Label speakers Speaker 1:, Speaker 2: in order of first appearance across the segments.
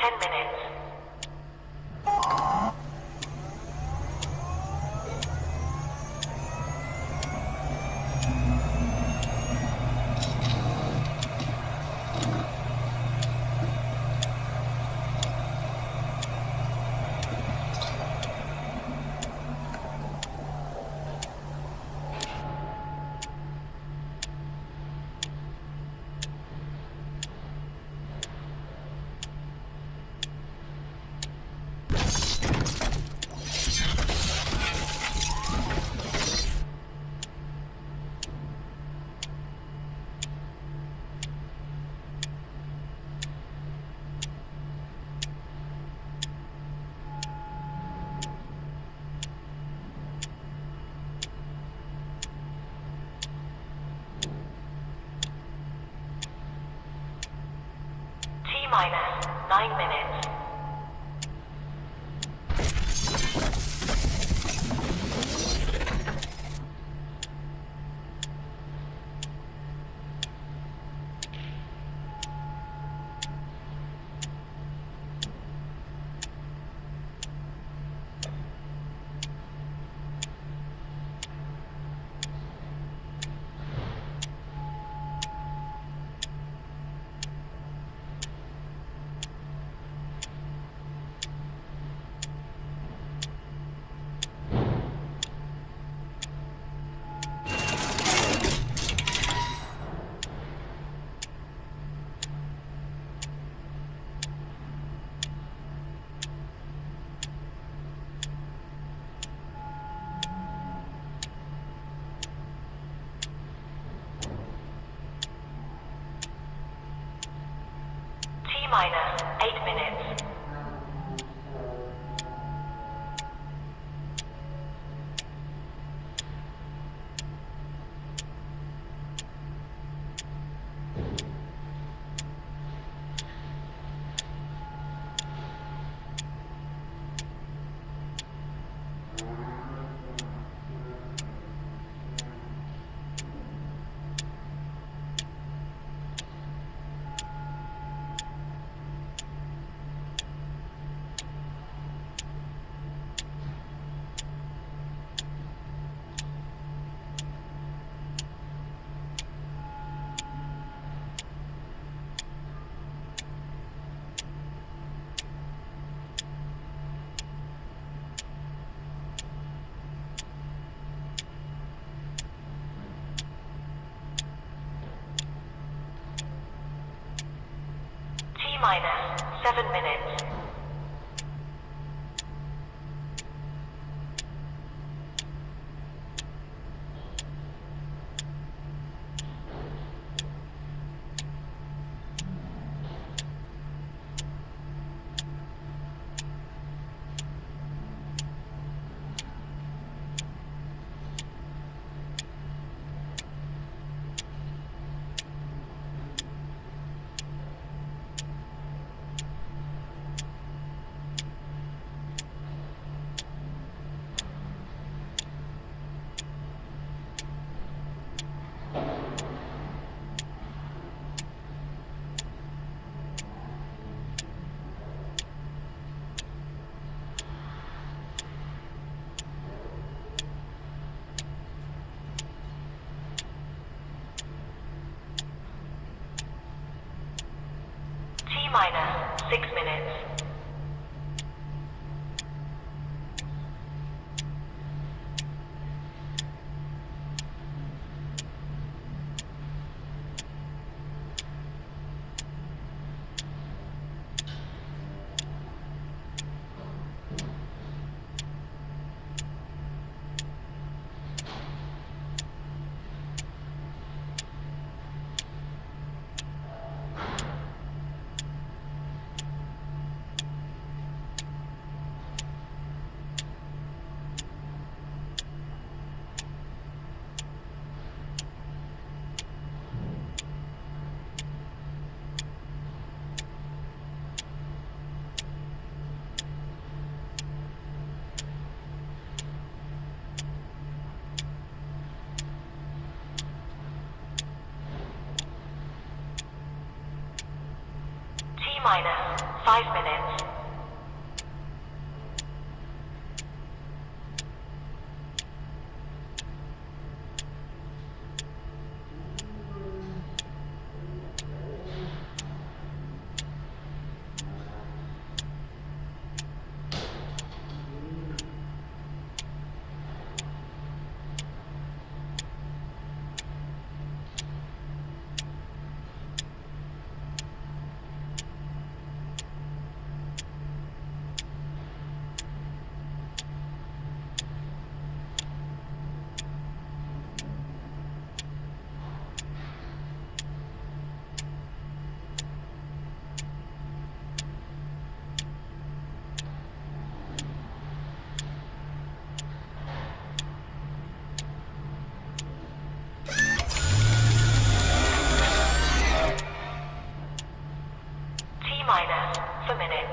Speaker 1: 10 minutes. T-minus 9 minutes. T-minus 8 minutes. T-minus 7 minutes. minus 5 minutes. Minus for minutes.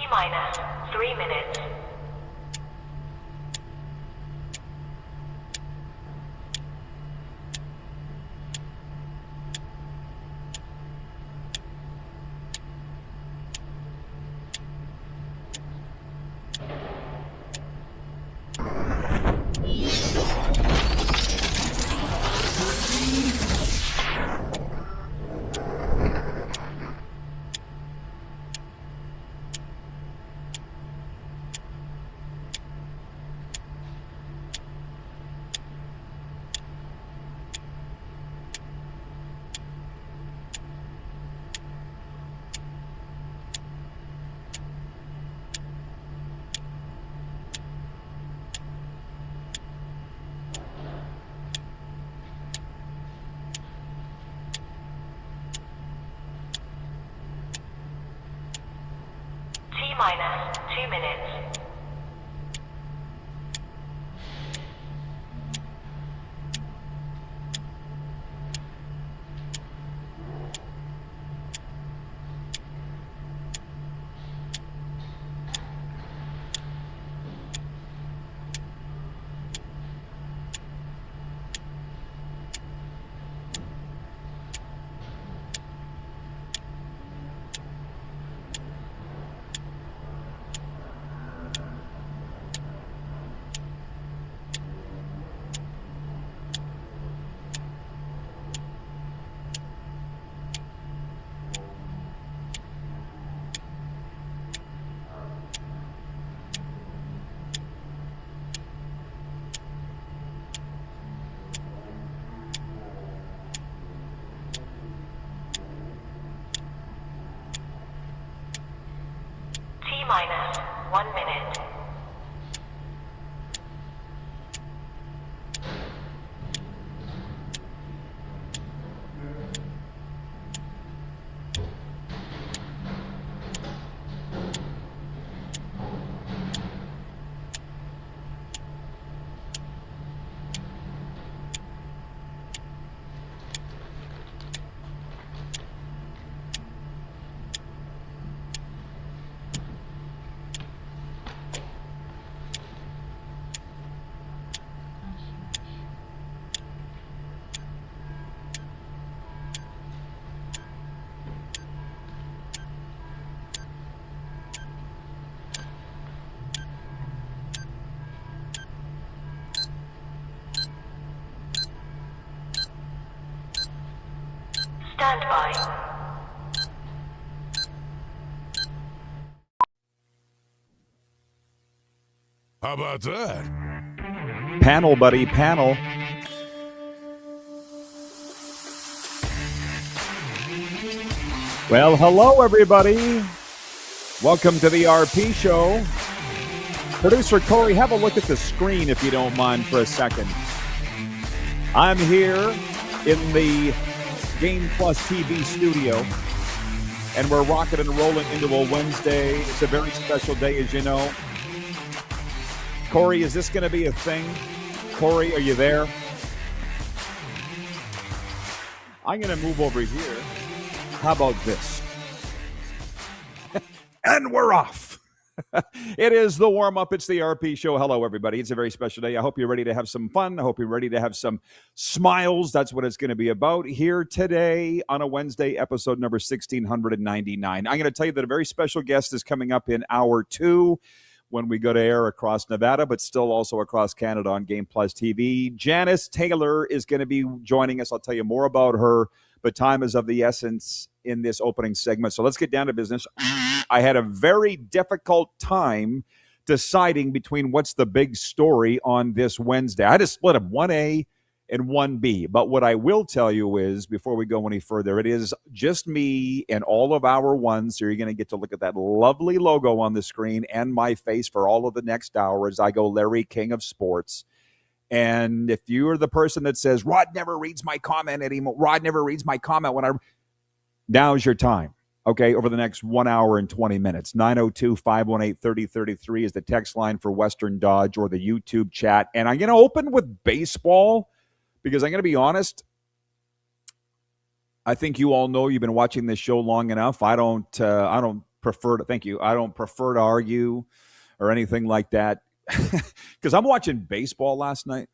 Speaker 1: Minus 3 minutes. Minus 2 minutes. Minus 1 minute. Stand by.
Speaker 2: How about that?
Speaker 3: Panel, buddy, panel. Well, hello, everybody. Welcome to the RP Show. Producer Corey, have a look at the screen if you don't mind for a second. I'm here in the Game Plus TV studio, and we're rocking and rolling into a Wednesday. It's a very special day, as you know. Corey, is this going to be a thing? Corey, are you there? I'm going to move over here. How about this? And we're off. It is the warm-up. It's the RP Show. Hello, everybody. It's a very special day. I hope you're ready to have some fun. I hope you're ready to have some smiles. That's what it's going to be about here today on a Wednesday, episode number 1699. I'm going to tell you that a very special guest is coming up in hour 2 when we go to air across Nevada, but still also across Canada on Game Plus TV. Janice Taylor is going to be joining us. I'll tell you more about her, but time is of the essence in this opening segment. So let's get down to business. I had a very difficult time deciding between what's the big story on this Wednesday. I had to split them 1A and 1B. But what I will tell you is, before we go any further, it is just me and all of our ones. So you're going to get to look at that lovely logo on the screen and my face for all of the next hour as I go Larry King of Sports. And if you're the person that says, Rod never reads my comment anymore, Rod never reads my comment when now's your time. Okay, over the next 1 hour and 20 minutes. 902-518-3033 is the text line for Western Dodge or the YouTube chat. And I'm going to open with baseball because I'm going to be honest. I think you all know you've been watching this show long enough. I don't prefer to, thank you. I don't prefer to argue or anything like that because I'm watching baseball last night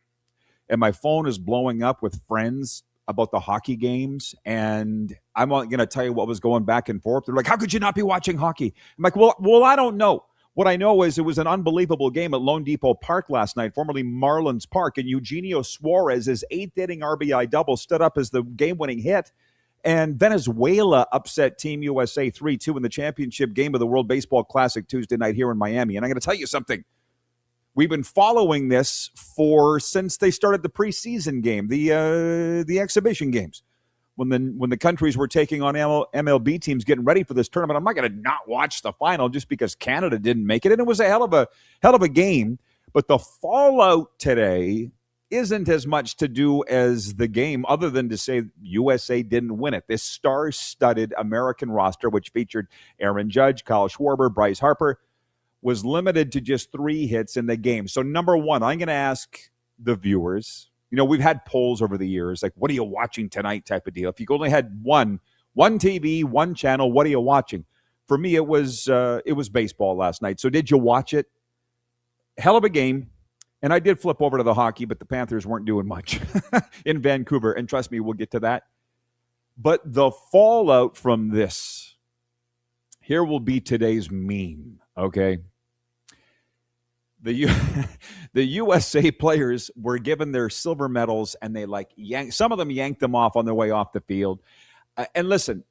Speaker 3: and my phone is blowing up with friends about the hockey games, and I'm not going to tell you what was going back and forth. They're like, how could you not be watching hockey? I'm like, well, I don't know. What I know is it was an unbelievable game at Lone Depot Park last night, formerly Marlins Park, and Eugenio Suarez's 8th-inning RBI double stood up as the game-winning hit, and Venezuela upset Team USA 3-2 in the championship game of the World Baseball Classic Tuesday night here in Miami. And I'm going to tell you something. We've been following this since they started the preseason game, the exhibition games, when the countries were taking on MLB teams getting ready for this tournament. I'm not going to not watch the final just because Canada didn't make it, and it was a hell of a game. But the fallout today isn't as much to do as the game, other than to say USA didn't win it. This star-studded American roster, which featured Aaron Judge, Kyle Schwarber, Bryce Harper, was limited to just 3 hits in the game. So number one, I'm going to ask the viewers, we've had polls over the years, like, what are you watching tonight type of deal. If you only had one TV, one channel, what are you watching? For me, it was baseball last night. So did you watch it? Hell of a game. And I did flip over to the hockey, but the Panthers weren't doing much in Vancouver. And trust me, we'll get to that. But the fallout from this, here will be today's meme, okay? The USA players were given their silver medals, and they some of them yanked them off on their way off the field. And listen,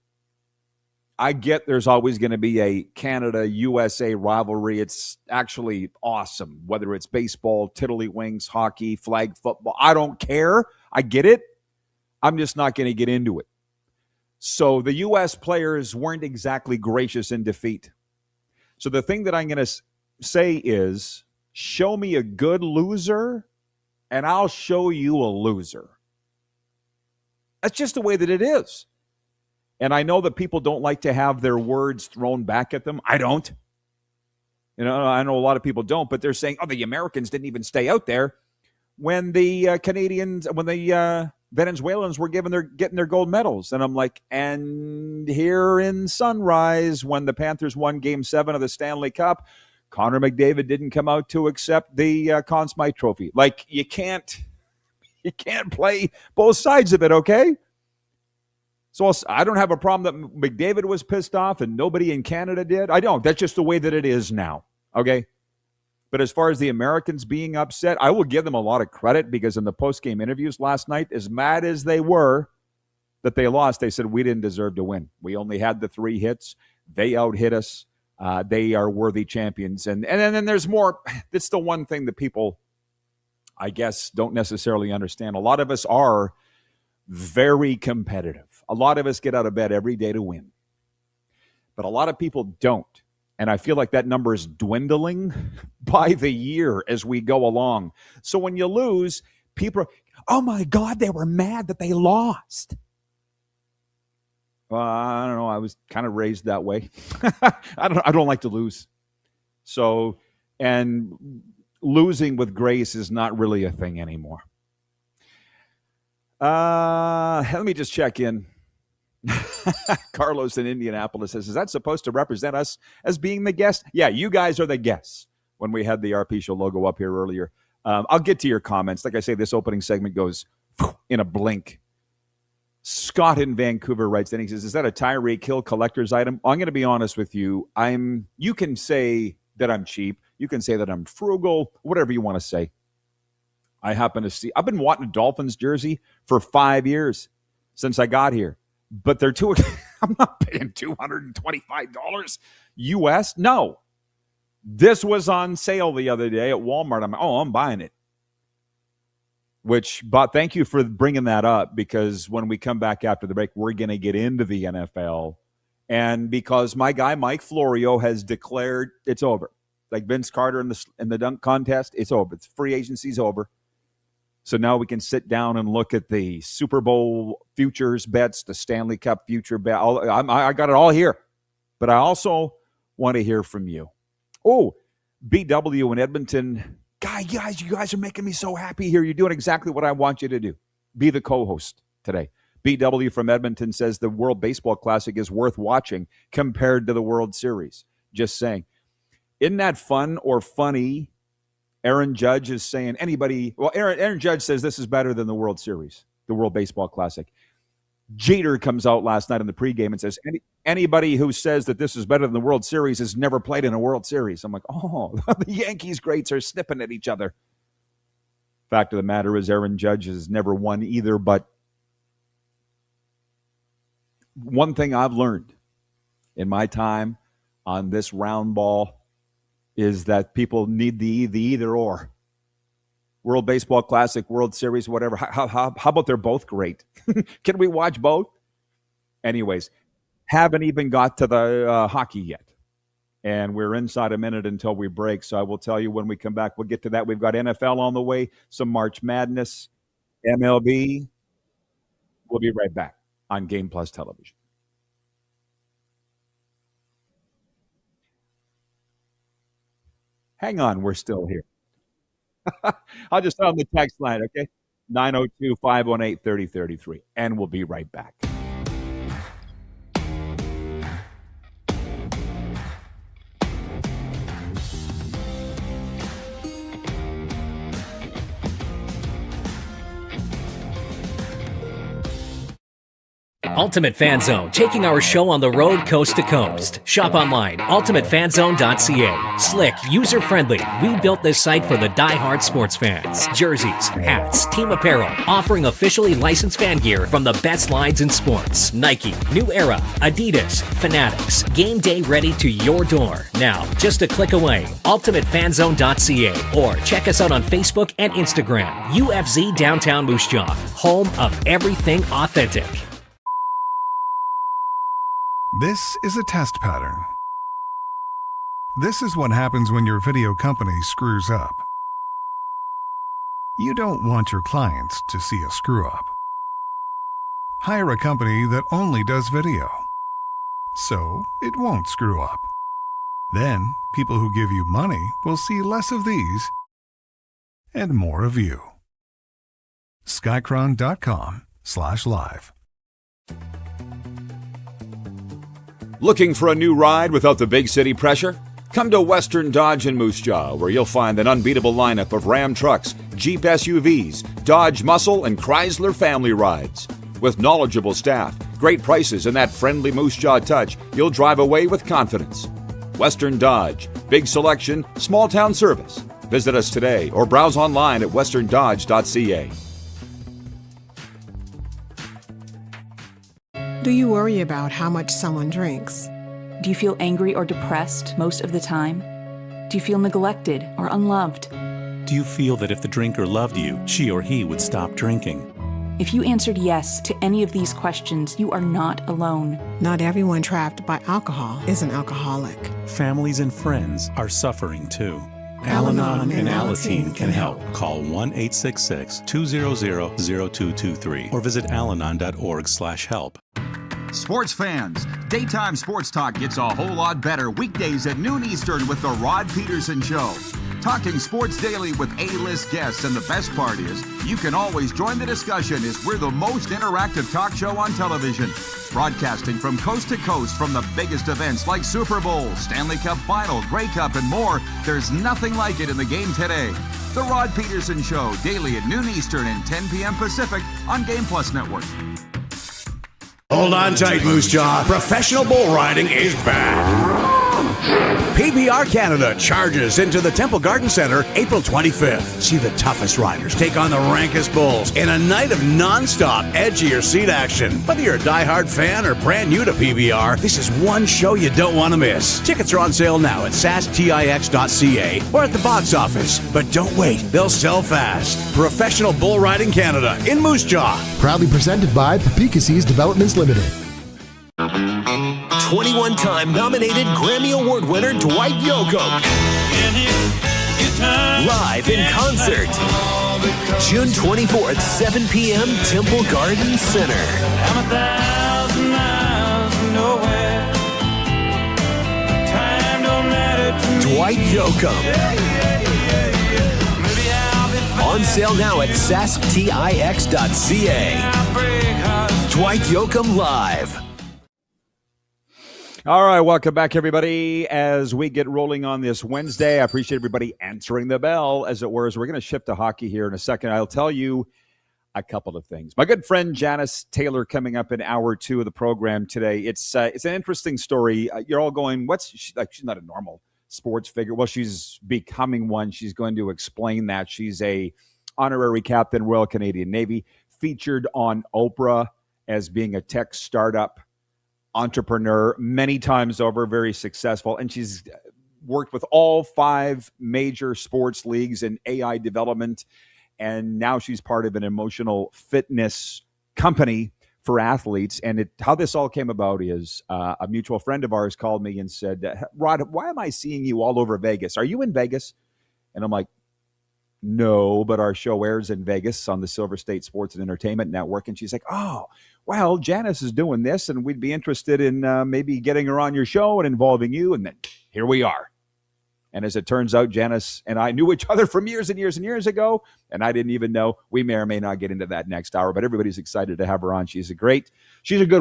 Speaker 3: I get there's always going to be a Canada-USA rivalry. It's actually awesome, whether it's baseball, tiddlywinks, hockey, flag football. I don't care. I get it. I'm just not going to get into it. So the U.S. players weren't exactly gracious in defeat. So the thing that I'm going to say is, show me a good loser, and I'll show you a loser. That's just the way that it is. And I know that people don't like to have their words thrown back at them. I don't. I know a lot of people don't, but they're saying, the Americans didn't even stay out there when the Venezuelans were getting their gold medals. And I'm like, and here in Sunrise, when the Panthers won Game 7 of the Stanley Cup, Connor McDavid didn't come out to accept the Conn Smythe Trophy. Like, you can't play both sides of it, okay? So I don't have a problem that McDavid was pissed off and nobody in Canada did. I don't. That's just the way that it is now, okay? But as far as the Americans being upset, I will give them a lot of credit because in the post-game interviews last night, as mad as they were that they lost, they said, we didn't deserve to win. We only had the 3 hits. They out-hit us. They are worthy champions. And then there's more. It's the one thing that people, I guess, don't necessarily understand. A lot of us are very competitive. A lot of us get out of bed every day to win. But a lot of people don't. And I feel like that number is dwindling by the year as we go along. So when you lose, people are, oh my God, they were mad that they lost. I don't know. I was kind of raised that way. I don't like to lose. So, and losing with grace is not really a thing anymore. Let me just check in. Carlos in Indianapolis says, is that supposed to represent us as being the guest? Yeah, you guys are the guests when we had the RP Show logo up here earlier. I'll get to your comments. Like I say, this opening segment goes in a blink. Scott in Vancouver writes, then he says, is that a Tyreek Hill collector's item? I'm going to be honest with you. You can say that I'm cheap. You can say that I'm frugal, whatever you want to say. I've been wanting a Dolphins jersey for 5 years since I got here. But they're I'm not paying $225 US. No. This was on sale the other day at Walmart. I'm buying it. But thank you for bringing that up, because when we come back after the break, we're going to get into the NFL. And because my guy, Mike Florio, has declared it's over. Like Vince Carter in the dunk contest, it's over. It's free agency's over. So now we can sit down and look at the Super Bowl futures bets, the Stanley Cup future bet. I got it all here. But I also want to hear from you. Oh, BW in Edmonton. Guys, you guys are making me so happy here. You're doing exactly what I want you to do. Be the co-host today. BW from Edmonton says the World Baseball Classic is worth watching compared to the World Series. Just saying. Isn't that fun or funny? Aaron Judge is saying Aaron Judge says this is better than the World Series, the World Baseball Classic. Jeter comes out last night in the pregame and says, anybody who says that this is better than the World Series has never played in a World Series. I'm like, oh, the Yankees greats are snipping at each other. Fact of the matter is Aaron Judge has never won either, but one thing I've learned in my time on this round ball is that people need the either or. World Baseball Classic, World Series, whatever. How about they're both great? Can we watch both? Anyways, haven't even got to the hockey yet. And we're inside a minute until we break. So I will tell you when we come back, we'll get to that. We've got NFL on the way, some March Madness, MLB. We'll be right back on Game Plus Television. Hang on, we're still here. I'll just on the text line, okay? 902-518-3033. And we'll be right back.
Speaker 2: Ultimate Fan Zone, taking our show on the road coast to coast. Shop online, ultimatefanzone.ca. Slick, user-friendly. We built this site for the die-hard sports fans. Jerseys, hats, team apparel, offering officially licensed fan gear from the best lines in sports. Nike, New Era, Adidas, Fanatics. Game day ready to your door. Now, just a click away, ultimatefanzone.ca. Or check us out on Facebook and Instagram. UFZ Downtown Moose Jaw, home of everything authentic.
Speaker 4: This is a test pattern. This is what happens when your video company screws up. You don't want your clients to see a screw-up. Hire a company that only does video, so it won't screw up. Then, people who give you money will see less of these and more of you. Skycron.com/live.
Speaker 3: Looking for a new ride without the big city pressure? Come to Western Dodge in Moose Jaw, where you'll find an unbeatable lineup of Ram trucks, Jeep SUVs, Dodge Muscle, and Chrysler family rides. With knowledgeable staff, great prices, and that friendly Moose Jaw touch, you'll drive away with confidence. Western Dodge. Big selection, small town service. Visit us today or browse online at westerndodge.ca.
Speaker 5: Do you worry about how much someone drinks? Do you feel angry or depressed most of the time? Do you feel neglected or unloved?
Speaker 6: Do you feel that if the drinker loved you, she or he would stop drinking?
Speaker 5: If you answered yes to any of these questions, you are not alone.
Speaker 7: Not everyone trapped by alcohol is an alcoholic.
Speaker 6: Families and friends are suffering too.
Speaker 7: Al-Anon and
Speaker 6: Alateen can help. Call 1-866-200-0223 or visit alanon.org/help.
Speaker 8: Sports fans, daytime sports talk gets a whole lot better weekdays at noon Eastern with the Rod Pedersen Show. Talking sports daily with A-list guests, and the best part is you can always join the discussion as we're the most interactive talk show on television. Broadcasting from coast to coast from the biggest events like Super Bowl, Stanley Cup Final, Grey Cup, and more. There's nothing like it in the game today. The Rod Pedersen Show, daily at noon Eastern and 10 p.m. Pacific on Game Plus Network.
Speaker 9: Hold on tight, Moose Jaw. Professional bull riding is back. PBR Canada charges into the Temple Garden Center April 25th. See the toughest riders take on the rankest bulls in a night of non-stop, edgier seat action. Whether you're a diehard fan or brand new to PBR, this is one show you don't want to miss. Tickets are on sale now at sastix.ca or at the box office. But don't wait, they'll sell fast. Professional Bull Riding Canada in Moose Jaw.
Speaker 10: Proudly presented by Papikassis Developments Limited.
Speaker 11: 21-time nominated Grammy Award winner Dwight Yoakam. Live in concert. June 24th, 7 p.m., Temple Garden Center. I'm 1,000 miles from nowhere. Time don't matter to me. Dwight Yoakam. On sale now at sasktix.ca. Dwight Yoakam Live.
Speaker 3: All right, welcome back, everybody, as we get rolling on this Wednesday. I appreciate everybody answering the bell, as it were, as we're going to shift to hockey here in a second. I'll tell you a couple of things. My good friend Janice Taylor coming up in hour 2 of the program today. It's an interesting story. You're all going, she's not a normal sports figure. Well, she's becoming one. She's going to explain that. She's a honorary captain, Royal Canadian Navy, featured on Oprah as being a tech startup entrepreneur many times over, very successful, and she's worked with all 5 major sports leagues in AI development, and now she's part of an emotional fitness company for athletes. And how this all came about is a mutual friend of ours called me and said, Rod, why am I seeing you all over Vegas? Are you in Vegas? And I'm like, no, but our show airs in Vegas on the Silver State Sports and Entertainment Network. And she's like, oh, well, Janice is doing this, and we'd be interested in maybe getting her on your show and involving you. And then here we are. And as it turns out, Janice and I knew each other from years and years and years ago, and I didn't even know. We may or may not get into that next hour, but everybody's excited to have her on. She's a good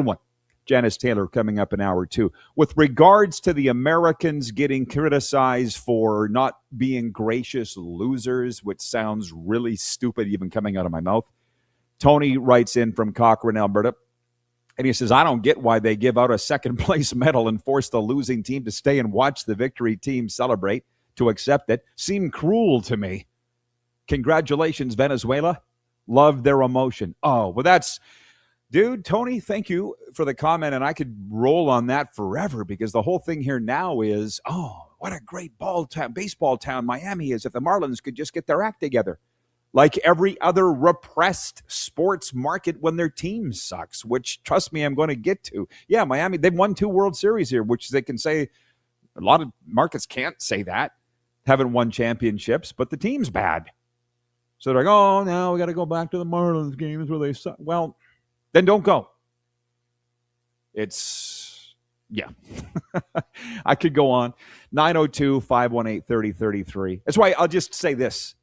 Speaker 3: one. Janice Taylor coming up in hour 2. With regards to the Americans getting criticized for not being gracious losers, which sounds really stupid even coming out of my mouth, Tony writes in from Cochrane, Alberta, and he says, I don't get why they give out a second-place medal and force the losing team to stay and watch the victory team celebrate. To accept it seemed cruel to me. Congratulations, Venezuela. Love their emotion. Oh, well, dude, Tony, thank you for the comment, and I could roll on that forever because the whole thing here now is, oh, what a great baseball town Miami is if the Marlins could just get their act together. Like every other repressed sports market when their team sucks, which, trust me, I'm going to get to. Yeah, Miami, they've won 2 World Series here, which they can say a lot of markets can't say that, haven't won championships, but the team's bad. So they're like, oh, now we got to go back to the Marlins games where they suck. Well, then don't go. Yeah. I could go on. 902-518-3033. That's why I'll just say this.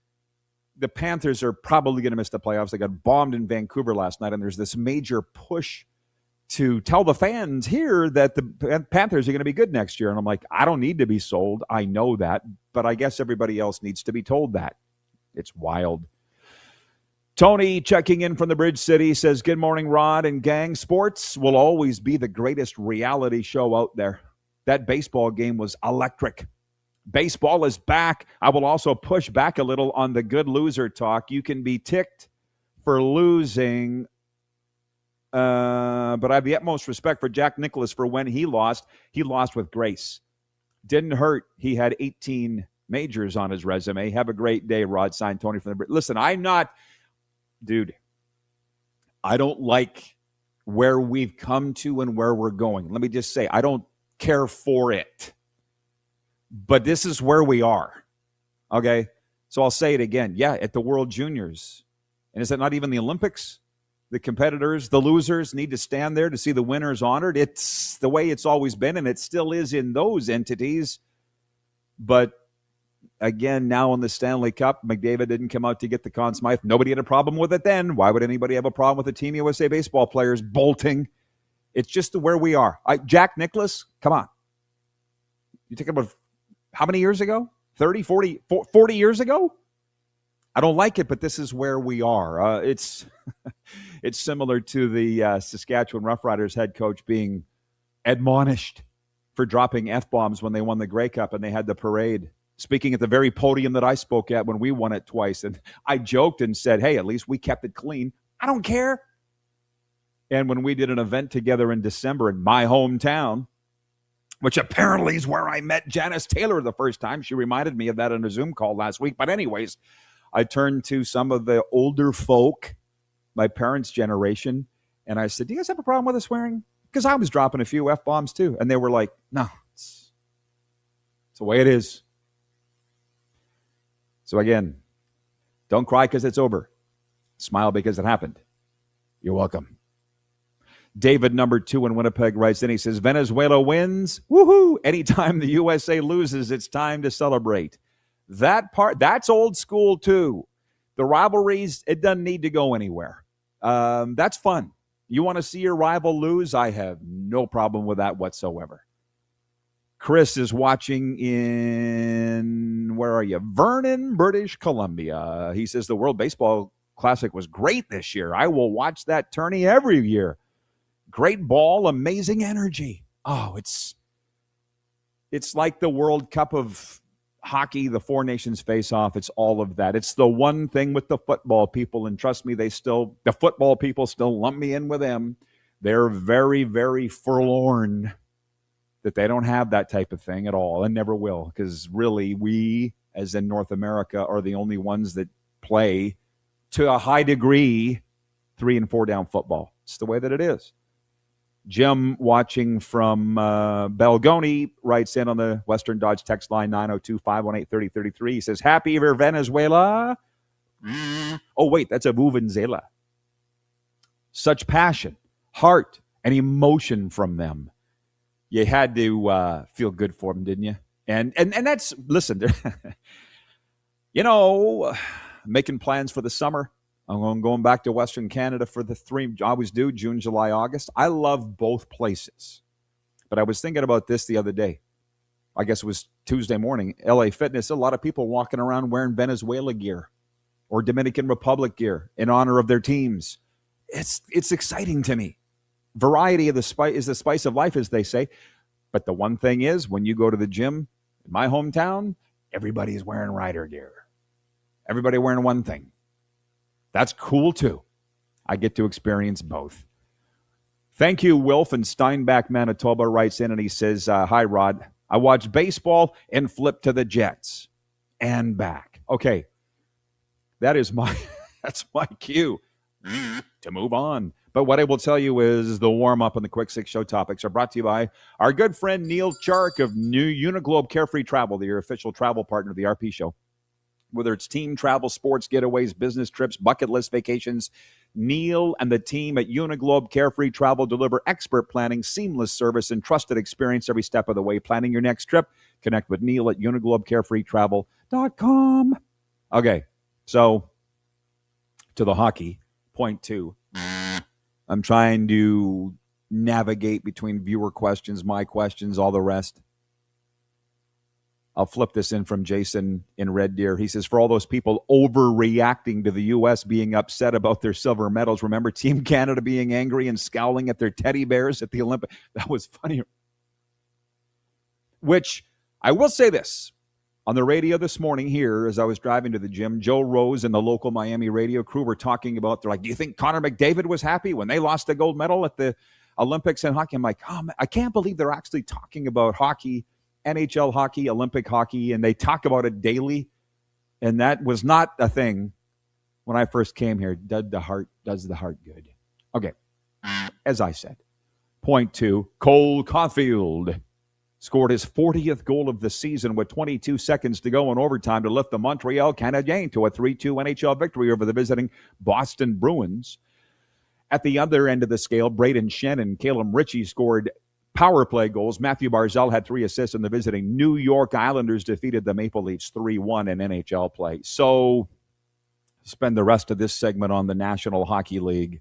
Speaker 3: The Panthers are probably going to miss the playoffs. They got bombed in Vancouver last night, and there's this major push to tell the fans here that the Panthers are going to be good next year. And I'm like, I don't need to be sold. I know that, but I guess everybody else needs to be told that. It's wild. Tony, checking in from the Bridge City, says, good morning, Rod and gang. Sports will always be the greatest reality show out there. That baseball game was electric. Baseball is back. I will also push back a little on the good loser talk. You can be ticked for losing. But I have the utmost respect for Jack Nicklaus for when he lost. He lost with grace. Didn't hurt. He had 18 majors on his resume. Have a great day, Rod. Signed, Tony from the... Listen, I'm not... Dude, I don't like where we've come to and where we're going. Let me just say, I don't care for it. But this is where we are. Okay? So I'll say it again. Yeah, at the World Juniors. And is it not even the Olympics? The competitors, the losers need to stand there to see the winners honored. It's the way it's always been, and it still is in those entities. But again, now in the Stanley Cup, McDavid didn't come out to get the Conn Smythe. Nobody had a problem with it then. Why would anybody have a problem with the Team USA baseball players bolting? It's just where we are. Jack Nicklaus, come on. You think about how many years ago? 30, 40 years ago? I don't like it, but this is where we are. It's similar to the Saskatchewan Roughriders head coach being admonished for dropping F-bombs when they won the Grey Cup and they had the parade, speaking at the very podium that I spoke at when we won it twice. And I joked and said, hey, at least we kept it clean. I don't care. And when we did an event together in December in my hometown, which apparently is where I met Janice Taylor the first time. She reminded me of that on a Zoom call last week. But anyways, I turned to some of the older folk, my parents' generation, and I said, do you guys have a problem with the swearing? Because I was dropping a few F-bombs too. And they were like, no, it's the way it is. So again, don't cry because it's over. Smile because it happened. You're welcome. David, number 2 in Winnipeg, writes in. He says, Venezuela wins. Woohoo! Anytime the USA loses, it's time to celebrate. That part, that's old school too. The rivalries, it doesn't need to go anywhere. That's fun. You want to see your rival lose? I have no problem with that whatsoever. Chris is watching in, where are you? Vernon, British Columbia. He says the World Baseball Classic was great this year. I will watch that tourney every year. Great ball, amazing energy. Oh, it's like the World Cup of hockey, the Four Nations face-off. It's all of that. It's the one thing with the football people, and trust me, the football people still lump me in with them. They're very, very forlorn that they don't have that type of thing at all and never will, because really we, as in North America, are the only ones that play to a high degree 3 and 4 down football. It's the way that it is. Jim, watching from Belgoni, writes in on the Western Dodge text line 902-518-3033. He says, happy for Venezuela. Oh, wait, that's a Vuvuzela. Such passion, heart, and emotion from them. You had to feel good for them, didn't you? And that's, listen, making plans for the summer. I'm going back to Western Canada for the 3. I always do, June, July, August. I love both places. But I was thinking about this the other day. I guess it was Tuesday morning. LA Fitness, a lot of people walking around wearing Venezuela gear or Dominican Republic gear in honor of their teams. It's exciting to me. Variety of the spice is the spice of life, as they say. But the one thing is, when you go to the gym in my hometown, everybody's wearing Rider gear. Everybody wearing one thing. That's cool, too. I get to experience both. Thank you, Wilf in Steinbach, Manitoba, writes in, and he says, hi, Rod. I watched baseball and flipped to the Jets and back. Okay, that's my cue to move on. But what I will tell you is the warm-up and the Quick Six Show topics are brought to you by our good friend Neil Chark of New Uniglobe Carefree Travel, your official travel partner of the RP Show. Whether it's team travel, sports getaways, business trips, bucket list vacations, Neil and the team at Uniglobe Carefree Travel deliver expert planning, seamless service, and trusted experience every step of the way. Planning your next trip? Connect with Neil at UniglobeCarefreeTravel.com. Okay, so to the hockey, point 2. I'm trying to navigate between viewer questions, my questions, all the rest. I'll flip this in from Jason in Red Deer. He says, for all those people overreacting to the U.S. being upset about their silver medals, remember Team Canada being angry and scowling at their teddy bears at the Olympics? That was funny. Which, I will say this. On the radio this morning here, as I was driving to the gym, Joe Rose and the local Miami radio crew were talking about, they're like, do you think Connor McDavid was happy when they lost the gold medal at the Olympics and hockey. I'm like, oh, man, I can't believe they're actually talking about hockey, NHL hockey, Olympic hockey, and they talk about it daily. And that was not a thing when I first came here. Does the heart good? Okay. As I said, point two, Cole Caulfield scored his 40th goal of the season with 22 seconds to go in overtime to lift the Montreal Canadiens to a 3-2 NHL victory over the visiting Boston Bruins. At the other end of the scale, Braden Shen and Caleb Ritchie scored power play goals. Matthew Barzal had 3 assists, and the visiting New York Islanders defeated the Maple Leafs 3-1 in NHL play. So spend the rest of this segment on the National Hockey League.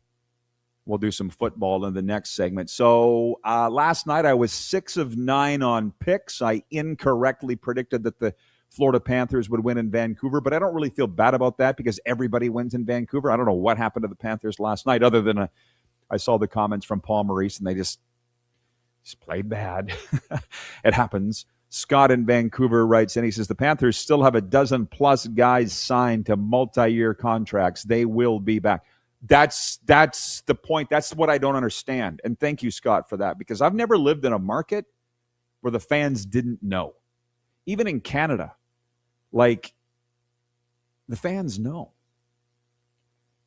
Speaker 3: We'll do some football in the next segment. So last night I was 6 of 9 on picks. I incorrectly predicted that the Florida Panthers would win in Vancouver, but I don't really feel bad about that because everybody wins in Vancouver. I don't know what happened to the Panthers last night other than I saw the comments from Paul Maurice, and they just played bad. It happens. Scott in Vancouver writes, and he says, the Panthers still have a dozen-plus guys signed to multi-year contracts. They will be back. That's the point. That's what I don't understand. And thank you, Scott, for that, because I've never lived in a market where the fans didn't know. Even in Canada, like, the fans know.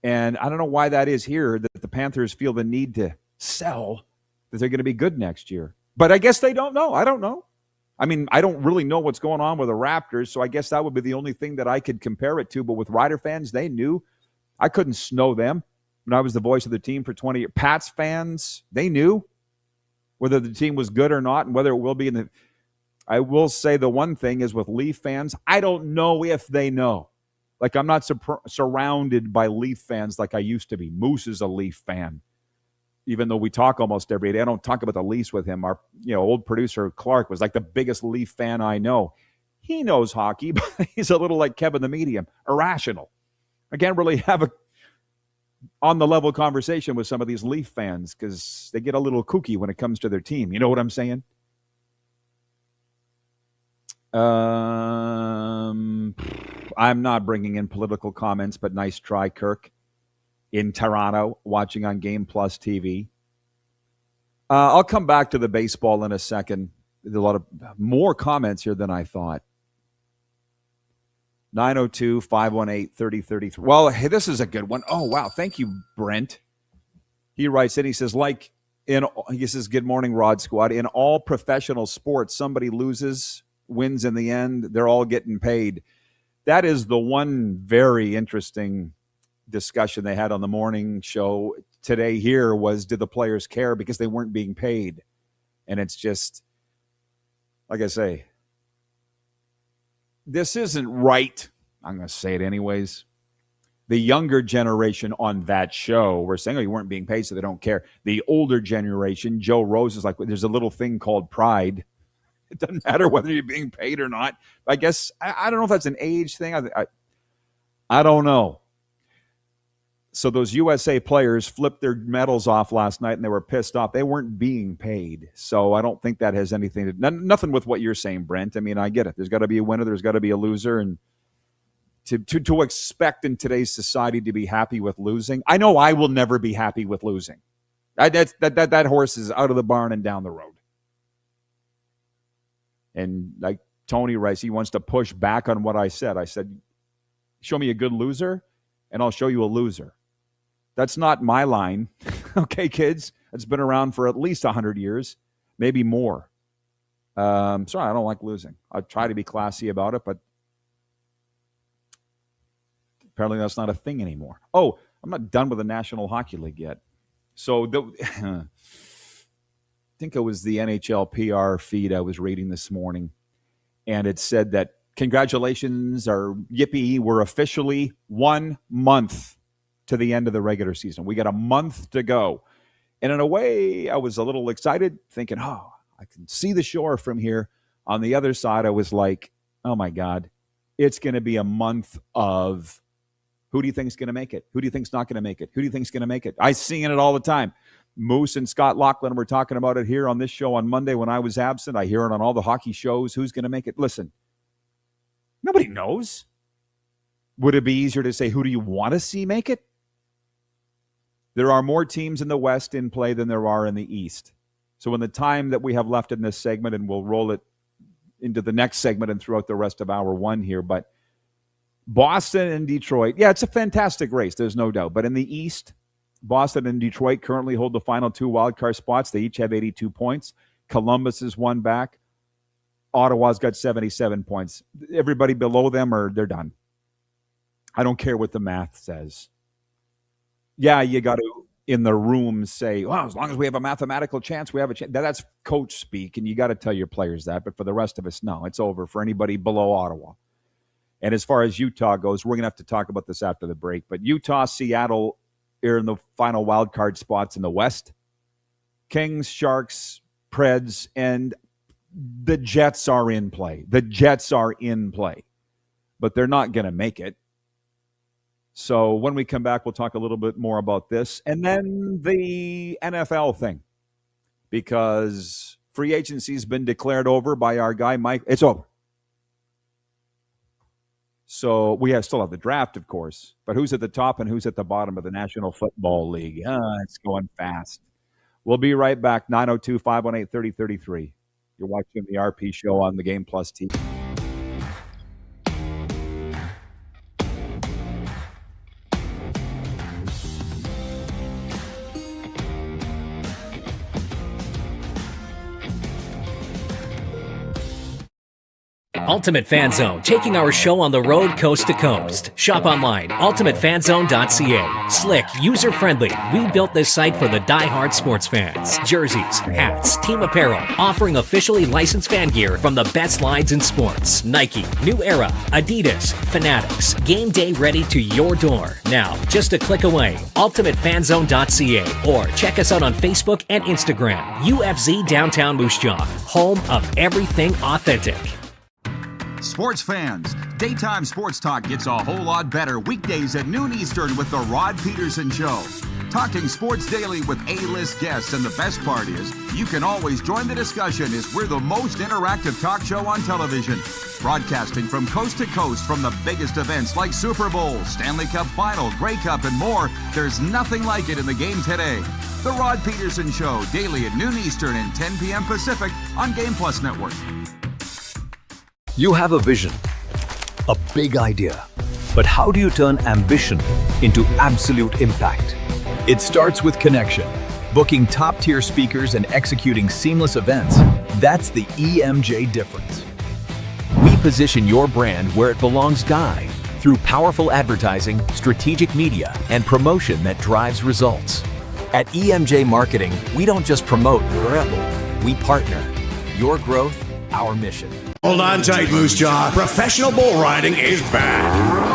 Speaker 3: And I don't know why that is here, that the Panthers feel the need to sell that they're going to be good next year. But I guess they don't know. I don't know. I mean, I don't really know what's going on with the Raptors, so I guess that would be the only thing that I could compare it to. But with Rider fans, they knew. I couldn't snow them when I was the voice of the team for 20 years. Pats fans, they knew whether the team was good or not and whether it will be in the – I will say the one thing is with Leaf fans, I don't know if they know. Like, I'm not surrounded by Leaf fans like I used to be. Moose is a Leaf fan. Even though we talk almost every day, I don't talk about the Leafs with him. Our old producer, Clark, was like the biggest Leaf fan I know. He knows hockey, but he's a little like Kevin the Medium, irrational. I can't really have a on-the-level conversation with some of these Leaf fans because they get a little kooky when it comes to their team. You know what I'm saying? I'm not bringing in political comments, but nice try, Kirk. In Toronto, watching on Game Plus TV. I'll come back to the baseball in a second. There's a lot of more comments here than I thought. 902-518-3033. Well, hey, this is a good one. Oh, wow. Thank you, Brent. He writes in, he says, he says, good morning, Rod Squad. In all professional sports, somebody loses, wins in the end. They're all getting paid. That is the one very interesting discussion they had on the morning show today here was, did the players care because they weren't being paid? And it's just, like I say, this isn't right. I'm going to say it anyways. The younger generation on that show were saying, you weren't being paid, so they don't care. The older generation, Joe Rose, is like, there's a little thing called pride. It doesn't matter whether you're being paid or not. I guess, I don't know if that's an age thing. I don't know. So those USA players flipped their medals off last night, and they were pissed off. They weren't being paid. So I don't think that has anything to – nothing with what you're saying, Brent. I mean, I get it. There's got to be a winner. There's got to be a loser. And to expect in today's society to be happy with losing, I know I will never be happy with losing. That horse is out of the barn and down the road. And like Tony writes, he wants to push back on what I said. I said, show me a good loser, and I'll show you a loser. That's not my line. Okay, kids? It's been around for at least 100 years, maybe more. Sorry, I don't like losing. I try to be classy about it, but apparently that's not a thing anymore. Oh, I'm not done with the National Hockey League yet. So I think it was the NHL PR feed I was reading this morning, and it said that congratulations, or yippee, we're officially 1 month to the end of the regular season. We got a month to go. And in a way, I was a little excited, thinking, I can see the shore from here. On the other side, I was like, oh, my God, it's going to be a month of who do you think is going to make it? Who do you think is not going to make it? Who do you think is going to make it? I see it all the time. Moose and Scott Laughlin were talking about it here on this show on Monday when I was absent. I hear it on all the hockey shows. Who's going to make it? Listen, nobody knows. Would it be easier to say, who do you want to see make it? There are more teams in the West in play than there are in the East. So in the time that we have left in this segment, and we'll roll it into the next segment and throughout the rest of hour one here, but Boston and Detroit, yeah, it's a fantastic race, there's no doubt. But in the East, Boston and Detroit currently hold the final 2 wildcard spots. They each have 82 points. Columbus is one back. Ottawa's got 77 points. Everybody below them, they're done. I don't care what the math says. Yeah, you got to, in the room, say, well, as long as we have a mathematical chance, we have a chance. That's coach speak, and you got to tell your players that. But for the rest of us, no, it's over for anybody below Ottawa. And as far as Utah goes, we're going to have to talk about this after the break. But Utah, Seattle are in the final wild card spots in the West. Kings, Sharks, Preds, and the Jets are in play. The Jets are in play. But they're not going to make it. So when we come back, we'll talk a little bit more about this. And then the NFL thing. Because free agency's been declared over by our guy, Mike. It's over. So we still have the draft, of course. But who's at the top and who's at the bottom of the National Football League? It's going fast. We'll be right back. 902-518-3033. You're watching the RP Show on the Game Plus TV.
Speaker 2: Ultimate Fan Zone, taking our show on the road coast to coast. Shop online, ultimatefanzone.ca. Slick, user-friendly. We built this site for the die-hard sports fans. Jerseys, hats, team apparel, offering officially licensed fan gear from the best lines in sports. Nike, New Era, Adidas, Fanatics. Game day ready to your door. Now, just a click away, ultimatefanzone.ca, or check us out on Facebook and Instagram. UFZ Downtown Moose Jaw, home of everything authentic.
Speaker 8: Sports fans, daytime sports talk gets a whole lot better weekdays at noon Eastern with the Rod Pedersen Show. Talking sports daily with A-list guests, and the best part is you can always join the discussion as we're the most interactive talk show on television. Broadcasting from coast to coast from the biggest events like Super Bowl, Stanley Cup Final, Grey Cup, and more. There's nothing like it in the game today. The Rod Pedersen Show, daily at noon Eastern and 10 p.m. Pacific on Game Plus Network.
Speaker 12: You have a vision, a big idea, but how do you turn ambition into absolute impact? It starts with connection, booking top-tier speakers and executing seamless events. That's the EMJ difference. We position your brand where it belongs, through powerful advertising, strategic media, and promotion that drives results. At EMJ Marketing, we don't just promote, we partner. Your growth, our mission.
Speaker 9: Hold on tight, Moose Jaw. Professional bull riding is back.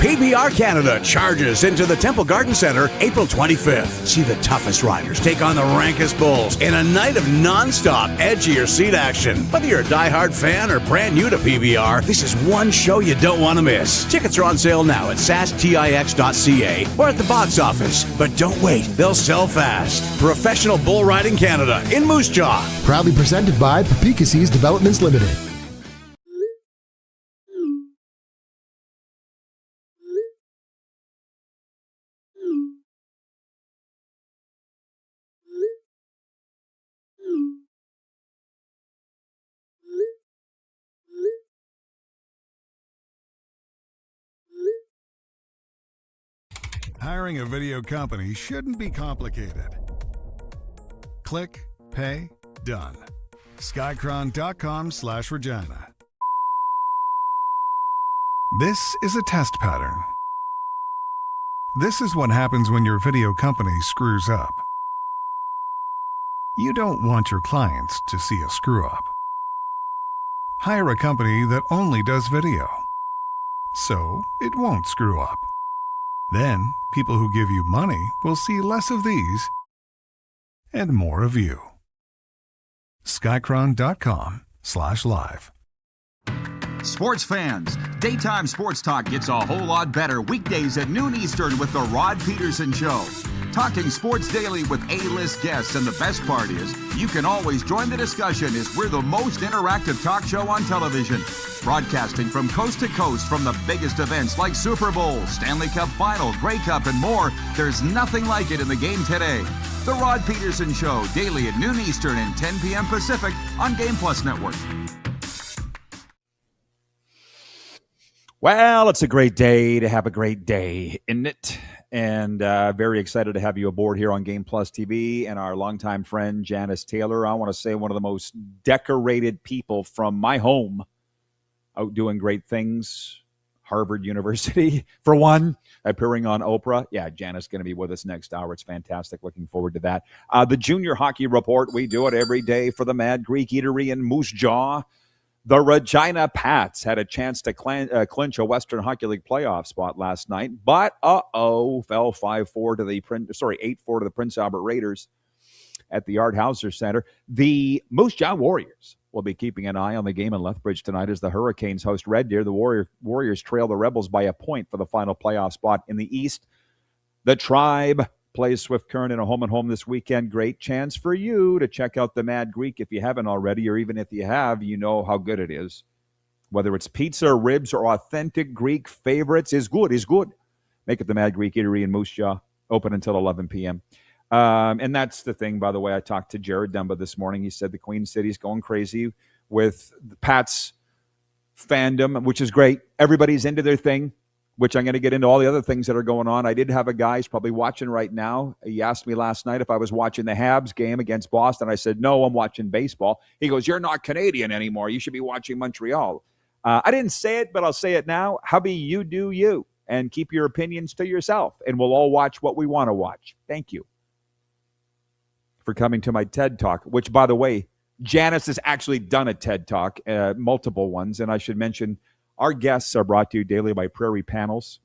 Speaker 9: PBR Canada charges into the Temple Garden Center April 25th. See the toughest riders take on the rankest bulls in a night of non-stop, edgier seat action. Whether you're a diehard fan or brand new to PBR, this is one show you don't want to miss. Tickets are on sale now at sastix.ca or at the box office. But don't wait, they'll sell fast. Professional Bull Riding Canada in Moose Jaw.
Speaker 10: Proudly presented by Papikas's Developments Limited.
Speaker 4: Hiring a video company shouldn't be complicated. Click, pay, done. Skycron.com/Regina. This is a test pattern. This is what happens when your video company screws up. You don't want your clients to see a screw up. Hire a company that only does video, so it won't screw up. Then, people who give you money will see less of these and more of you. Skycron.com/live.
Speaker 8: Sports fans, daytime sports talk gets a whole lot better weekdays at noon Eastern with the Rod Pedersen Show. Talking sports daily with A-list guests, and the best part is, you can always join the discussion as we're the most interactive talk show on television. Broadcasting from coast to coast from the biggest events like Super Bowl, Stanley Cup Final, Grey Cup, and more, there's nothing like it in the game today. The Rod Pedersen Show, daily at noon Eastern and 10 p.m. Pacific on Game Plus Network.
Speaker 3: Well, it's a great day to have a great day, isn't it? And very excited to have you aboard here on Game Plus TV and our longtime friend, Janice Taylor. I want to say one of the most decorated people from my home, out doing great things. Harvard University, for one, appearing on Oprah. Yeah, Janice is going to be with us next hour. It's fantastic. Looking forward to that. The Junior Hockey Report, we do it every day for the Mad Greek Eatery in Moose Jaw. The Regina Pats had a chance to clinch a Western Hockey League playoff spot last night, but fell 8-4 to the Prince Albert Raiders at the Art Hauser Center. The Moose Jaw Warriors will be keeping an eye on the game in Lethbridge tonight as the Hurricanes host Red Deer. The Warriors trail the Rebels by a point for the final playoff spot in the East. The Tribe plays Swift Current in a home-and-home this weekend. Great chance for you to check out the Mad Greek if you haven't already, or even if you have, you know how good it is. Whether it's pizza, ribs, or authentic Greek favorites, is good. Make it the Mad Greek Eatery in Moose Jaw, open until 11 p.m. And that's the thing, by the way. I talked to Jared Dumba this morning. He said the Queen City's going crazy with the Pats fandom, which is great. Everybody's into their thing, which I'm going to get into all the other things that are going on. I did have a guy who's probably watching right now. He asked me last night if I was watching the Habs game against Boston. I said, no, I'm watching baseball. He goes, you're not Canadian anymore. You should be watching Montreal. I didn't say it, but I'll say it now. Hubby, you do you, and keep your opinions to yourself, and we'll all watch what we want to watch. Thank you for coming to my TED Talk, which, by the way, Janice has actually done a TED Talk, multiple ones, and I should mention our guests are brought to you daily by Prairie Panels.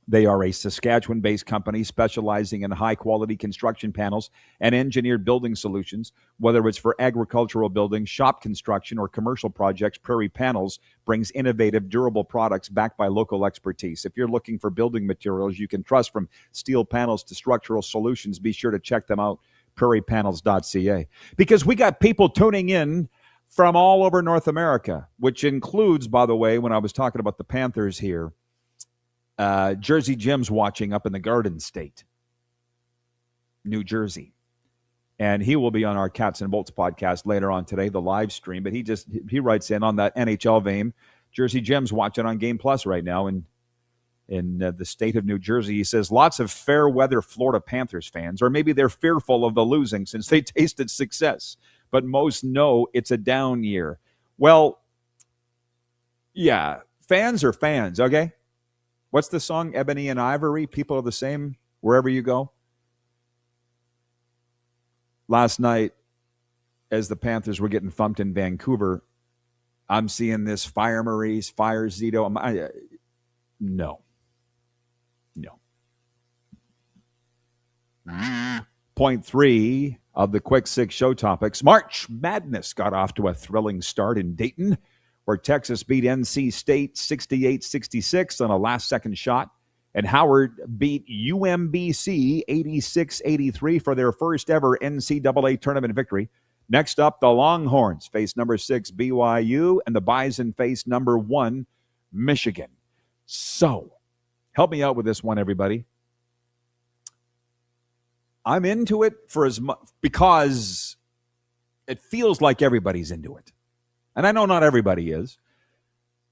Speaker 3: They are a Saskatchewan-based company specializing in high-quality construction panels and engineered building solutions. Whether it's for agricultural buildings, shop construction, or commercial projects, Prairie Panels brings innovative, durable products backed by local expertise. If you're looking for building materials you can trust, from steel panels to structural solutions, be sure to check them out, prairiepanels.ca. Because we got people tuning in from all over North America, which includes, by the way, when I was talking about the Panthers here, Jersey Jim's watching up in the Garden State, New Jersey. And he will be on our Cats and Bolts podcast later on today, the live stream. But he writes in on that NHL vein. Jersey Jim's watching on Game Plus right now in the state of New Jersey. He says lots of fair weather Florida Panthers fans, or maybe they're fearful of the losing since they tasted success. But most know it's a down year. Well, yeah, fans are fans, okay? What's the song, Ebony and Ivory? People are the same wherever you go. Last night, as the Panthers were getting thumped in Vancouver, I'm seeing this fire Maurice, fire Zito. No. Point 3 of the Quick Six show topics. March Madness got off to a thrilling start in Dayton, where Texas beat NC State 68-66 on a last-second shot, and Howard beat UMBC 86-83 for their first-ever NCAA tournament victory. Next up, the Longhorns face number 6 BYU, and the Bison face number 1 Michigan. So, help me out with this one, everybody. I'm into it for as much because it feels like everybody's into it. And I know not everybody is,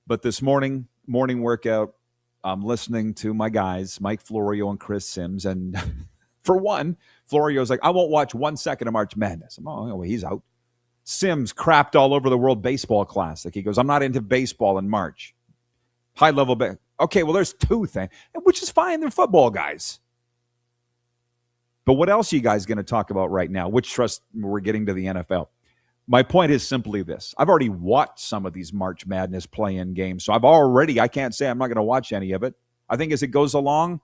Speaker 3: but this morning workout, I'm listening to my guys, Mike Florio and Chris Sims. And for one, Florio's like, I won't watch 1 second of March Madness. Well, he's out. Sims crapped all over the World Baseball Classic. He goes, I'm not into baseball in March. High-level okay, well, there's two things, which is fine. They're football guys. But what else are you guys going to talk about right now? Which trust we're getting to the NFL. My point is simply this. I've already watched some of these March Madness play-in games, so I can't say I'm not going to watch any of it. I think as it goes along,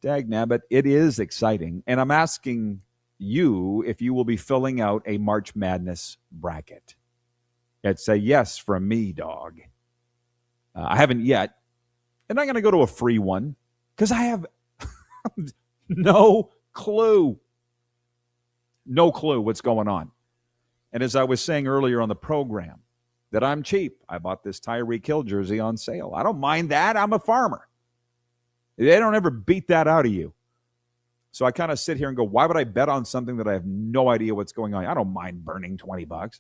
Speaker 3: dagnabbit, it is exciting. And I'm asking you if you will be filling out a March Madness bracket. It's a yes from me, dog. I haven't yet. And I'm going to go to a free one because I have No clue. No clue what's going on. And as I was saying earlier on the program, that I'm cheap. I bought this Tyreek Hill jersey on sale. I don't mind that. I'm a farmer. They don't ever beat that out of you. So I kind of sit here and go, why would I bet on something that I have no idea what's going on? I don't mind burning $20.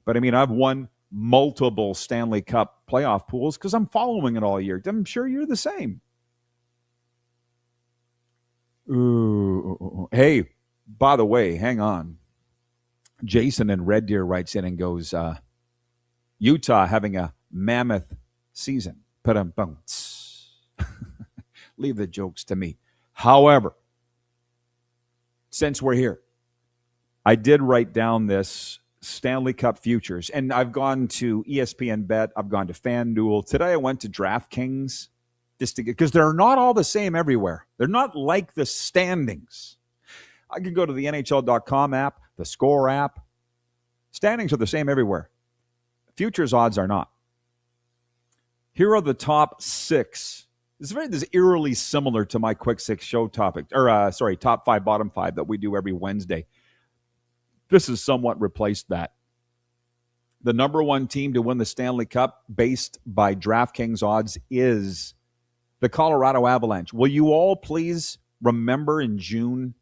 Speaker 3: But I mean, I've won multiple Stanley Cup playoff pools because I'm following it all year. I'm sure you're the same. Ooh. Hey, by the way, hang on. Jason in Red Deer writes in and goes, Utah having a mammoth season. Leave the jokes to me. However, since we're here, I did write down this Stanley Cup futures, and I've gone to ESPN Bet. I've gone to FanDuel. Today I went to DraftKings just to get, because they're not all the same everywhere. They're not like the standings. I could go to the NHL.com app, the Score app. Standings are the same everywhere. Futures odds are not. Here are the top 6. This is eerily similar to my Quick 6 show topic, top 5, bottom 5 that we do every Wednesday. This has somewhat replaced that. The number 1 team to win the Stanley Cup based by DraftKings odds is the Colorado Avalanche. Will you all please remember in June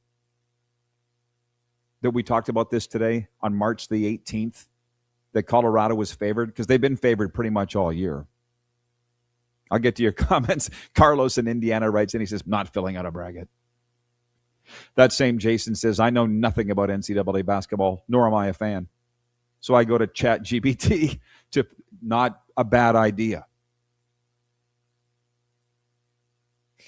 Speaker 3: that we talked about this today on March the 18th, that Colorado was favored? Because they've been favored pretty much all year. I'll get to your comments. Carlos in Indiana writes in, he says, not filling out a bracket. That same Jason says, I know nothing about NCAA basketball, nor am I a fan. So I go to ChatGPT to not a bad idea.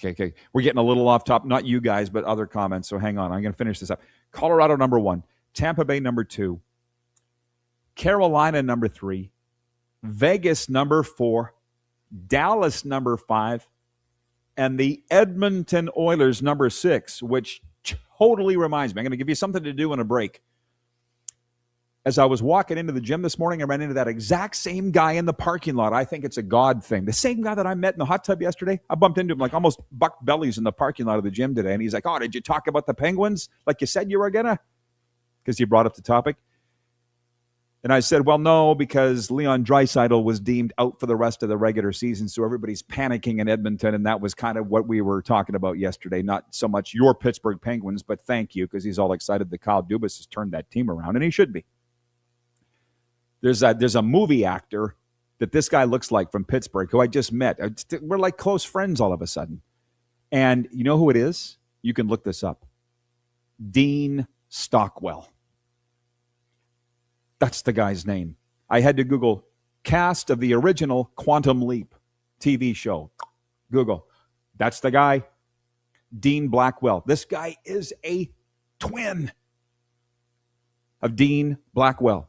Speaker 3: Okay. We're getting a little off top. Not you guys, but other comments. So hang on. I'm going to finish this up. Colorado, number 1. Tampa Bay, number 2. Carolina, number 3. Vegas, number 4. Dallas, number 5. And the Edmonton Oilers, number 6, which totally reminds me. I'm going to give you something to do in a break. As I was walking into the gym this morning, I ran into that exact same guy in the parking lot. I think it's a God thing. The same guy that I met in the hot tub yesterday, I bumped into him like almost bucked bellies in the parking lot of the gym today. And he's like, oh, did you talk about the Penguins like you said you were going to? Because you brought up the topic. And I said, well, no, because Leon Draisaitl was deemed out for the rest of the regular season, so everybody's panicking in Edmonton, and that was kind of what we were talking about yesterday. Not so much your Pittsburgh Penguins, but thank you, because he's all excited that Kyle Dubas has turned that team around, and he should be. There's a movie actor that this guy looks like from Pittsburgh who I just met. We're like close friends all of a sudden. And you know who it is? You can look this up. Dean Stockwell. That's the guy's name. I had to Google cast of the original Quantum Leap TV show. Google. That's the guy. Dean Blackwell. This guy is a twin of Dean Blackwell.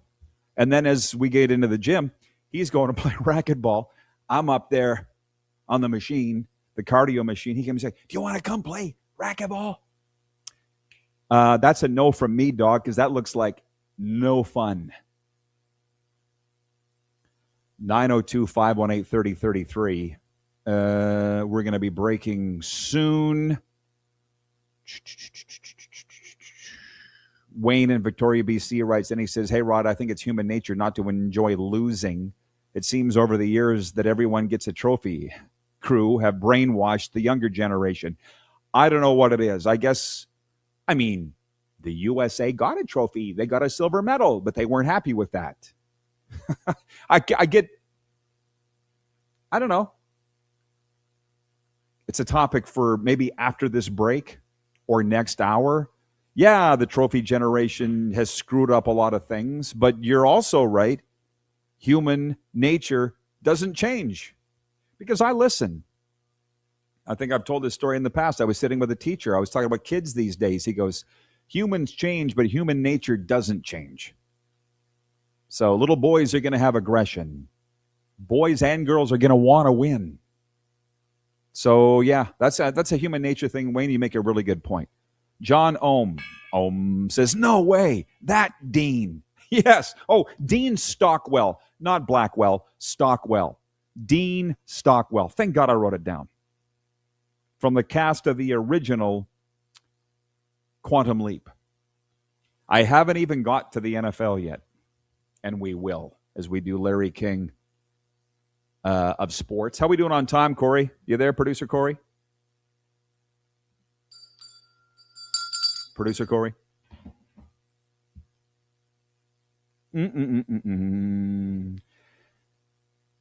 Speaker 3: And then as we get into the gym, he's going to play racquetball. I'm up there on the machine, the cardio machine. He comes and says, do you want to come play racquetball? That's a no from me, dog, because that looks like no fun. 902-518-3033. We're going to be breaking soon. Wayne in Victoria, BC writes, and he says, hey, Rod, I think it's human nature not to enjoy losing. It seems over the years that everyone gets a trophy. Crew have brainwashed the younger generation. I don't know what it is. The USA got a trophy. They got a silver medal, but they weren't happy with that. I don't know. It's a topic for maybe after this break or next hour. Yeah, the trophy generation has screwed up a lot of things, but you're also right. Human nature doesn't change because I listen. I think I've told this story in the past. I was sitting with a teacher. I was talking about kids these days. He goes, humans change, but human nature doesn't change. So little boys are going to have aggression. Boys and girls are going to want to win. So, yeah, that's a human nature thing. Wayne, you make a really good point. John Ohm says, no way, that Dean. Yes. Oh, Dean Stockwell, not Blackwell, Stockwell. Dean Stockwell. Thank God I wrote it down. From the cast of the original quantum leap. I haven't even got to the NFL yet, and we will as we do Larry King of sports. How we doing on time, Corey? You there, producer Corey? Producer Corey?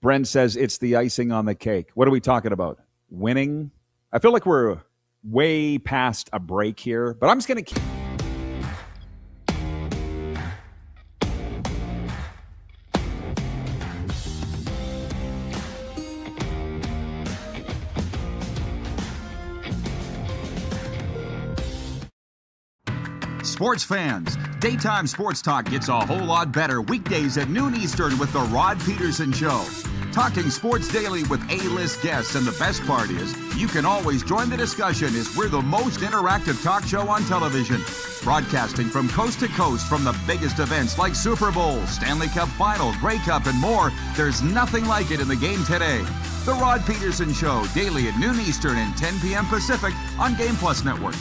Speaker 3: Brent says it's the icing on the cake. What are we talking about? Winning? I feel like we're way past a break here, but I'm just going to...
Speaker 8: Sports fans, daytime sports talk gets a whole lot better weekdays at noon Eastern with the Rod Pedersen Show. Talking sports daily with A-list guests, and the best part is you can always join the discussion as we're the most interactive talk show on television. Broadcasting from coast to coast from the biggest events like Super Bowl, Stanley Cup Final, Grey Cup, and more. There's nothing like it in the game today. The Rod Pedersen Show, daily at noon Eastern and 10 p.m. Pacific on Game Plus Network.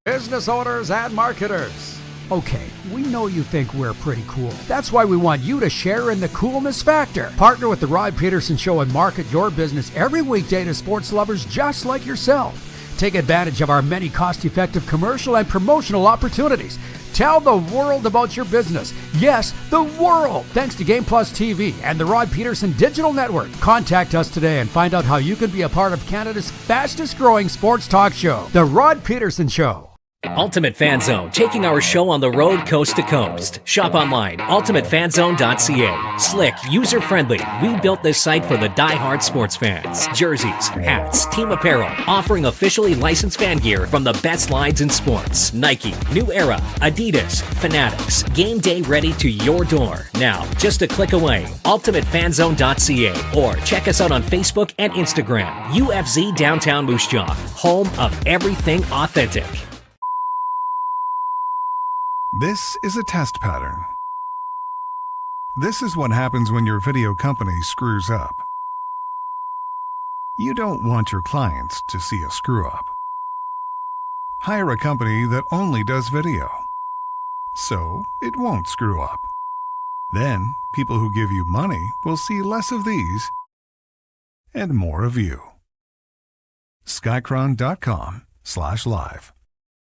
Speaker 13: Business owners and marketers. Okay, we know you think we're pretty cool. That's why we want you to share in the coolness factor. Partner with the Rod Pedersen Show and market your business every weekday to sports lovers just like yourself. Take advantage of our many cost-effective commercial and promotional opportunities. Tell the world about your business. Yes, the world. Thanks to Game Plus TV and the Rod Pedersen Digital Network. Contact us today and find out how you can be a part of Canada's fastest growing sports talk show, The Rod Pedersen Show.
Speaker 2: Ultimate Fan Zone, taking our show on the road coast to coast. Shop online, ultimatefanzone.ca. Slick, user-friendly. We built this site for the die-hard sports fans. Jerseys, hats, team apparel, offering officially licensed fan gear from the best lines in sports. Nike, New Era, Adidas, Fanatics. Game day ready to your door. Now, just a click away, ultimatefanzone.ca, or check us out on Facebook and Instagram. UFZ Downtown Moose Jaw, home of everything authentic.
Speaker 4: This is a test pattern. This is what happens when your video company screws up. You don't want your clients to see a screw-up. Hire a company that only does video, so it won't screw up. Then, people who give you money will see less of these and more of you. Skycron.com/live.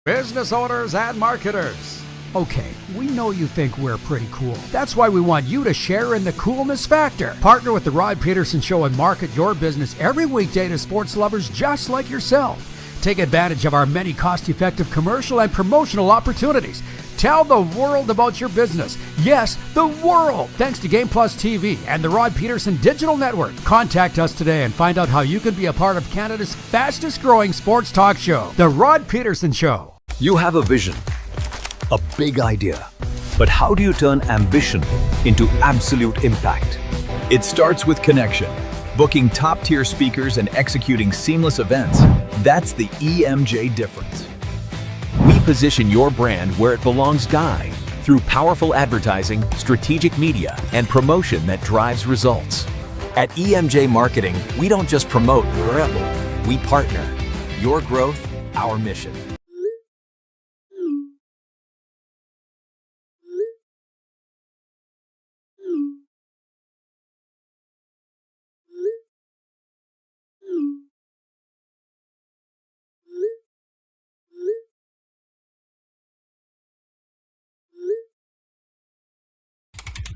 Speaker 13: Business owners and marketers. Okay, we know you think we're pretty cool. That's why we want you to share in the coolness factor. Partner with the Rod Pedersen Show and market your business every weekday to sports lovers just like yourself. Take advantage of our many cost-effective commercial and promotional opportunities. Tell the world about your business. Yes, the world. Thanks to Game Plus TV and the Rod Pedersen Digital Network. Contact us today and find out how you can be a part of Canada's fastest growing sports talk show, The Rod Pedersen Show.
Speaker 12: You have a vision, a big idea, but how do you turn ambition into absolute impact? It starts with connection. Booking top-tier speakers and executing seamless events. That's the EMJ difference. We position your brand where it belongs, Guy, through powerful advertising, strategic media, and promotion that drives results. At EMJ Marketing, we don't just promote, we partner. Your growth, our mission.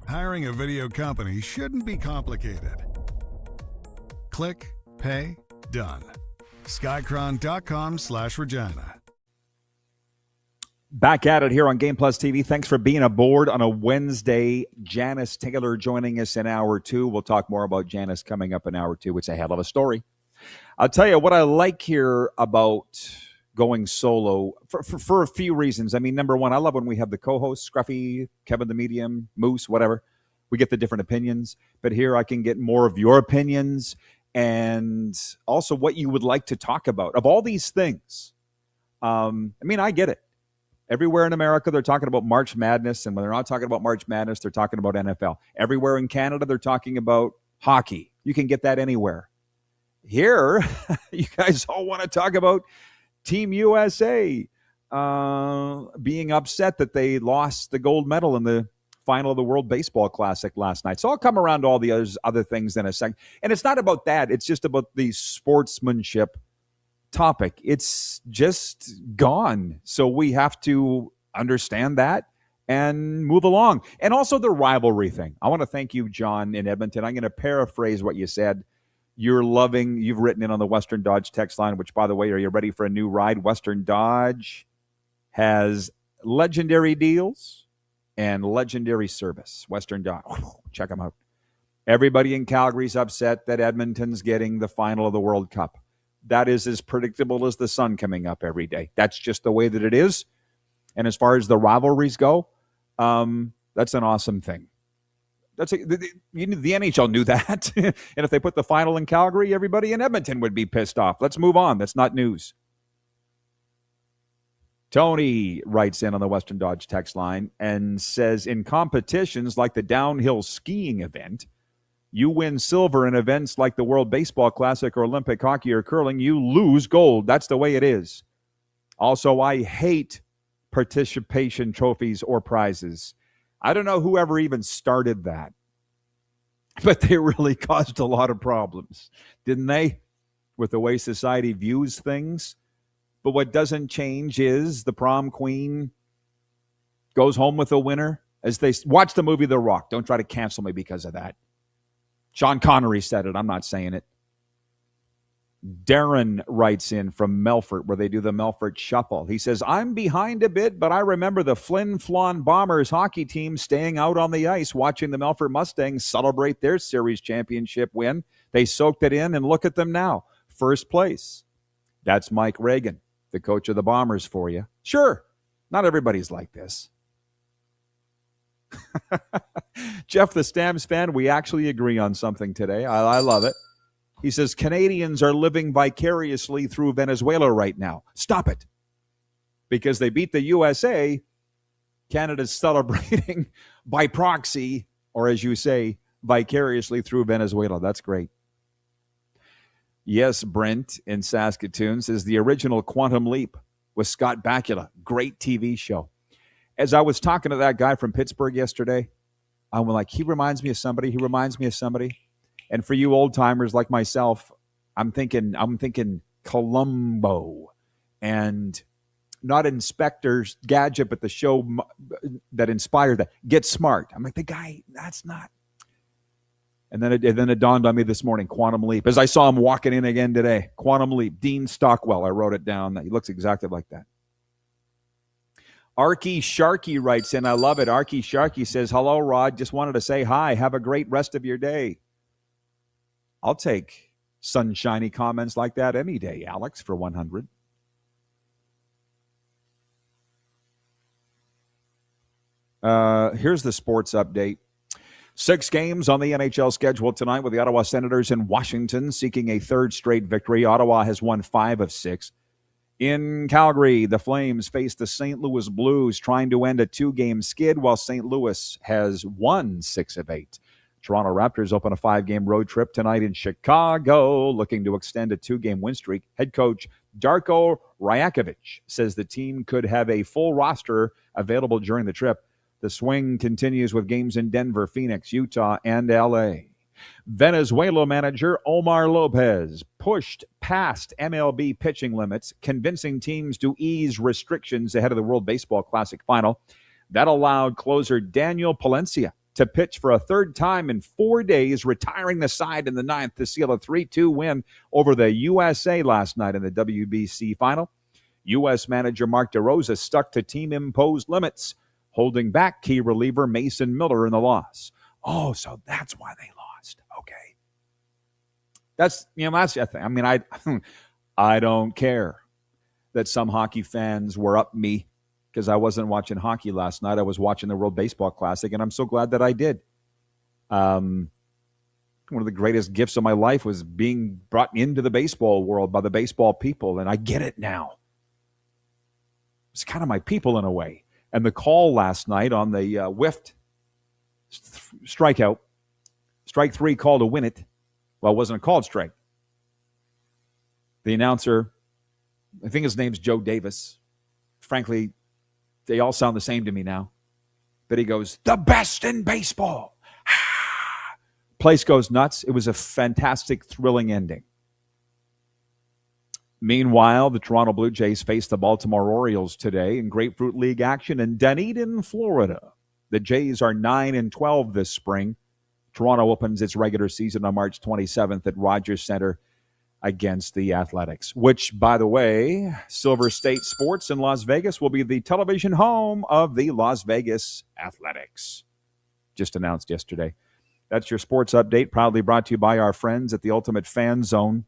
Speaker 4: Hiring a video company shouldn't be complicated. Click, pay, done. Skycron.com/Regina.
Speaker 3: Back at it here on Game Plus TV. Thanks for being aboard on a Wednesday. Janice Taylor joining us in hour two. We'll talk more about Janice coming up in hour two. It's a hell of a story. I'll tell you what I like here about going solo for a few reasons. I mean, number one, I love when we have the co-hosts, Scruffy, Kevin the Medium, Moose, whatever. We get the different opinions. But here I can get more of your opinions and also what you would like to talk about. Of all these things, I mean, I get it. Everywhere in America, they're talking about March Madness. And when they're not talking about March Madness, they're talking about NFL. Everywhere in Canada, they're talking about hockey. You can get that anywhere. Here, you guys all want to talk about Team USA. being upset that they lost the gold medal in the final of the World Baseball Classic last night. So I'll come around to all the other things in a second. And it's not about that. It's just about the sportsmanship topic. It's just gone. So we have to understand that and move along. And also the rivalry thing. I want to thank you, John, in Edmonton. I'm going to paraphrase what you said. You've written in on the Western Dodge text line, which, by the way, are you ready for a new ride? Western Dodge has legendary deals and legendary service. Western Dodge. Check them out. Everybody in Calgary's upset that Edmonton's getting the final of the World Cup. That is as predictable as the sun coming up every day. That's just the way that it is. And as far as the rivalries go, that's an awesome thing. The NHL knew that. And if they put the final in Calgary, everybody in Edmonton would be pissed off. Let's move on. That's not news. Tony writes in on the Western Dodge text line and says, in competitions like the downhill skiing event, you win silver. In events like the World Baseball Classic or Olympic hockey or curling, you lose gold. That's the way it is. Also, I hate participation trophies or prizes. I don't know whoever even started that, but they really caused a lot of problems, didn't they? With the way society views things. But what doesn't change is the prom queen goes home with a winner. As they watch the movie The Rock, don't try to cancel me because of that. Sean Connery said it. I'm not saying it. Darren writes in from Melfort, where they do the Melfort Shuffle. He says, I'm behind a bit, but I remember the Flin Flon Bombers hockey team staying out on the ice watching the Melfort Mustangs celebrate their series championship win. They soaked it in, and look at them now. First place. That's Mike Reagan, the coach of the Bombers for you. Sure, not everybody's like this. Jeff, the Stamps fan, we actually agree on something today. I love it. He says, Canadians are living vicariously through Venezuela right now. Stop it. Because they beat the USA, Canada's celebrating by proxy, or as you say, vicariously through Venezuela. That's great. Yes, Brent in Saskatoon says, the original Quantum Leap with Scott Bakula. Great TV show. As I was talking to that guy from Pittsburgh yesterday, I'm like, he reminds me of somebody. He reminds me of somebody. And for you old timers like myself, I'm thinking Columbo, and not Inspector Gadget, but the show that inspired that. Get Smart. I'm like, the guy, that's not. And then it dawned on me this morning, Quantum Leap. As I saw him walking in again today, Quantum Leap, Dean Stockwell. I wrote it down. He looks exactly like that. Arky Sharky writes in, I love it. Arky Sharky says, hello, Rod. Just wanted to say hi. Have a great rest of your day. I'll take sunshiny comments like that any day, Alex, for 100. Here's the sports update. 6 games on the NHL schedule tonight with the Ottawa Senators in Washington seeking a third straight victory. Ottawa has won 5 of 6. In Calgary, the Flames face the St. Louis Blues, trying to end a 2-game skid, while St. Louis has won 6 of 8. Toronto Raptors open a 5-game road trip tonight in Chicago, looking to extend a 2-game win streak. Head coach Darko Rajakovic says the team could have a full roster available during the trip. The swing continues with games in Denver, Phoenix, Utah, and L.A. Venezuela manager Omar Lopez pushed past MLB pitching limits, convincing teams to ease restrictions ahead of the World Baseball Classic final. That allowed closer Daniel Palencia to pitch for a third time in 4 days, retiring the side in the 9th to seal a 3-2 win over the USA last night in the WBC final. U.S. manager Mark DeRosa stuck to team-imposed limits, holding back key reliever Mason Miller in the loss. Oh, so that's why they lost. Okay. That's the thing. I mean, I don't care that some hockey fans were up me because I wasn't watching hockey last night. I was watching the World Baseball Classic, and I'm so glad that I did. One of the greatest gifts of my life was being brought into the baseball world by the baseball people, and I get it now. It's kind of my people in a way. And the call last night on the whiffed strikeout, strike 3 call to win it. Well, it wasn't a called strike. The announcer, I think his name's Joe Davis, frankly, they all sound the same to me now. But he goes, the best in baseball. Place goes nuts. It was a fantastic, thrilling ending. Meanwhile, the Toronto Blue Jays face the Baltimore Orioles today in Grapefruit League action in Dunedin, Florida. The Jays are 9-12 this spring. Toronto opens its regular season on March 27th at Rogers Center against the Athletics, which, by the way, Silver State Sports in Las Vegas will be the television home of the Las Vegas Athletics. Just announced yesterday. That's your sports update, proudly brought to you by our friends at the Ultimate Fan Zone.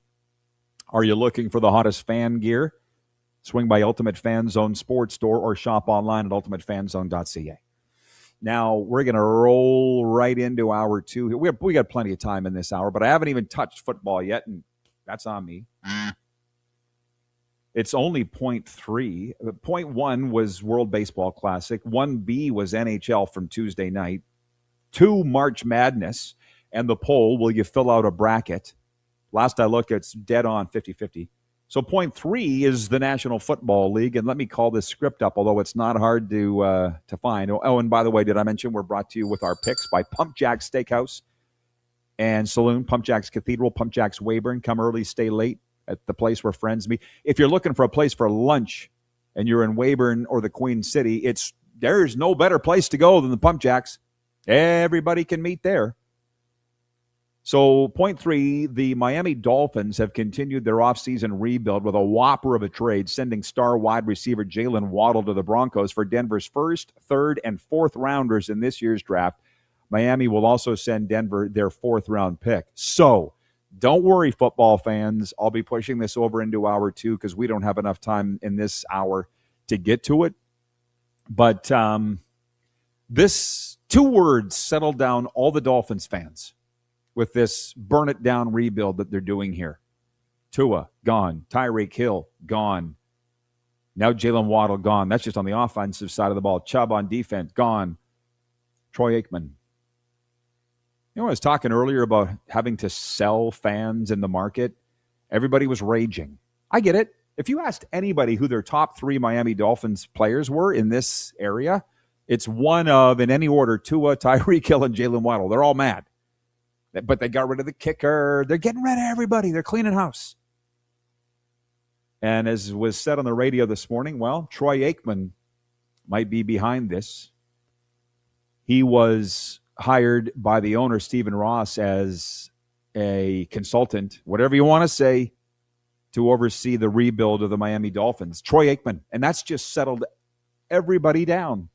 Speaker 3: Are you looking for the hottest fan gear? Swing by Ultimate Fan Zone Sports Store or shop online at ultimatefanzone.ca. Now, we're going to roll right into hour 2. We got plenty of time in this hour, but I haven't even touched football yet, and that's on me. It's only 0.3. 0.1 was World Baseball Classic. 1B was NHL from Tuesday night. 2, March Madness. And the poll, will you fill out a bracket? Last I looked, it's dead on 50-50. So 0.3 is the National Football League. And let me call this script up, although it's not hard to find. Oh, and by the way, did I mention we're brought to you with our picks by Pump Jack's Steakhouse and Saloon, Pump Jack's Cathedral, Pump Jack's Weyburn. Come early, stay late at the place where friends meet. If you're looking for a place for lunch and you're in Weyburn or the Queen City, there's no better place to go than the Pump Jacks. Everybody can meet there. So, 0.3, the Miami Dolphins have continued their offseason rebuild with a whopper of a trade, sending star wide receiver Jalen Waddle to the Broncos for Denver's first, third, and fourth rounders in this year's draft. Miami will also send Denver their fourth-round pick. So, don't worry, football fans. I'll be pushing this over into hour 2 because we don't have enough time in this hour to get to it. But this 2 words settled down all the Dolphins fans with this burn-it-down rebuild that they're doing here. Tua, gone. Tyreek Hill, gone. Now Jalen Waddle, gone. That's just on the offensive side of the ball. Chubb on defense, gone. Troy Aikman. I was talking earlier about having to sell fans in the market. Everybody was raging. I get it. If you asked anybody who their top 3 Miami Dolphins players were in this area, it's one of, in any order, Tua, Tyreek Hill, and Jalen Waddle. They're all mad. But they got rid of the kicker. They're getting rid of everybody. They're cleaning house. And as was said on the radio this morning, well, Troy Aikman might be behind this. He was hired by the owner, Stephen Ross, as a consultant, whatever you want to say, to oversee the rebuild of the Miami Dolphins. Troy Aikman. And that's just settled everybody down.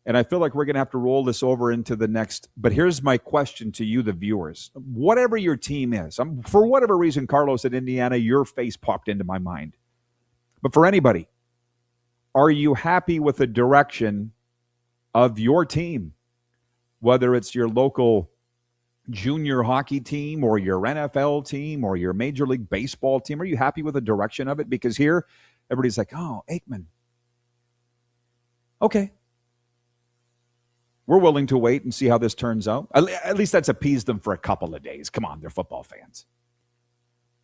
Speaker 3: And I feel like we're going to have to roll this over into the next. But here's my question to you, the viewers. Whatever your team is, for whatever reason, Carlos at Indiana, your face popped into my mind. But for anybody, are you happy with the direction of your team? Whether it's your local junior hockey team or your NFL team or your Major League Baseball team, are you happy with the direction of it? Because here, everybody's like, oh, Aikman. Okay. We're willing to wait and see how this turns out. At least that's appeased them for a couple of days. Come on, they're football fans.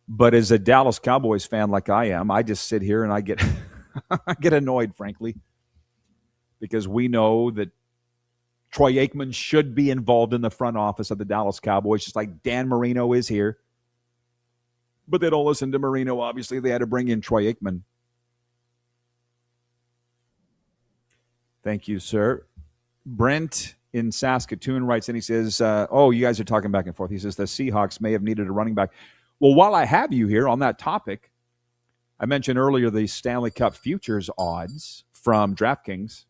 Speaker 3: But as a Dallas Cowboys fan like I am, I just sit here and I get I get annoyed, frankly, because we know that Troy Aikman should be involved in the front office of the Dallas Cowboys, just like Dan Marino is here. But they don't listen to Marino, obviously. They had to bring in Troy Aikman. Thank you, sir. Brent in Saskatoon writes, and he says, you guys are talking back and forth. He says, the Seahawks may have needed a running back. Well, while I have you here on that topic, I mentioned earlier the Stanley Cup futures odds from DraftKings.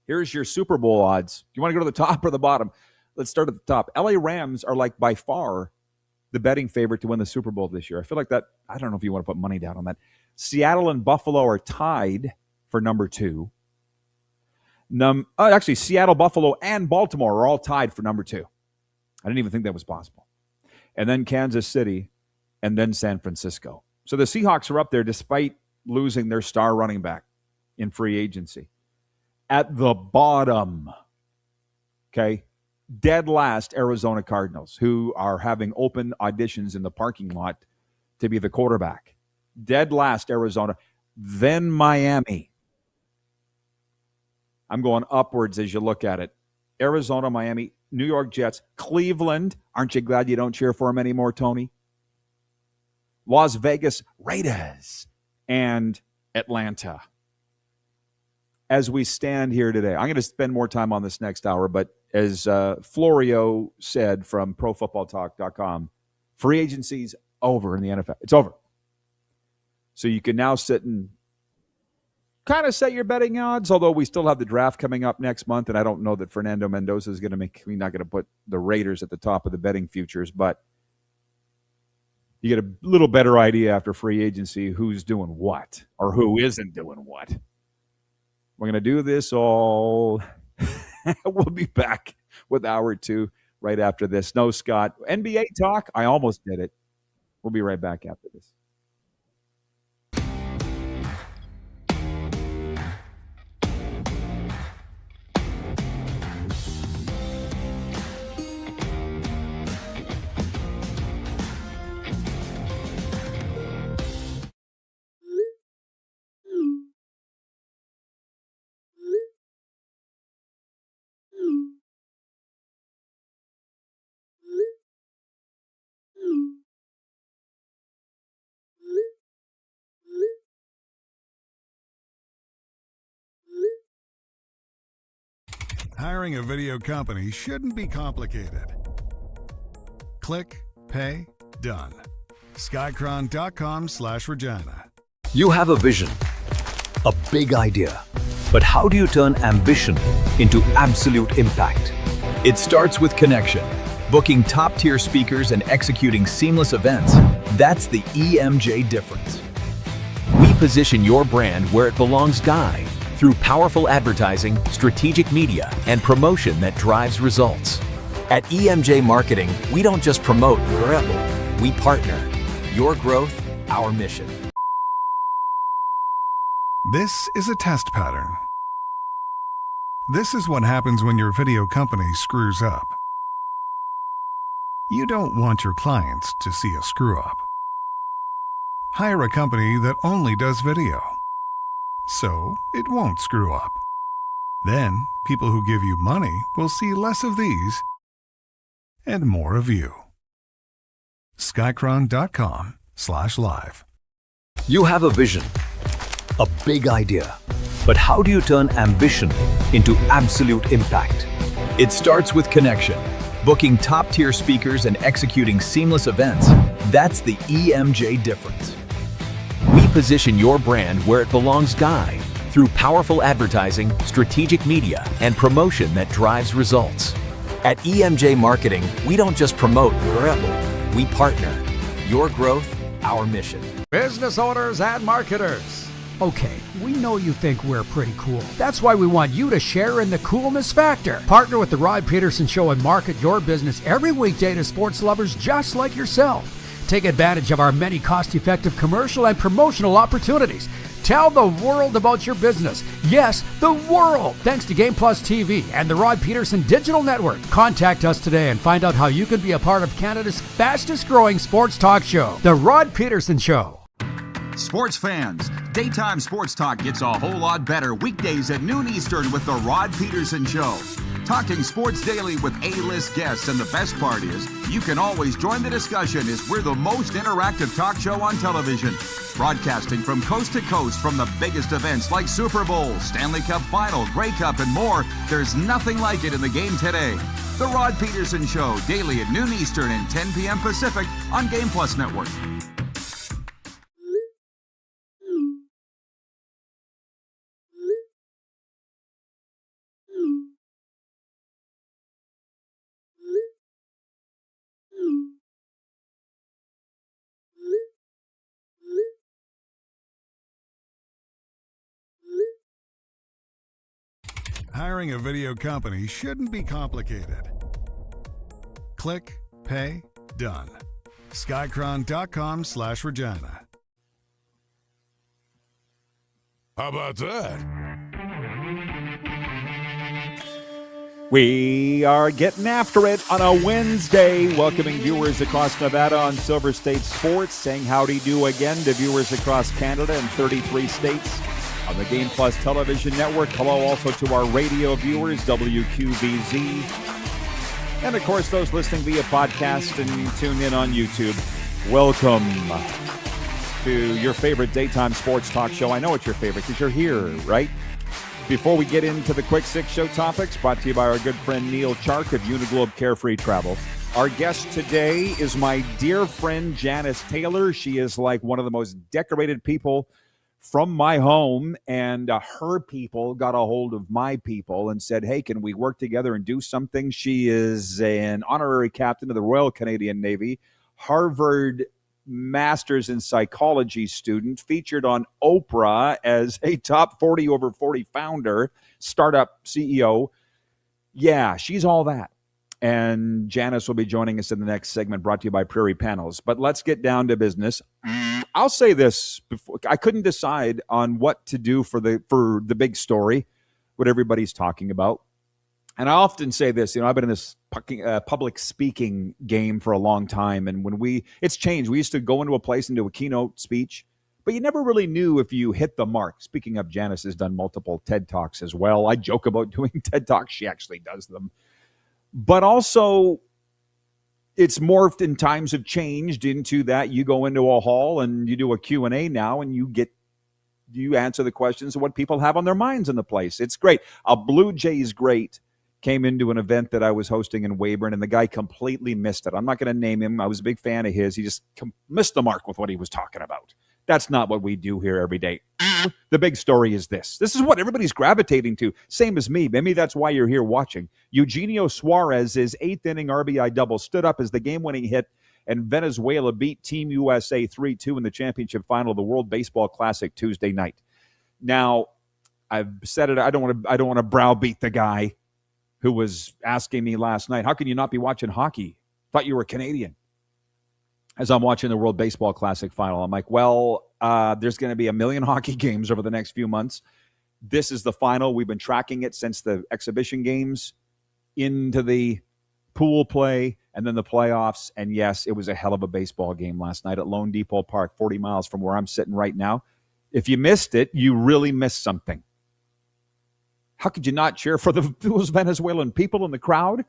Speaker 3: Here's your Super Bowl odds. Do you want to go to the top or the bottom? Let's start at the top. LA Rams are like by far the betting favorite to win the Super Bowl this year. I feel like that, I don't know if you want to put money down on that. Seattle and Buffalo are tied for number 2. Actually, Seattle, Buffalo, and Baltimore are all tied for number 2. I didn't even think that was possible. And then Kansas City, and then San Francisco. So the Seahawks are up there despite losing their star running back in free agency. At the bottom, okay, dead last, Arizona Cardinals, who are having open auditions in the parking lot to be the quarterback. Dead last, Arizona. then Miami. I'm going upwards as you look at it. Arizona, Miami, New York Jets, Cleveland. Aren't you glad you don't cheer for them anymore, Tony? Las Vegas Raiders and Atlanta. As we stand here today, I'm going to spend more time on this next hour, but as Florio said from ProFootballTalk.com, free agency's over in the NFL. It's over. So you can now sit and kind of set your betting odds, although we still have the draft coming up next month, and I don't know that Fernando Mendoza is going to we're not going to put the Raiders at the top of the betting futures, but you get a little better idea after free agency who's doing what or who isn't doing what. We're going to do this all. We'll be back with hour 2 right after this. No, Scott. NBA talk? I almost did it. We'll be right back after this.
Speaker 4: Hiring a video company shouldn't be complicated. Click, pay, done. Skycron.com/Regina.
Speaker 12: You have a vision, a big idea, but how do you turn ambition into absolute impact? It starts with connection. Booking top-tier speakers and executing seamless events, that's the EMJ difference. We position your brand where it belongs, Guy, through powerful advertising, strategic media, and promotion that drives results. At EMJ Marketing, we don't just promote, we partner. Your growth, our mission.
Speaker 4: This is a test pattern. This is what happens when your video company screws up. You don't want your clients to see a screw-up. Hire a company that only does video, so it won't screw up. Then, people who give you money will see less of these and more of you. Skycron.com/live.
Speaker 12: You have a vision, a big idea, but how do you turn ambition into absolute impact? It starts with connection. Booking top-tier speakers and executing seamless events, that's the EMJ difference. We position your brand where it belongs, Guy, through powerful advertising, strategic media, and promotion that drives results. At EMJ Marketing, we don't just promote, we partner. Your growth, our mission.
Speaker 13: Business owners and marketers. Okay, we know you think we're pretty cool. That's why we want you to share in the coolness factor. Partner with the Rod Pedersen Show and market your business every weekday to sports lovers just like yourself. Take advantage of our many cost-effective commercial and promotional opportunities. Tell the world about your business. Yes, the world. Thanks to Game Plus TV and the Rod Pedersen Digital Network. Contact us today and find out how you can be a part of Canada's fastest-growing sports talk show, The Rod Pedersen Show.
Speaker 8: Sports fans, daytime sports talk gets a whole lot better weekdays at noon Eastern with the Rod Pedersen Show. Talking sports daily with A-list guests, and the best part is, you can always join the discussion as we're the most interactive talk show on television. Broadcasting from coast to coast from the biggest events like Super Bowl, Stanley Cup Final, Grey Cup, and more, there's nothing like it in the game today. The Rod Pedersen Show, daily at noon Eastern and 10 p.m. Pacific on Game Plus Network.
Speaker 4: Hiring a video company shouldn't be complicated. Click, pay, done. Skycron.com/Regina.
Speaker 14: How about that?
Speaker 3: We are getting after it on a Wednesday, welcoming viewers across Nevada on Silver State Sports, saying howdy do again to viewers across Canada and 33 states on the Game Plus television network. Hello also to our radio viewers, WQVZ, and of course those listening via podcast and tune in on YouTube. Welcome to your favorite daytime sports talk show. I know it's your favorite because you're here, right? Before we get into the Quick Six Show topics, brought to you by our good friend Neil Chark of Uniglobe Carefree Travel. Our guest today is my dear friend Janice Taylor. She is like one of the most decorated people from my home, and her people got a hold of my people and said, hey, can we work together and do something? She is an honorary captain of the Royal Canadian Navy, Harvard Master's in Psychology student, featured on Oprah as a top 40 over 40 founder, startup CEO. Yeah, she's all that. And Janice will be joining us in the next segment, brought to you by Prairie Panels. But let's get down to business. I'll say this before I couldn't decide on what to do for the big story, what everybody's talking about. And I often say this, I've been in this public speaking game for a long time. And it's changed. We used to go into a place and do a keynote speech, but you never really knew if you hit the mark. Speaking of, Janice has done multiple TED Talks as well. I joke about doing TED Talks. She actually does them. But also, it's morphed and times have changed into that. You go into a hall and you do a Q&A now, and you answer the questions of what people have on their minds in the place. It's great. A Blue Jays great came into an event that I was hosting in Weyburn, and the guy completely missed it. I'm not going to name him. I was a big fan of his. He just missed the mark with what he was talking about. That's not what we do here every day. The big story is this. This is what everybody's gravitating to, same as me. Maybe that's why you're here watching. Eugenio Suarez's eighth-inning RBI double stood up as the game-winning hit, and Venezuela beat Team USA 3-2 in the championship final of the World Baseball Classic Tuesday night. Now, I've said it. I don't want to browbeat the guy who was asking me last night, how can you not be watching hockey? Thought you were Canadian. As I'm watching the World Baseball Classic final, I'm like, well, there's going to be a million hockey games over the next few months. This is the final. We've been tracking it since the exhibition games into the pool play and then the playoffs. And yes, it was a hell of a baseball game last night at Lone Depot Park, 40 miles from where I'm sitting right now. If you missed it, you really missed something. How could you not cheer for those Venezuelan people in the crowd?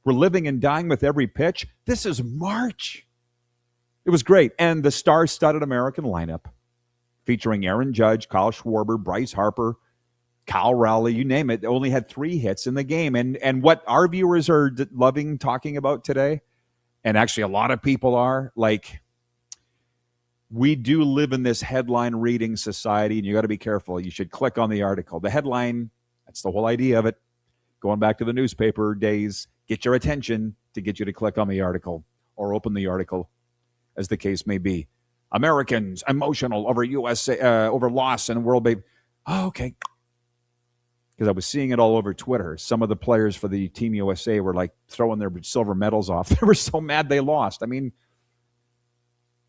Speaker 3: We're living and dying with every pitch. This is March. It was great. And the star-studded American lineup featuring Aaron Judge, Kyle Schwarber, Bryce Harper, Kyle Rowley, you name it, only had 3 hits in the game. And what our viewers are loving talking about today, and actually a lot of people are, like, we do live in this headline reading society, and you got to be careful. You should click on the article. The headline, that's the whole idea of it. Going back to the newspaper days, get your attention to get you to click on the article or open the article, as the case may be. Americans emotional over USA over loss in World Baseball. Oh, okay. Because I was seeing it all over Twitter. Some of the players for the Team USA were like throwing their silver medals off. They were so mad they lost. I mean,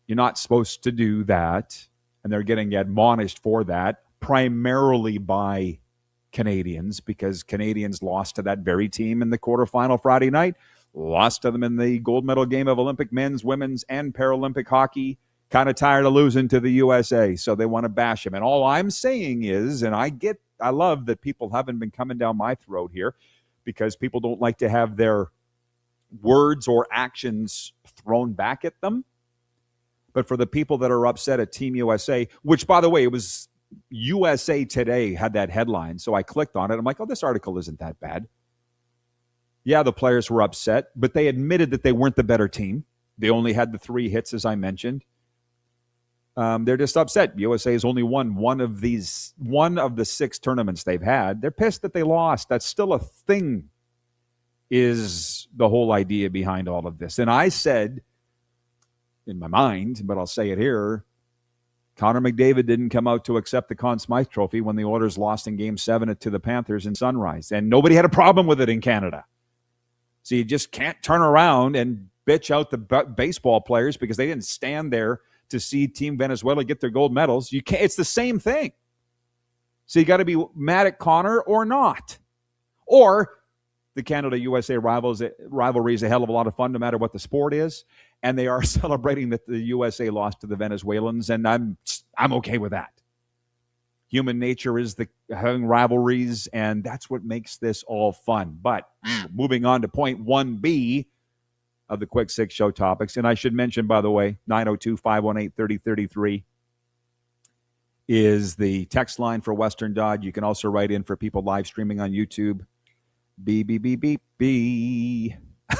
Speaker 3: you're not supposed to do that, and they're getting admonished for that, primarily by Canadians, because Canadians lost to that very team in the quarterfinal Friday night, lost to them in the gold medal game of Olympic men's, women's, and Paralympic hockey. Kind of tired of losing to the USA, so they want to bash him. And all I'm saying is, and I love that people haven't been coming down my throat here, because people don't like to have their words or actions thrown back at them. But for the people that are upset at Team USA, which, by the way, it was USA Today had that headline, so I clicked on it. I'm like, oh, this article isn't that bad. Yeah, the players were upset, but they admitted that they weren't the better team. They only had the 3 hits, as I mentioned. They're just upset. USA has only won one of the 6 tournaments they've had. They're pissed that they lost. That's still a thing, is the whole idea behind all of this. And I said, in my mind, but I'll say it here, Connor McDavid didn't come out to accept the Conn Smythe Trophy when the Oilers lost in Game 7 to the Panthers in Sunrise. And nobody had a problem with it in Canada. So you just can't turn around and bitch out the baseball players because they didn't stand there to see Team Venezuela get their gold medals. You can't. It's the same thing. So you got to be mad at Connor or not. Or the Canada-USA rivalry is a hell of a lot of fun no matter what the sport is, and they are celebrating that the USA lost to the Venezuelans, and I'm okay with that. Human nature is having rivalries, and that's what makes this all fun. But moving on to point 1B of the Quick Six Show topics, and I should mention, by the way, 902-518-3033 is the text line for Western Dodge. You can also write in for people live streaming on YouTube. Beep, beep, beep, beep, beep.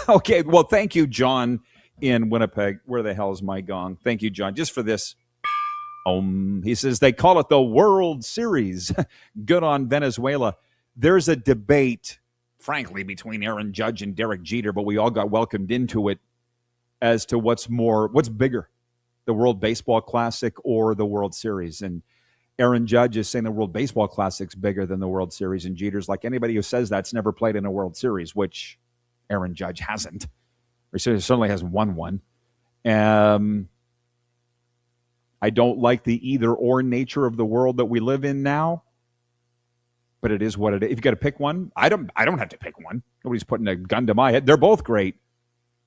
Speaker 3: Okay, well, thank you, John in Winnipeg. Where the hell is my gong? Thank you, John, just for this. He says they call it the World Series. Good on Venezuela. There's a debate, frankly, between Aaron Judge and Derek Jeter, but we all got welcomed into it as to what's bigger, the World Baseball Classic or the World Series. And Aaron Judge is saying the World Baseball Classic's bigger than the World Series, and Jeter's like, anybody who says that's never played in a World Series, which Aaron Judge hasn't, or certainly hasn't won one. I don't like the either-or nature of the world that we live in now, but it is what it is. If you got to pick one, I don't have to pick one. Nobody's putting a gun to my head. They're both great.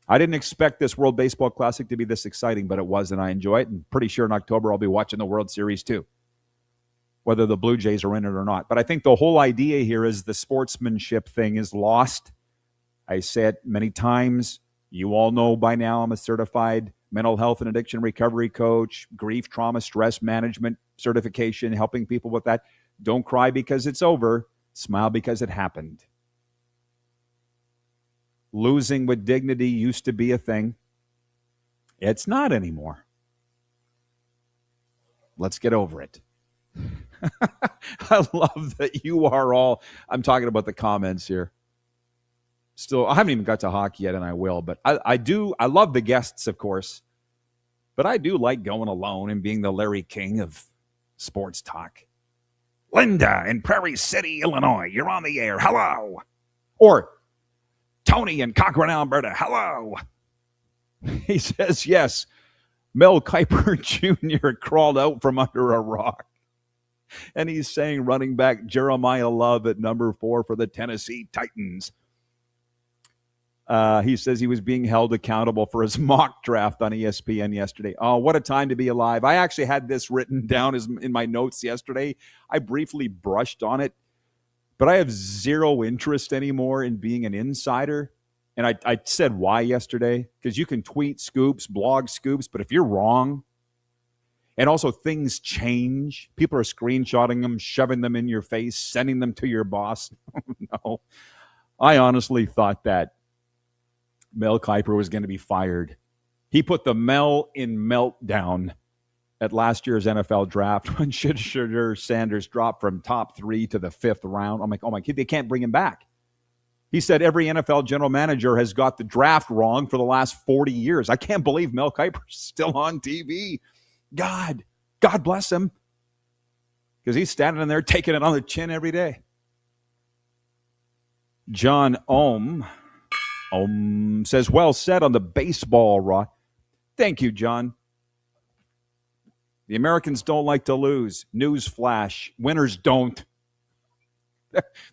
Speaker 3: I didn't expect this World Baseball Classic to be this exciting, but it was, and I enjoy it. And pretty sure in October I'll be watching the World Series too, whether the Blue Jays are in it or not. But I think the whole idea here is the sportsmanship thing is lost. I say it many times. You all know by now I'm a certified mental health and addiction recovery coach, grief, trauma, stress management certification, helping people with that. Don't cry because it's over. Smile because it happened. Losing with dignity used to be a thing. It's not anymore. Let's get over it. I love that you are all, I'm talking about the comments here. Still, I haven't even got to hockey yet, and I will, but I love the guests, of course, but I do like going alone and being the Larry King of sports talk. Linda in Prairie City, Illinois, you're on the air. Hello. Or Tony in Cochrane, Alberta. Hello. He says, yes, Mel Kiper Jr. crawled out from under a rock. And he's saying running back Jeremiah Love at number 4 for the Tennessee Titans. He says he was being held accountable for his mock draft on ESPN yesterday. Oh, what a time to be alive. I actually had this written down in my notes yesterday. I briefly brushed on it, but I have zero interest anymore in being an insider. And I said why yesterday, because you can tweet scoops, blog scoops, but if you're wrong, and also things change, people are screenshotting them, shoving them in your face, sending them to your boss. No, I honestly thought that Mel Kiper was going to be fired. He put the Mel in meltdown at last year's NFL draft when Shedeur Sanders dropped from top 3 to the 5th round. I'm like, oh my God, they can't bring him back. He said every NFL general manager has got the draft wrong for the last 40 years. I can't believe Mel Kiper's still on TV. God bless him. Because he's standing there taking it on the chin every day. John Ohm says, well said on the baseball, Rod. Thank you, John. The Americans don't like to lose. News flash. Winners don't.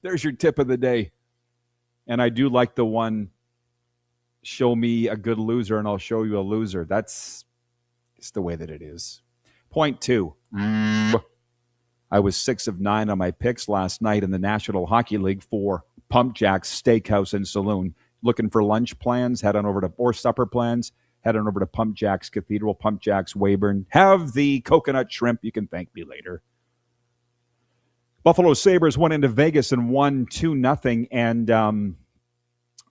Speaker 3: There's your tip of the day. And I do like the one, show me a good loser and I'll show you a loser. That's the way that it is. Point 2. I was 6 of 9 on my picks last night in the National Hockey League for Pump Jack's Steakhouse and Saloon. Looking for lunch plans, or supper plans, head on over to Pump Jack's Cathedral, Pump Jack's Weyburn. Have the coconut shrimp. You can thank me later. Buffalo Sabres went into Vegas and won 2-0, and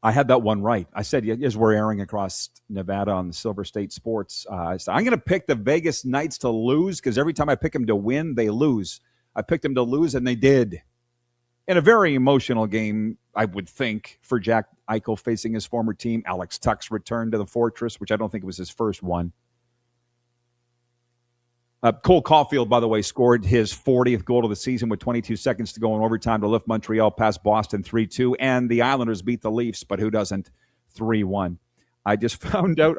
Speaker 3: I had that one right. I said, as we're airing across Nevada on the Silver State Sports, I said, I'm going to pick the Vegas Knights to lose because every time I pick them to win, they lose. I picked them to lose, and they did. In a very emotional game, I would think, for Jack Eichel facing his former team. Alex Tuck's return to the Fortress, which I don't think was his first one. Cole Caulfield, by the way, scored his 40th goal of the season with 22 seconds to go in overtime to lift Montreal past Boston 3-2. And the Islanders beat the Leafs, but who doesn't? 3-1. I just found out.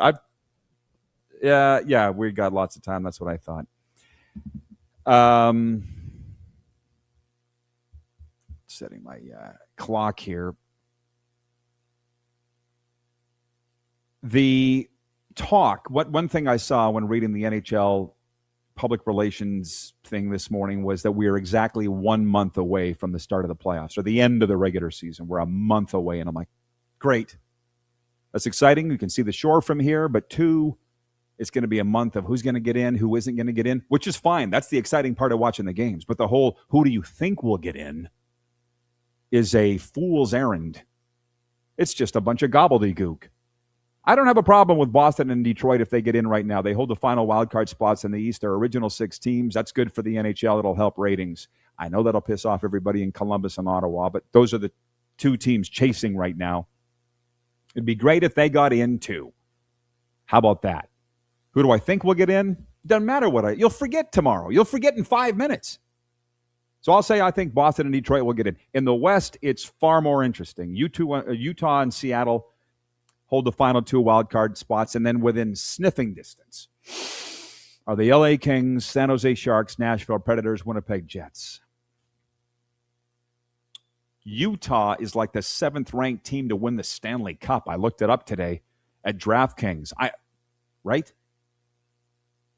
Speaker 3: Yeah, we got lots of time. That's what I thought. Setting my clock here. The talk, one thing I saw when reading the NHL public relations thing this morning was that we are exactly 1 month away from the start of the playoffs or the end of the regular season. We're a month away. And I'm like, great. That's exciting. You can see the shore from here. But 2, it's going to be a month of who's going to get in, who isn't going to get in, which is fine. That's the exciting part of watching the games. But the whole who do you think will get in is a fool's errand. It's just a bunch of gobbledygook. I don't have a problem with Boston and Detroit if they get in right now. They hold the final wildcard spots in the East. They're original 6 teams. That's good for the NHL. It'll help ratings. I know that'll piss off everybody in Columbus and Ottawa, but those are the 2 teams chasing right now. It'd be great if they got in too. How about that? Who do I think will get in? Doesn't matter you'll forget tomorrow. You'll forget in 5 minutes. So I'll say I think Boston and Detroit will get in. In the West, it's far more interesting. Utah and Seattle hold the final 2 wildcard spots, and then within sniffing distance are the LA Kings, San Jose Sharks, Nashville Predators, Winnipeg Jets. Utah is like the 7th-ranked team to win the Stanley Cup. I looked it up today at DraftKings. Right?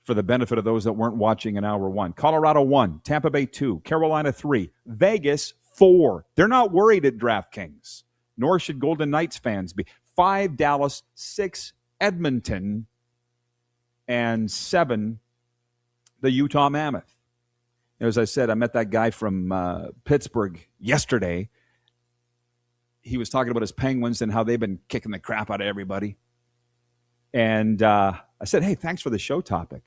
Speaker 3: For the benefit of those that weren't watching in hour 1. Colorado 1, Tampa Bay 2, Carolina 3, Vegas 4. They're not worried at DraftKings, nor should Golden Knights fans be. 5, Dallas, 6, Edmonton, and 7, the Utah Mammoth. As I said, I met that guy from Pittsburgh yesterday. He was talking about his Penguins and how they've been kicking the crap out of everybody. And I said, hey, thanks for the show topic.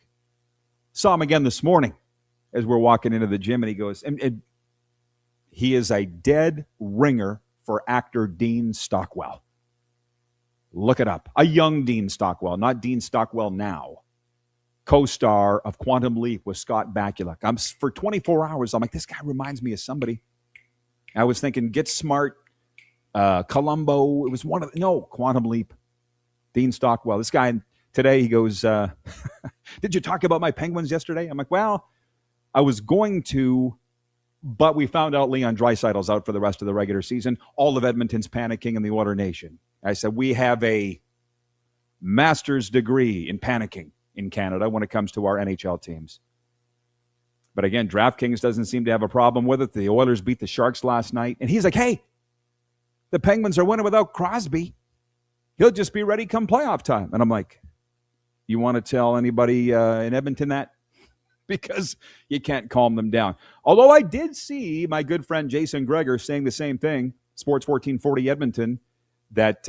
Speaker 3: Saw him again this morning as we're walking into the gym, and he goes, and he is a dead ringer for actor Dean Stockwell. Look it up. A young Dean Stockwell, not Dean Stockwell now. Co-star of Quantum Leap with Scott Bakula. For 24 hours, I'm like, this guy reminds me of somebody. I was thinking Get Smart, Columbo. It was Quantum Leap. Dean Stockwell. This guy today, he goes, did you talk about my Penguins yesterday? I'm like, well, I was going to, but we found out Leon Draisaitl's out for the rest of the regular season. All of Edmonton's panicking in the Oilers Nation. I said, we have a master's degree in panicking in Canada when it comes to our NHL teams. But again, DraftKings doesn't seem to have a problem with it. The Oilers beat the Sharks last night. And he's like, hey, the Penguins are winning without Crosby. He'll just be ready come playoff time. And I'm like, you want to tell anybody in Edmonton that? Because you can't calm them down. Although I did see my good friend Jason Greger saying the same thing, Sports 1440 Edmonton, that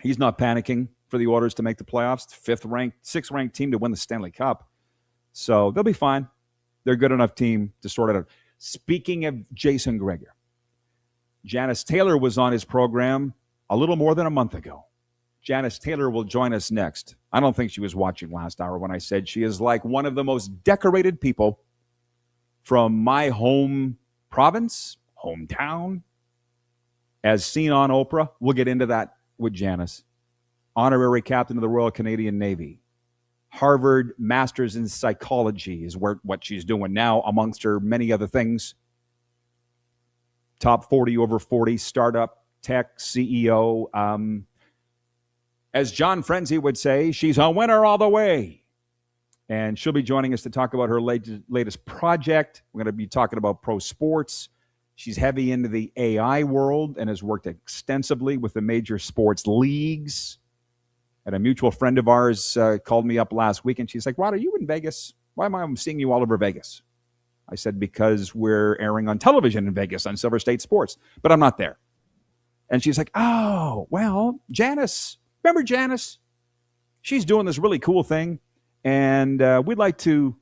Speaker 3: he's not panicking for the Oilers to make the playoffs. 6th-ranked team to win the Stanley Cup. So they'll be fine. They're a good enough team to sort it out. Speaking of Jason Greger, Janice Taylor was on his program a little more than a month ago. Janice Taylor will join us next. I don't think she was watching last hour when I said she is like one of the most decorated people from my home province, hometown, as seen on Oprah. We'll get into that with Janice. Honorary captain of the Royal Canadian Navy. Harvard Master's in Psychology is what she's doing now, amongst her many other things. Top 40 over 40 startup tech CEO. As John Frenzy would say, she's a winner all the way. And she'll be joining us to talk about her latest project. We're going to be talking about pro sports. She's heavy into the AI world and has worked extensively with the major sports leagues. And a mutual friend of ours called me up last week, and she's like, Rod, are you in Vegas? Why am I seeing you all over Vegas? I said, because we're airing on television in Vegas on Silver State Sports, but I'm not there. And she's like, oh, well, Janice. Remember Janice? She's doing this really cool thing, and we'd like to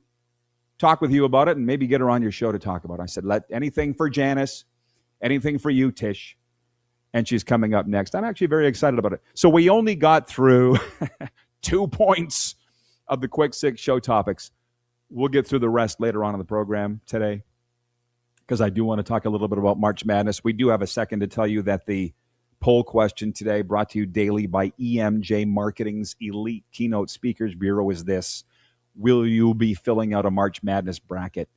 Speaker 3: talk with you about it and maybe get her on your show to talk about it. I said, let anything for Janice, anything for you, Tish. And she's coming up next. I'm actually very excited about it. So we only got through 2 points of the quick 6 show topics. We'll get through the rest later on in the program today because I do want to talk a little bit about March Madness. We do have a second to tell you that the poll question today, brought to you daily by EMJ Marketing's Elite Keynote Speakers Bureau, is this: will you be filling out a March Madness bracket?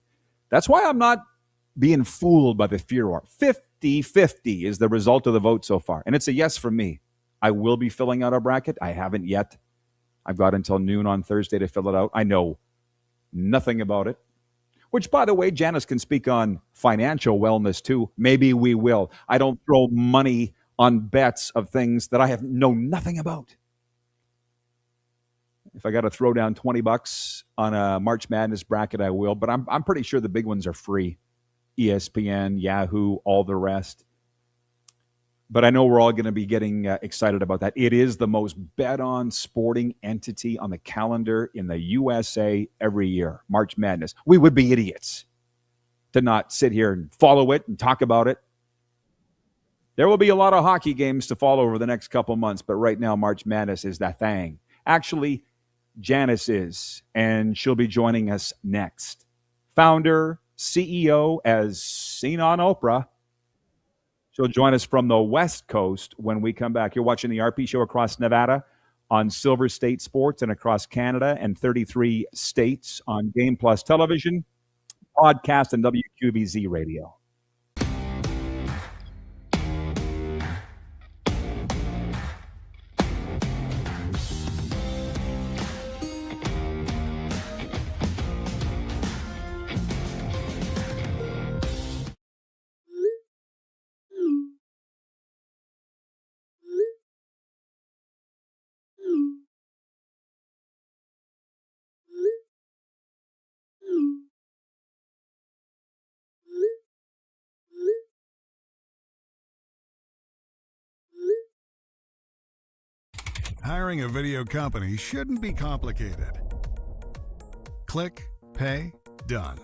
Speaker 3: That's why I'm not being fooled by the furor. 50-50 is the result of the vote so far. And it's a yes from me. I will be filling out a bracket. I haven't yet. I've got until noon on Thursday to fill it out. I know nothing about it. Which, by the way, Janice can speak on financial wellness too. Maybe we will. I don't throw money on bets of things that I know nothing about. If I got to throw down $20 on a March Madness bracket, I will. But I'm pretty sure the big ones are free. ESPN, Yahoo, all the rest. But I know we're all going to be getting excited about that. It is the most bet-on sporting entity on the calendar in the USA every year, March Madness. We would be idiots to not sit here and follow it and talk about it. There will be a lot of hockey games to follow over the next couple months, but right now March Madness is that thing. Actually, Janice is, and she'll be joining us next. Founder, CEO, as seen on Oprah. She'll join us from the West Coast when we come back. You're watching the RP Show across Nevada on Silver State Sports and across Canada and 33 states on Game Plus Television, podcast, and WQVZ Radio.
Speaker 4: Hiring a video company shouldn't be complicated. Click, pay, done.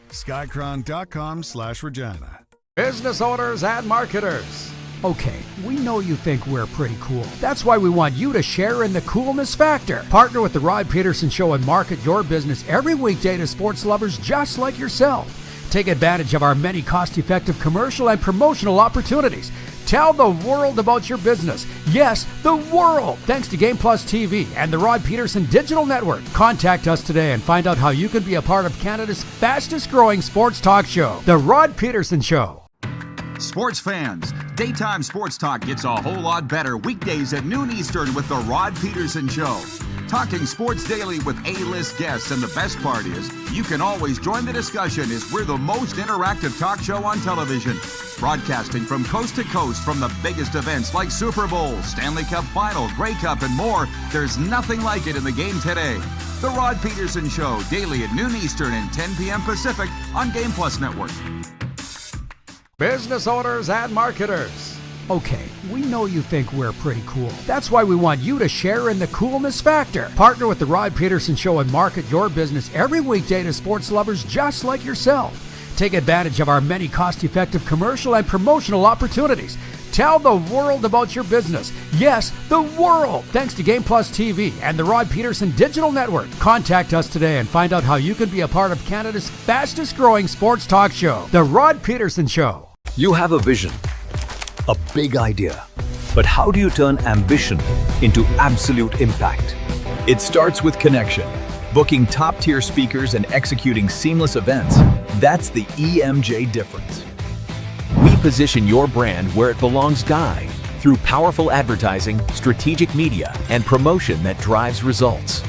Speaker 4: Skycron.com/Regina.
Speaker 13: Business owners and marketers. Okay, we know you think we're pretty cool. That's why we want you to share in the coolness factor. Partner with the Rod Pedersen Show and market your business every weekday to sports lovers just like yourself. Take advantage of our many cost-effective commercial and promotional opportunities. Tell the world about your business. Yes, the world. Thanks to Game Plus TV and the Rod Pedersen Digital Network. Contact us today and find out how you can be a part of Canada's fastest-growing sports talk show, The Rod Pedersen Show.
Speaker 8: Sports fans, daytime sports talk gets a whole lot better weekdays at noon Eastern with the Rod Pedersen Show. Talking sports daily with A-list guests, and the best part is you can always join the discussion as we're the most interactive talk show on television. Broadcasting from coast to coast from the biggest events like Super Bowl, Stanley Cup Final, Grey Cup, and more. There's nothing like it in the game today. The Rod Pedersen Show, daily at noon Eastern and 10 p.m. Pacific on Game Plus Network.
Speaker 13: Business owners and marketers. Okay, we know you think we're pretty cool. That's why we want you to share in the coolness factor. Partner with the Rod Pedersen Show and market your business every weekday to sports lovers just like yourself. Take advantage of our many cost-effective commercial and promotional opportunities. Tell the world about your business. Yes, the world. Thanks to Game Plus TV and the Rod Pedersen Digital Network. Contact us today and find out how you can be a part of Canada's fastest-growing sports talk show, The Rod Pedersen Show.
Speaker 12: You have a vision, a big idea, but how do you turn ambition into absolute impact? It starts with connection. Booking top-tier speakers and executing seamless events, that's the EMJ difference. We position your brand where it belongs, Guy, through powerful advertising, strategic media, and promotion that drives results.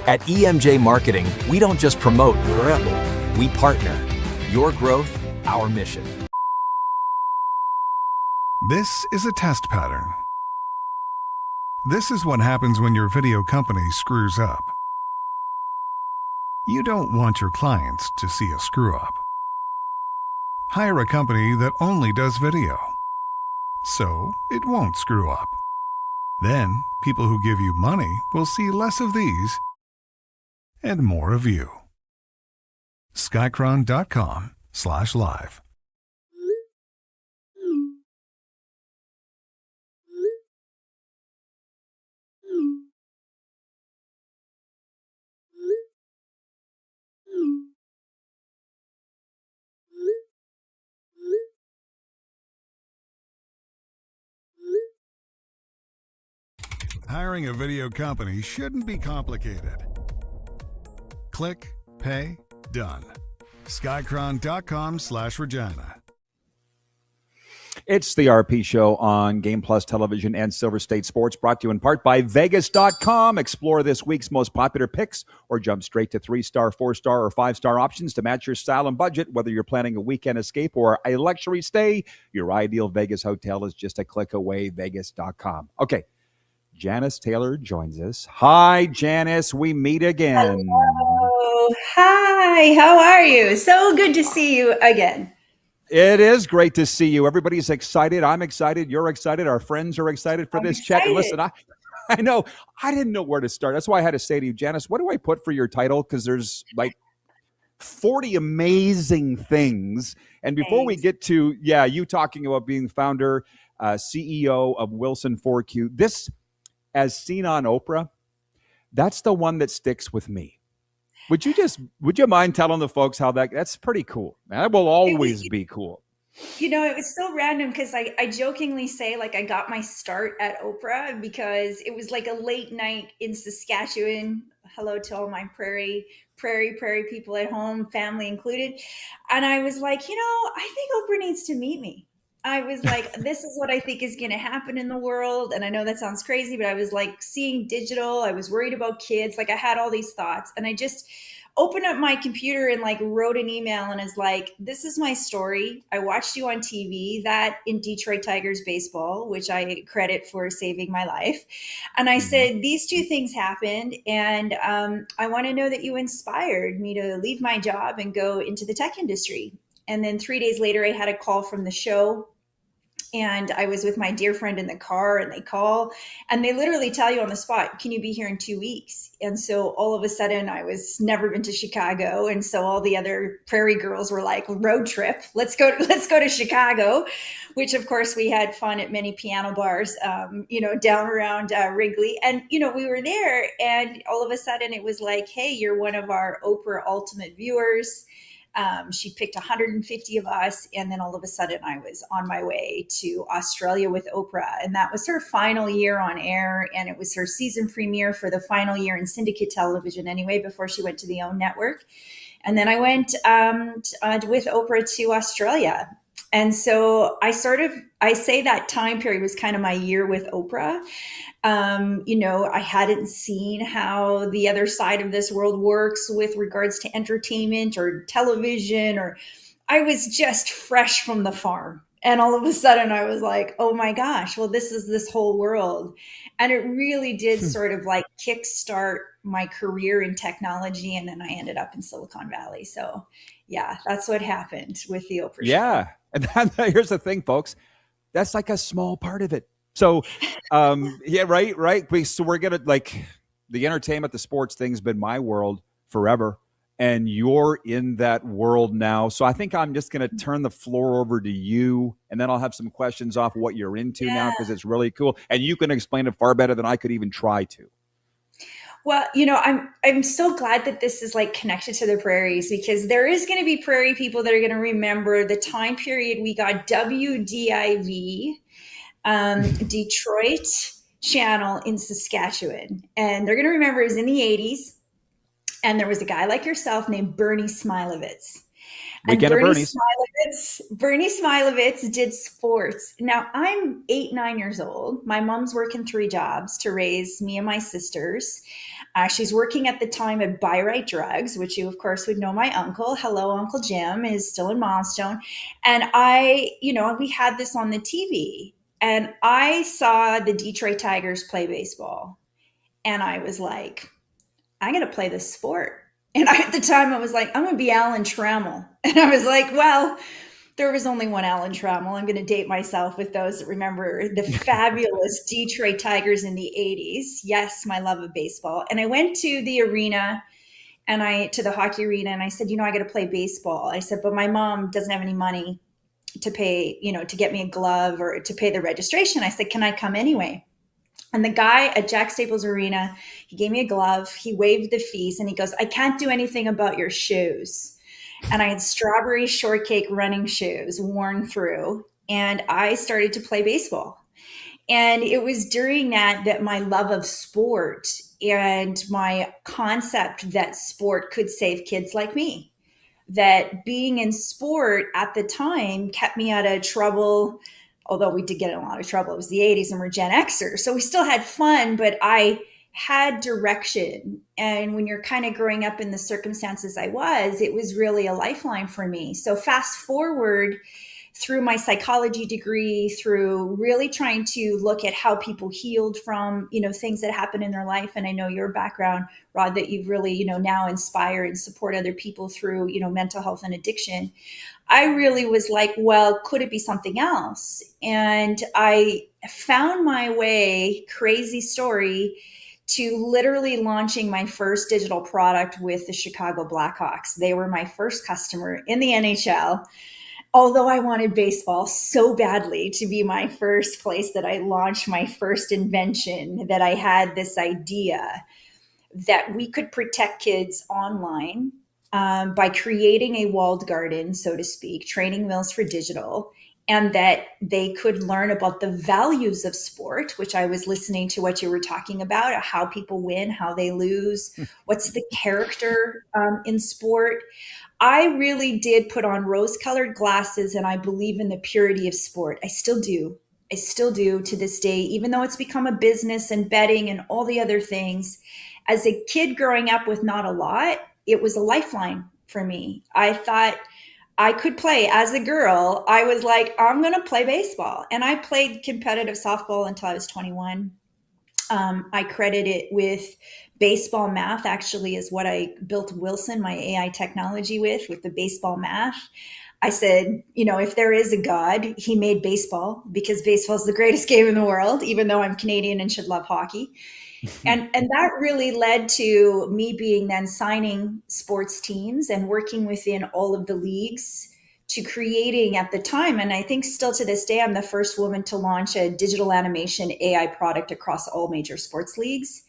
Speaker 12: At EMJ Marketing, we don't just promote, we partner. Your growth, our mission.
Speaker 4: This is a test pattern. This is what happens when your video company screws up. You don't want your clients to see a screw-up. Hire a company that only does video, so it won't screw up. Then, people who give you money will see less of these and more of you. Skycron.com/live. Hiring a video company shouldn't be complicated. Click, pay, done. Skycron.com/Regina.
Speaker 3: It's the RP Show on Game Plus Television and Silver State Sports, brought to you in part by Vegas.com. Explore this week's most popular picks or jump straight to 3-star, 4-star, or 5-star options to match your style and budget. Whether you're planning a weekend escape or a luxury stay, your ideal Vegas hotel is just a click away. Vegas.com. Okay, Janice Taylor joins us. Hi, Janice. We meet again.
Speaker 14: Hello. Hi. How are you? So good to see you again.
Speaker 3: It is great to see you. Everybody's excited. I'm excited. You're excited. Our friends are excited for this chat. And listen, I know I didn't know where to start. That's why I had to say to you, Janice, what do I put for your title? Because there's like 40 amazing things. And before we get to, you talking about being founder, CEO of Wilson 4Q, this, as seen on Oprah, that's the one that sticks with me. Would you mind telling the folks how that's pretty cool? That will always be cool.
Speaker 14: You know, it was so random because I jokingly say like I got my start at Oprah because it was like a late night in Saskatchewan. Hello to all my prairie people at home, family included. And I was like, I think Oprah needs to meet me. I was like, this is what I think is going to happen in the world. And I know that sounds crazy, but I was like seeing digital. I was worried about kids. Like I had all these thoughts and I just opened up my computer and like wrote an email and is like, this is my story. I watched you on TV, that in Detroit Tigers baseball, which I credit for saving my life. And I said, these two things happened. And I want to know that you inspired me to leave my job and go into the tech industry. And then 3 days later, I had a call from the show. And I was with my dear friend in the car and they call and they literally tell you on the spot, can you be here in 2 weeks? And so all of a sudden I was never been to Chicago. And so all the other prairie girls were like, road trip, let's go to Chicago, which of course we had fun at many piano bars, down around Wrigley. And, we were there and all of a sudden it was like, hey, you're one of our Oprah Ultimate viewers. She picked 150 of us. And then all of a sudden I was on my way to Australia with Oprah. And that was her final year on air. And it was her season premiere for the final year in syndicate television anyway, before she went to the OWN network. And then I went with Oprah to Australia. And so I say that time period was kind of my year with Oprah. I hadn't seen how the other side of this world works with regards to entertainment or television, or I was just fresh from the farm. And all of a sudden I was like, oh my gosh, well, this is this whole world. And it really did sort of like kickstart my career in technology. And then I ended up in Silicon Valley. So yeah, that's what happened with the Oprah show.
Speaker 3: Yeah. And here's the thing, folks. That's like a small part of it. So, right. So we're going to like the entertainment, the sports thing's been my world forever. And you're in that world now. So I think I'm just going to turn the floor over to you. And then I'll have some questions off what you're into now, because it's really cool. And you can explain it far better than I could even try to.
Speaker 14: Well, I'm so glad that this is like connected to the prairies, because there is going to be prairie people that are going to remember the time period we got WDIV, Detroit channel in Saskatchewan. And they're going to remember it was in the 80s. And there was a guy like yourself named Bernie Smilovitz. And Bernie Smilovitz did sports. Now I'm 9 years old. My mom's working 3 jobs to raise me and my sisters. She's working at the time at Buy Right Drugs, which you of course would know my uncle. Hello, Uncle Jim is still in Milestone. And we had this on the TV and I saw the Detroit Tigers play baseball. And I was like, I'm going to play this sport. And at the time I was like, I'm going to be Alan Trammell. And I was like, well, there was only one Alan Trammell. I'm going to date myself with those that remember the fabulous Detroit Tigers in the 80s. Yes, my love of baseball. And I went to the arena to the hockey arena. And I said, I got to play baseball. I said, but my mom doesn't have any money to pay, to get me a glove or to pay the registration. I said, can I come anyway? And the guy at Jack Staples Arena, he gave me a glove, he waived the fees, and he goes, I can't do anything about your shoes. And I had strawberry shortcake running shoes worn through, and I started to play baseball. And it was during that my love of sport and my concept that sport could save kids like me, that being in sport at the time kept me out of trouble, although we did get in a lot of trouble. It was the 80s and we're Gen Xers. So we still had fun, but I had direction. And when you're kind of growing up in the circumstances I was, it was really a lifeline for me. So fast forward through my psychology degree, through really trying to look at how people healed from, things that happened in their life. And I know your background, Rod, that you've really, now inspire and support other people through, mental health and addiction. I really was like, well, could it be something else? And I found my way, crazy story, to literally launching my first digital product with the Chicago Blackhawks. They were my first customer in the NHL. Although I wanted baseball so badly to be my first place that I launched my first invention, that I had this idea that we could protect kids online by creating a walled garden, so to speak, training wheels for digital, and that they could learn about the values of sport, which I was listening to what you were talking about, how people win, how they lose, what's the character in sport. I really did put on rose-colored glasses, and I believe in the purity of sport. I still do. I still do to this day, even though it's become a business and betting and all the other things. As a kid growing up with not a lot, it was a lifeline for me. I thought I could play. As a girl, I was like, I'm going to play baseball. And I played competitive softball until I was 21. I credit it with baseball math, actually, is what I built Wilson, my AI technology with the baseball math. I said, if there is a God, he made baseball, because baseball is the greatest game in the world, even though I'm Canadian and should love hockey. And that really led to me being then signing sports teams and working within all of the leagues to creating at the time. And I think still to this day, I'm the first woman to launch a digital animation AI product across all major sports leagues.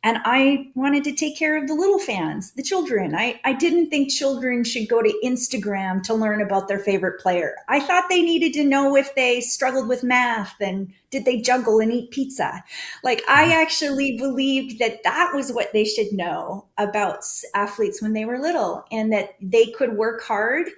Speaker 14: And I wanted to take care of the little fans, the children. I didn't think children should go to Instagram to learn about their favorite player. I thought they needed to know if they struggled with math and did they juggle and eat pizza. Like, I actually believed that that was what they should know about athletes when they were little, and that they could work hard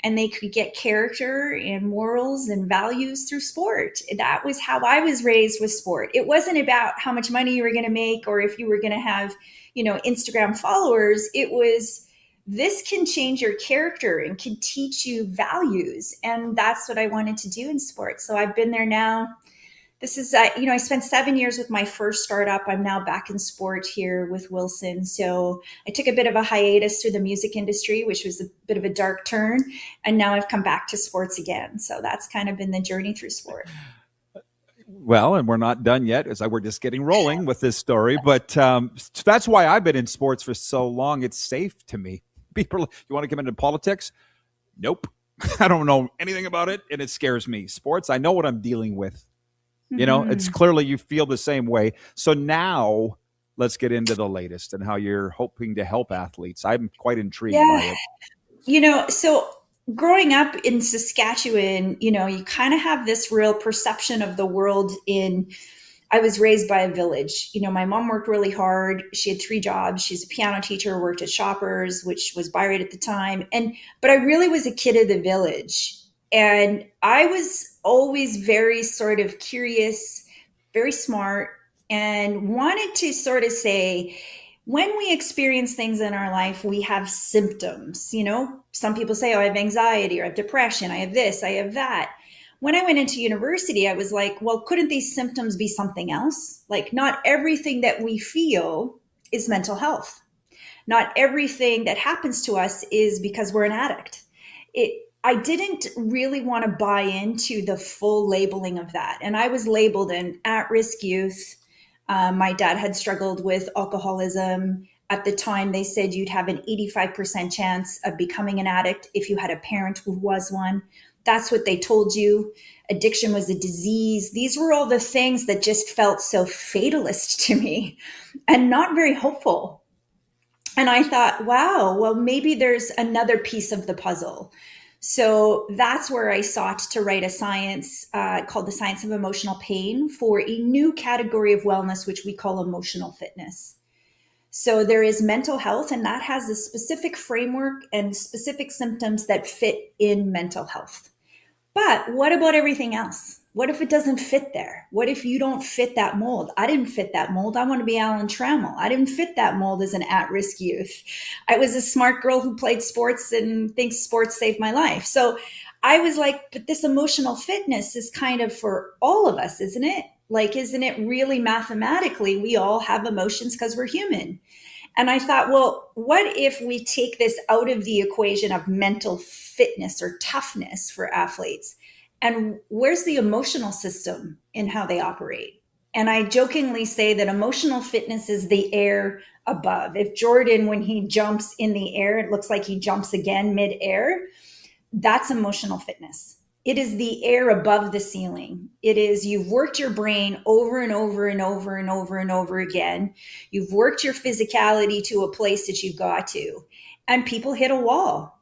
Speaker 14: and they could get character and morals and values through sport. That was how I was raised with sport. It wasn't about how much money you were going to make or if you were going to have, Instagram followers. It was, this can change your character and can teach you values. And that's what I wanted to do in sports. So I've been there now. This is, I spent 7 years with my first startup. I'm now back in sport here with Wilson. So I took a bit of a hiatus through the music industry, which was a bit of a dark turn. And now I've come back to sports again. So that's kind of been the journey through sport.
Speaker 3: Well, and we're not done yet, as we're just getting rolling with this story. But that's why I've been in sports for so long. It's safe to me. People, you want to come into politics? Nope. I don't know anything about it, and it scares me. Sports, I know what I'm dealing with. It's clearly you feel the same way. So now let's get into the latest and how you're hoping to help athletes. I'm quite intrigued by it.
Speaker 14: So growing up in Saskatchewan, you kind of have this real perception of the world I was raised by a village. My mom worked really hard. She had 3 jobs. She's a piano teacher, worked at Shoppers, which was Byron at the time. But I really was a kid of the village. And I was always very sort of curious, very smart, and wanted to sort of say, when we experience things in our life, we have symptoms. Some people say, I have anxiety, or I have depression, I have this, I have that. When I went into university, I was like, well, couldn't these symptoms be something else? Like, not everything that we feel is mental health. Not everything that happens to us is because we're an addict. I didn't really want to buy into the full labeling of that. And I was labeled an at-risk youth. My dad had struggled with alcoholism. At the time, they said you'd have an 85% chance of becoming an addict if you had a parent who was one. That's what they told you. Addiction was a disease. These were all the things that just felt so fatalist to me and not very hopeful. And I thought, wow, well, maybe there's another piece of the puzzle. So that's where I sought to write a science called the Science of Emotional Pain for a new category of wellness, which we call emotional fitness. So there is mental health, and that has a specific framework and specific symptoms that fit in mental health. But what about everything else? What if it doesn't fit there? What if you don't fit that mold? I didn't fit that mold. I want to be Alan Trammell. I didn't fit that mold as an at-risk youth. I was a smart girl who played sports and thinks sports saved my life. So I was like, but this emotional fitness is kind of for all of us, isn't it? Like, isn't it really mathematically, we all have emotions because we're human? And I thought, well, what if we take this out of the equation of mental fitness or toughness for athletes? And where's the emotional system in how they operate? And I jokingly say that emotional fitness is the air above. If Jordan, when he jumps in the air, it looks like he jumps again mid-air, that's emotional fitness. It is the air above the ceiling. It is, you've worked your brain over and over and over and over and over again. You've worked your physicality to a place that you've got to, and people hit a wall.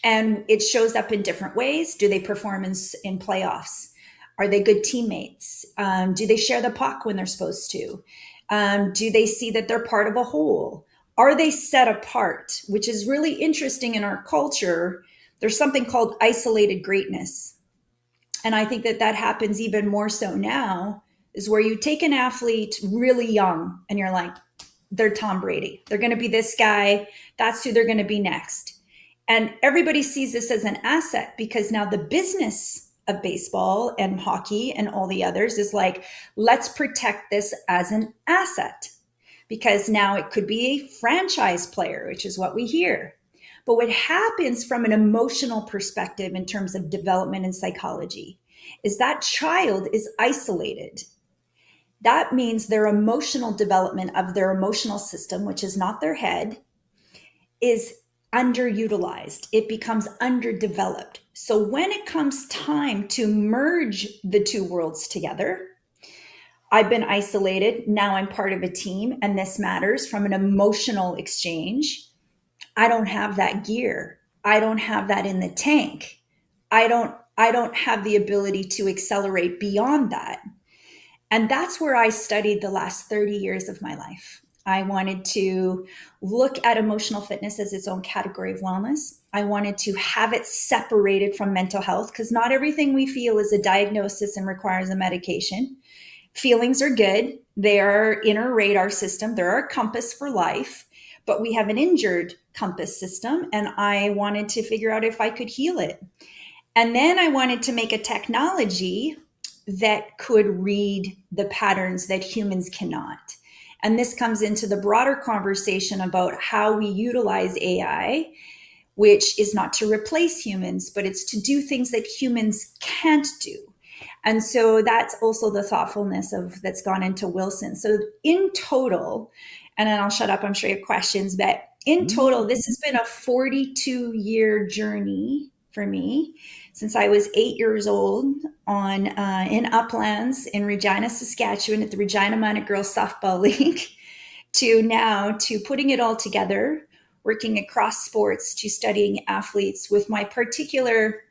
Speaker 14: And it shows up in different ways. Do they perform in playoffs? Are they good teammates? Do they share the puck when they're supposed to? Do they see that they're part of a whole? Are they set apart? Which is really interesting in our culture. There's something called isolated greatness. And I think that that happens even more so now, is where you take an athlete really young and you're like, they're Tom Brady. They're going to be this guy. That's who they're going to be next. And everybody sees this as an asset, because now the business of baseball and hockey and all the others is like, let's protect this as an asset, because now it could be a franchise player, which is what we hear. But what happens from an emotional perspective in terms of development and psychology is that child is isolated. That means their emotional development of their emotional system, which is not their head, is underutilized. It becomes underdeveloped. So when it comes time to merge the two worlds together, I've been isolated. Now I'm part of a team, and this matters from an emotional exchange. I don't have that gear. I don't have that in the tank. I don't have the ability to accelerate beyond that. And that's where I studied the last 30 years of my life. I wanted to look at emotional fitness as its own category of wellness. I wanted to have it separated from mental health, because not everything we feel is a diagnosis and requires a medication. Feelings are good. They are in our radar system. They're our compass for life, but we have an injured compass system, and I wanted to figure out if I could heal it. And then I wanted to make a technology that could read the patterns that humans cannot. And this comes into the broader conversation about how we utilize AI, which is not to replace humans, but it's to do things that humans can't do. And so that's also the thoughtfulness that's gone into Wilson. So in total, and then I'll shut up, I'm sure you have questions, but in total, this has been a 42-year journey for me since I was 8 years old in Uplands in Regina, Saskatchewan at the Regina Minot Girls Softball League to putting it all together, working across sports, to studying athletes with my particular,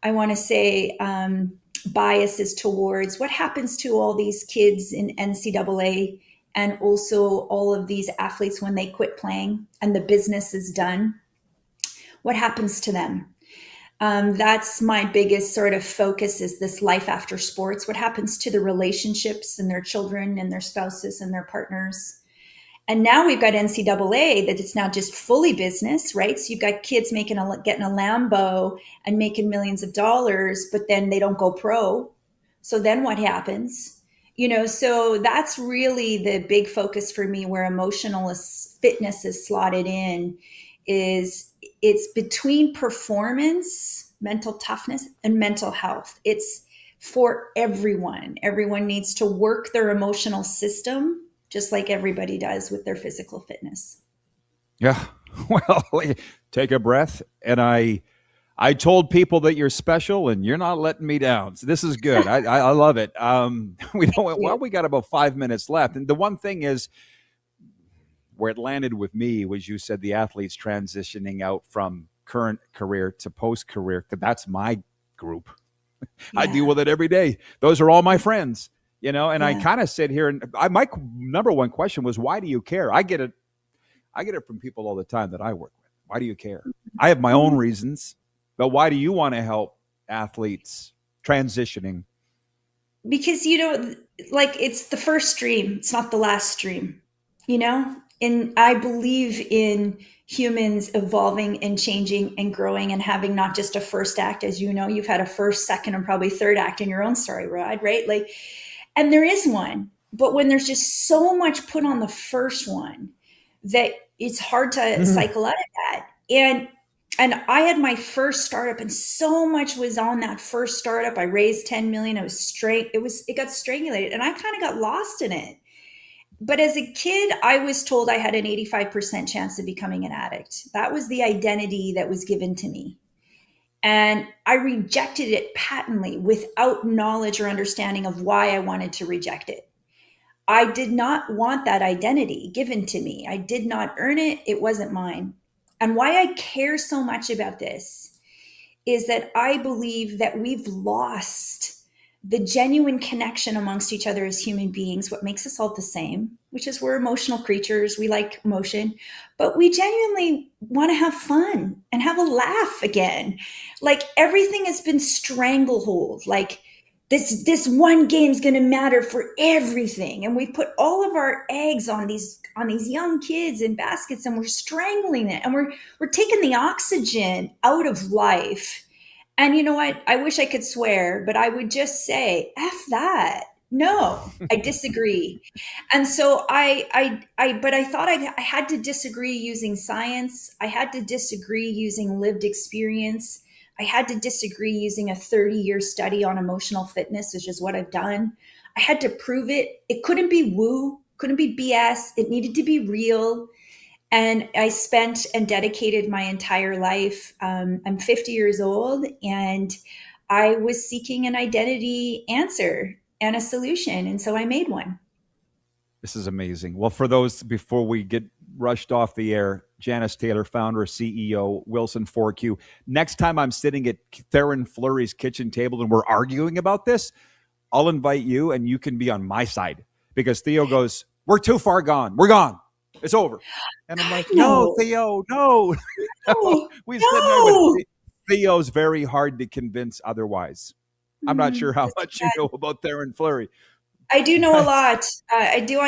Speaker 14: I want to say, biases towards what happens to all these kids in NCAA and also all of these athletes when they quit playing and the business is done. What happens to them? That's my biggest sort of focus, is this life after sports. What happens to the relationships and their children and their spouses and their partners? And now we've got NCAA that it's now just fully business, right? So you've got kids getting a Lambo and making millions of dollars, but then they don't go pro. So then what happens? So that's really the big focus for me, where emotional fitness is slotted in, is it's between performance, mental toughness, and mental health. It's for everyone. Everyone needs to work their emotional system just like everybody does with their physical fitness.
Speaker 3: Yeah. Well, take a breath. And I told people that you're special, and you're not letting me down. So this is good. I love it. We got about 5 minutes left. And the one thing is, where it landed with me was, you said the athletes transitioning out from current career to post-career. That's my group. Yeah. I deal with it every day. Those are all my friends, and I kind of sit here and my number one question was, why do you care? I get it from people all the time that I work with. Why do you care? I have my own reasons, but why do you want to help athletes transitioning
Speaker 14: because, like, it's the first dream, it's not the last dream, and I believe in humans evolving and changing and growing and having not just a first act. As you know, you've had a first, second, and probably third act in your own story, Rod, right? Like, and there is one, but when there's just so much put on the first one that it's hard to cycle out of that. And I had my first startup, and so much was on that first startup. I raised 10 million. It got strangulated, and I kind of got lost in it. But as a kid, I was told I had an 85% chance of becoming an addict. That was the identity that was given to me. And I rejected it patently without knowledge or understanding of why I wanted to reject it. I did not want that identity given to me. I did not earn it. It wasn't mine. And why I care so much about this is that I believe that we've lost the genuine connection amongst each other as human beings, what makes us all the same, which is we're emotional creatures. We like emotion, but we genuinely want to have fun and have a laugh again. Like, everything has been stranglehold. Like, this one game's going to matter for everything. And we put all of our eggs on these young kids in baskets, and we're strangling it. And we're taking the oxygen out of life. And you know what? I wish I could swear, but I would just say, F that. No, I disagree. And so but I thought I had to disagree using science. I had to disagree using lived experience. I had to disagree using a 30-year study on emotional fitness, which is what I've done. I had to prove it. It couldn't be woo, couldn't be BS. It needed to be real. And I spent and dedicated my entire life. I'm 50 years old, and I was seeking an identity answer and a solution. And so I made one.
Speaker 3: This is amazing. Well, for those, before we get rushed off the air, Janice Taylor, founder, CEO, Wilson 4Q. Next time I'm sitting at Theron Fleury's kitchen table and we're arguing about this, I'll invite you and you can be on my side, because Theo goes, we're too far gone. We're gone. It's over. And I'm like, no, Theo, no. We said no. Theo's very hard to convince otherwise. I'm not sure how much you know about Theron Fleury.
Speaker 14: I do know a lot. I do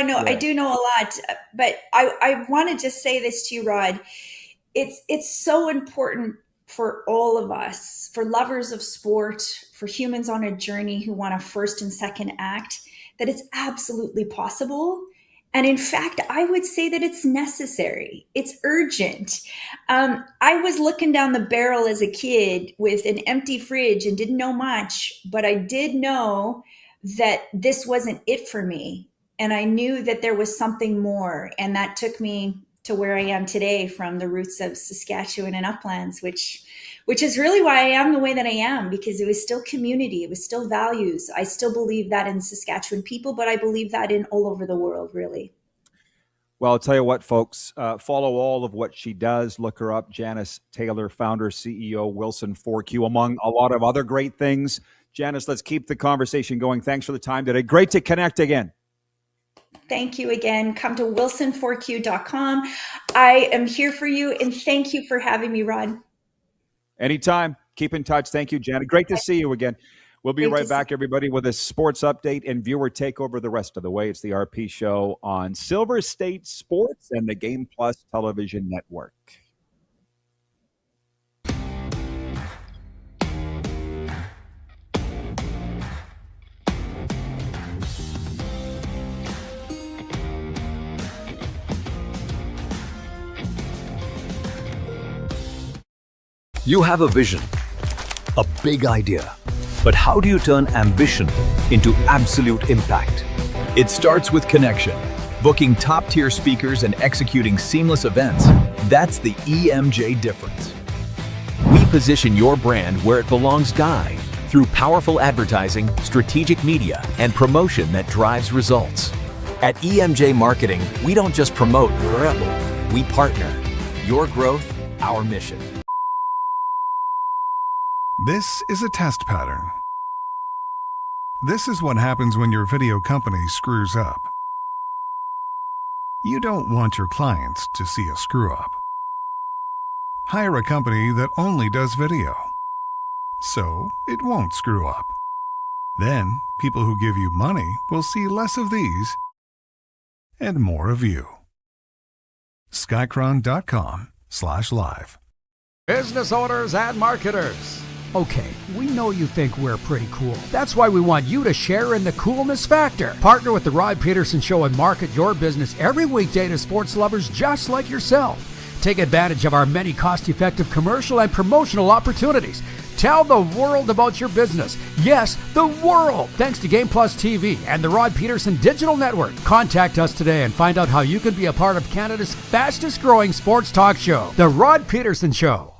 Speaker 14: know a lot. But I want to just say this to you, Rod. It's so important for all of us, for lovers of sport, for humans on a journey who want a first and second act, that it's absolutely possible. And in fact, I would say that it's necessary. It's urgent. I was looking down the barrel as a kid with an empty fridge and didn't know much, but I did know that this wasn't it for me. And I knew that there was something more. And that took me to where I am today, from the roots of Saskatchewan and Uplands, which is really why I am the way that I am, because it was still community. It was still values. I still believe that in Saskatchewan people, but I believe that in all over the world, really.
Speaker 3: Well, I'll tell you what, folks, follow all of what she does. Look her up, Janice Taylor, founder, CEO, Wilson 4Q, among a lot of other great things. Janice, let's keep the conversation going. Thanks for the time today. Great to connect again.
Speaker 14: Thank you again. Come to wilson4q.com. I am here for you, and thank you for having me, Rod.
Speaker 3: Anytime. Keep in touch. Thank you, Janet. Great to see you again. We'll be right back, everybody, with a sports update and viewer takeover the rest of the way. It's the RP Show on Silver State Sports and the Game Plus Television Network.
Speaker 12: You have a vision, a big idea, but how do you turn ambition into absolute impact? It starts with connection. Booking top-tier speakers and executing seamless events, that's the EMJ difference. We position your brand where it belongs, Guy, through powerful advertising, strategic media, and promotion that drives results. At EMJ Marketing, we don't just promote, we partner. Your growth, our mission.
Speaker 4: This is a test pattern. This is what happens when your video company screws up. You don't want your clients to see a screw-up. Hire a company that only does video, so it won't screw up. Then, people who give you money will see less of these and more of you. Skycron.com/live.
Speaker 13: Business owners and marketers. Okay, we know you think we're pretty cool. That's why we want you to share in the coolness factor. Partner with the Rod Pedersen Show and market your business every weekday to sports lovers just like yourself. Take advantage of our many cost-effective commercial and promotional opportunities. Tell the world about your business. Yes, the world. Thanks to Game Plus TV and the Rod Pedersen Digital Network. Contact us today and find out how you can be a part of Canada's fastest growing sports talk show, The Rod Pedersen Show.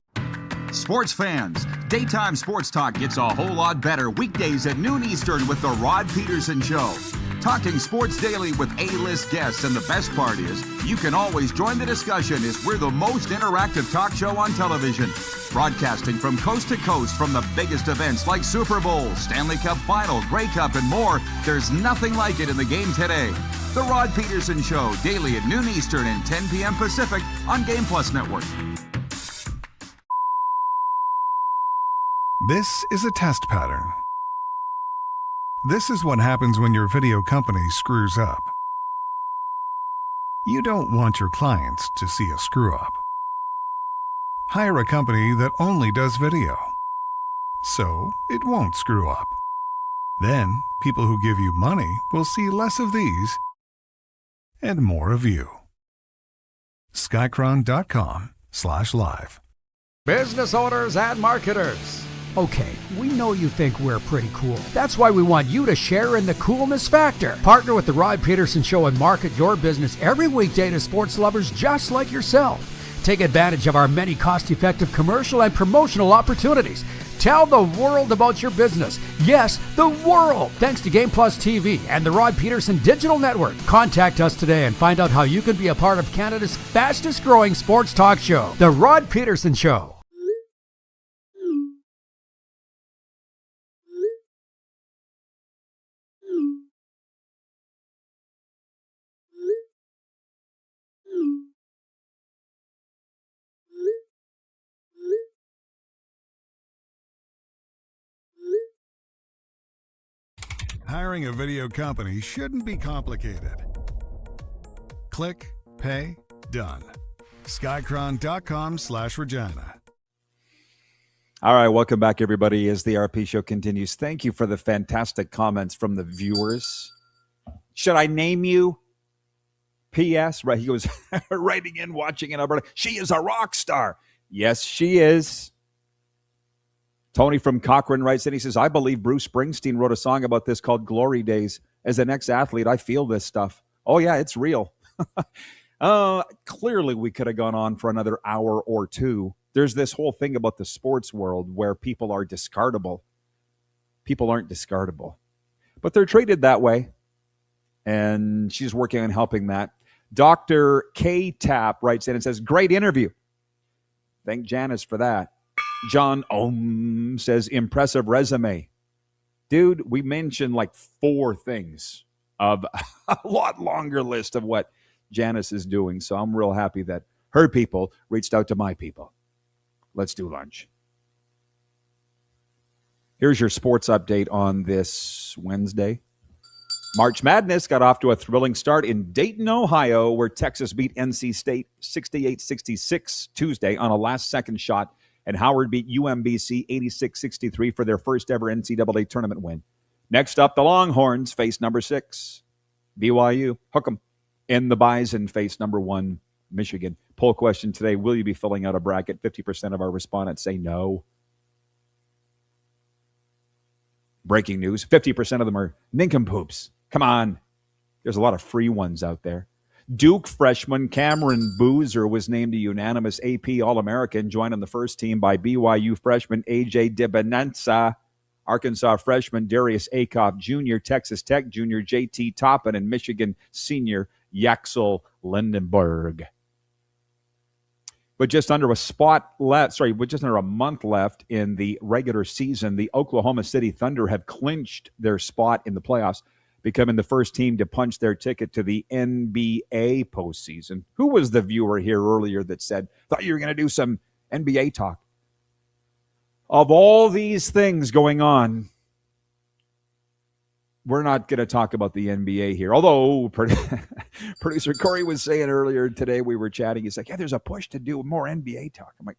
Speaker 8: Sports fans, daytime sports talk gets a whole lot better weekdays at noon Eastern with the Rod Pedersen Show. Talking sports daily with A-list guests, and the best part is you can always join the discussion as we're the most interactive talk show on television. Broadcasting from coast to coast from the biggest events like Super Bowl, Stanley Cup Final, Grey Cup, and more. There's nothing like it in the game today. The Rod Pedersen Show, daily at noon Eastern and 10 p.m. Pacific on Game Plus Network.
Speaker 4: This is a test pattern. This is what happens when your video company screws up. You don't want your clients to see a screw up. Hire a company that only does video, so it won't screw up. Then, people who give you money will see less of these and more of you. Skycron.com/live.
Speaker 13: Business owners and marketers. Okay, we know you think we're pretty cool. That's why we want you to share in the coolness factor. Partner with the Rod Pedersen Show and market your business every weekday to sports lovers just like yourself. Take advantage of our many cost-effective commercial and promotional opportunities. Tell the world about your business. Yes, the world. Thanks to Game Plus TV and the Rod Pedersen Digital Network. Contact us today and find out how you can be a part of Canada's fastest growing sports talk show, The Rod Pedersen Show.
Speaker 4: Hiring a video company shouldn't be complicated. Click, pay, done. Skycron.com/Regina.
Speaker 3: All right, welcome back, everybody, as the RP show continues. Thank you for the fantastic comments from the viewers. Should I name you? P.S. Right, he was writing in, watching in Alberta. She is a rock star. Yes, she is. Tony from Cochrane writes in, he says, I believe Bruce Springsteen wrote a song about this called Glory Days. As an ex-athlete, I feel this stuff. Oh, yeah, it's real. Clearly, we could have gone on for another hour or two. There's this whole thing about the sports world where people are discardable. People aren't discardable. But they're treated that way. And she's working on helping that. Dr. K. Tapp writes in and says, great interview. Thank Janice for that. John Ohm says, impressive resume. Dude, we mentioned like 4 things of a lot longer list of what Janice is doing. So I'm real happy that her people reached out to my people. Let's do lunch. Here's your sports update on this Wednesday. March Madness got off to a thrilling start in Dayton, Ohio, where Texas beat NC State 68-66 Tuesday on a last-second shot, and Howard beat UMBC 86-63 for their first ever NCAA tournament win. Next up, the Longhorns face number 6, BYU. Hook 'em. And the Bison face number 1, Michigan. Poll question today, will you be filling out a bracket? 50% of our respondents say no. Breaking news, 50% of them are nincompoops. Come on. There's a lot of free ones out there. Duke freshman Cameron Boozer was named a unanimous AP All-American, joined on the first team by BYU freshman A.J. DiBenenza, Arkansas freshman Darius Akoff Jr., Texas Tech Jr. J.T. Toppin, and Michigan senior Yaxel Lindenberg. With just under a month left in the regular season, the Oklahoma City Thunder have clinched their spot in the playoffs, becoming the first team to punch their ticket to the NBA postseason. Who was the viewer here earlier that said, thought you were going to do some NBA talk? Of all these things going on, we're not going to talk about the NBA here. Although producer Corey was saying earlier today, we were chatting. He's like, yeah, there's a push to do more NBA talk. I'm like,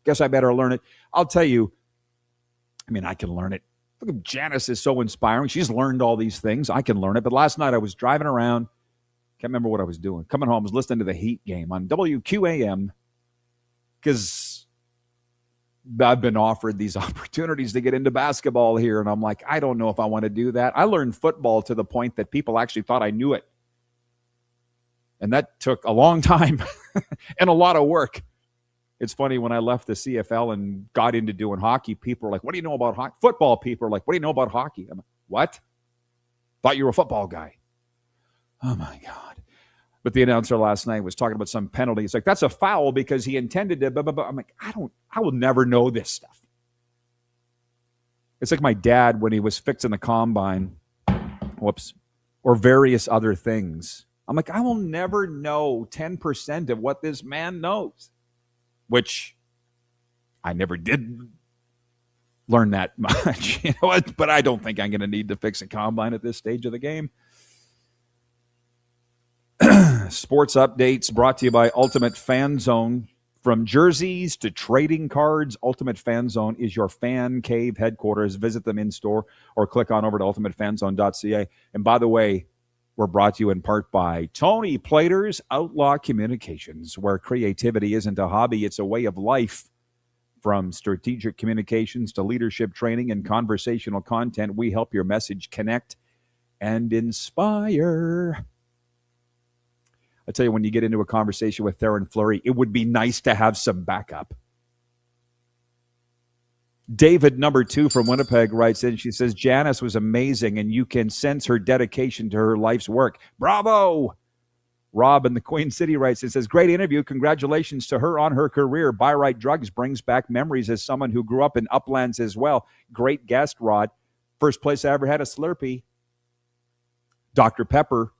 Speaker 3: guess I better learn it. I'll tell you, I mean, I can learn it. Look at Janice is so inspiring. She's learned all these things. I can learn it. But last night I was driving around. Can't remember what I was doing. Coming home, I was listening to the Heat game on WQAM because I've been offered these opportunities to get into basketball here. And I'm like, I don't know if I want to do that. I learned football to the point that people actually thought I knew it. And that took a long time and a lot of work. It's funny, when I left the CFL and got into doing hockey, people are like, what do you know about hockey? Football people are like, what do you know about hockey? I'm like, what? Thought you were a football guy. Oh, my God. But the announcer last night was talking about some penalty. He's like, that's a foul because he intended to, blah, blah, blah. I'm like, I will never know this stuff. It's like my dad when he was fixing the combine, or various other things. I'm like, I will never know 10% of what this man knows, which I never did learn that much. You know what? But I don't think I'm going to need to fix a combine at this stage of the game. Sports updates brought to you by Ultimate Fan Zone. From jerseys to trading cards, Ultimate Fan Zone is your fan cave headquarters. Visit them in store or click on over to ultimatefanzone.ca. And by the way, we're brought to you in part by Tony Plater's Outlaw Communications, where creativity isn't a hobby, it's a way of life. From strategic communications to leadership training and conversational content, we help your message connect and inspire. I tell you, when you get into a conversation with Theron Fleury, it would be nice to have some backup. David, number 2 from Winnipeg, writes in. She says, Janice was amazing, and you can sense her dedication to her life's work. Bravo! Rob in the Queen City writes and says, great interview. Congratulations to her on her career. Buy Right Drugs brings back memories as someone who grew up in Uplands as well. Great guest, Rod. First place I ever had a Slurpee. Dr. Pepper,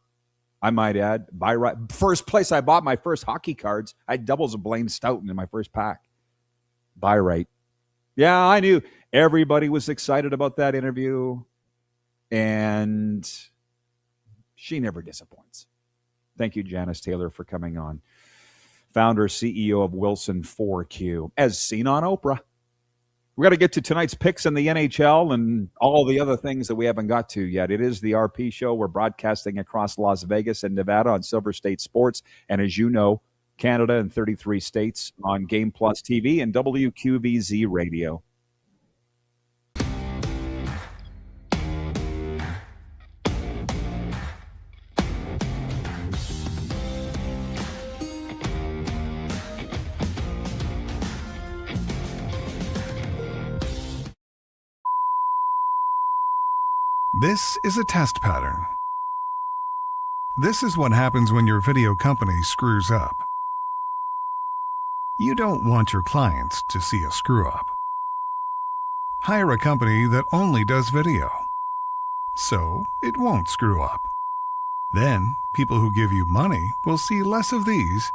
Speaker 3: I might add. Buy Right. First place I bought my first hockey cards. I had doubles of Blaine Stoughton in my first pack. Buy Right. Yeah, I knew everybody was excited about that interview, and she never disappoints. Thank you, Janice Taylor, for coming on. Founder, CEO of Wilson 4Q, as seen on Oprah. We got to get to tonight's picks in the NHL and all the other things that we haven't got to yet. It is the RP Show. We're broadcasting across Las Vegas and Nevada on Silver State Sports, and as you know, Canada and 33 states on Game Plus TV and WQVZ Radio.
Speaker 4: This is a test pattern. This is what happens when your video company screws up. You don't want your clients to see a screw-up. Hire a company that only does video, so it won't screw up. Then, people who give you money will see less of these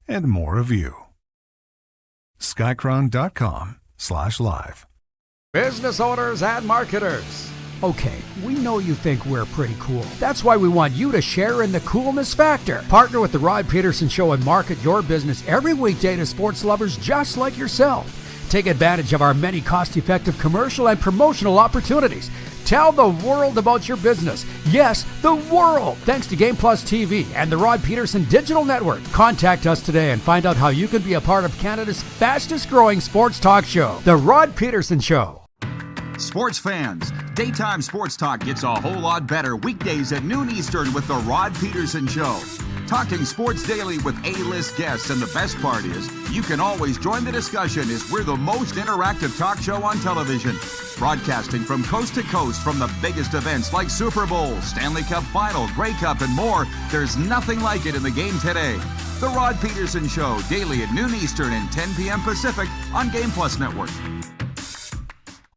Speaker 4: and more of you. Skycron.com/live.
Speaker 13: Business owners and marketers. Okay, we know you think we're pretty cool. That's why we want you to share in the coolness factor. Partner with the Rod Pedersen Show and market your business every weekday to sports lovers just like yourself. Take advantage of our many cost-effective commercial and promotional opportunities. Tell the world about your business. Yes, the world. Thanks to Game Plus TV and the Rod Pedersen Digital Network. Contact us today and find out how you can be a part of Canada's fastest-growing sports talk show, The Rod Pedersen Show.
Speaker 8: Sports fans, daytime sports talk gets a whole lot better weekdays at noon Eastern with the Rod Pedersen Show. Talking sports daily with A-list guests, and the best part is you can always join the discussion as we're the most interactive talk show on television. Broadcasting from coast to coast from the biggest events like Super Bowl, Stanley Cup Final, Grey Cup, and more. There's nothing like it in the game today. The Rod Pedersen Show, daily at noon Eastern and 10 p.m. Pacific on Game Plus Network.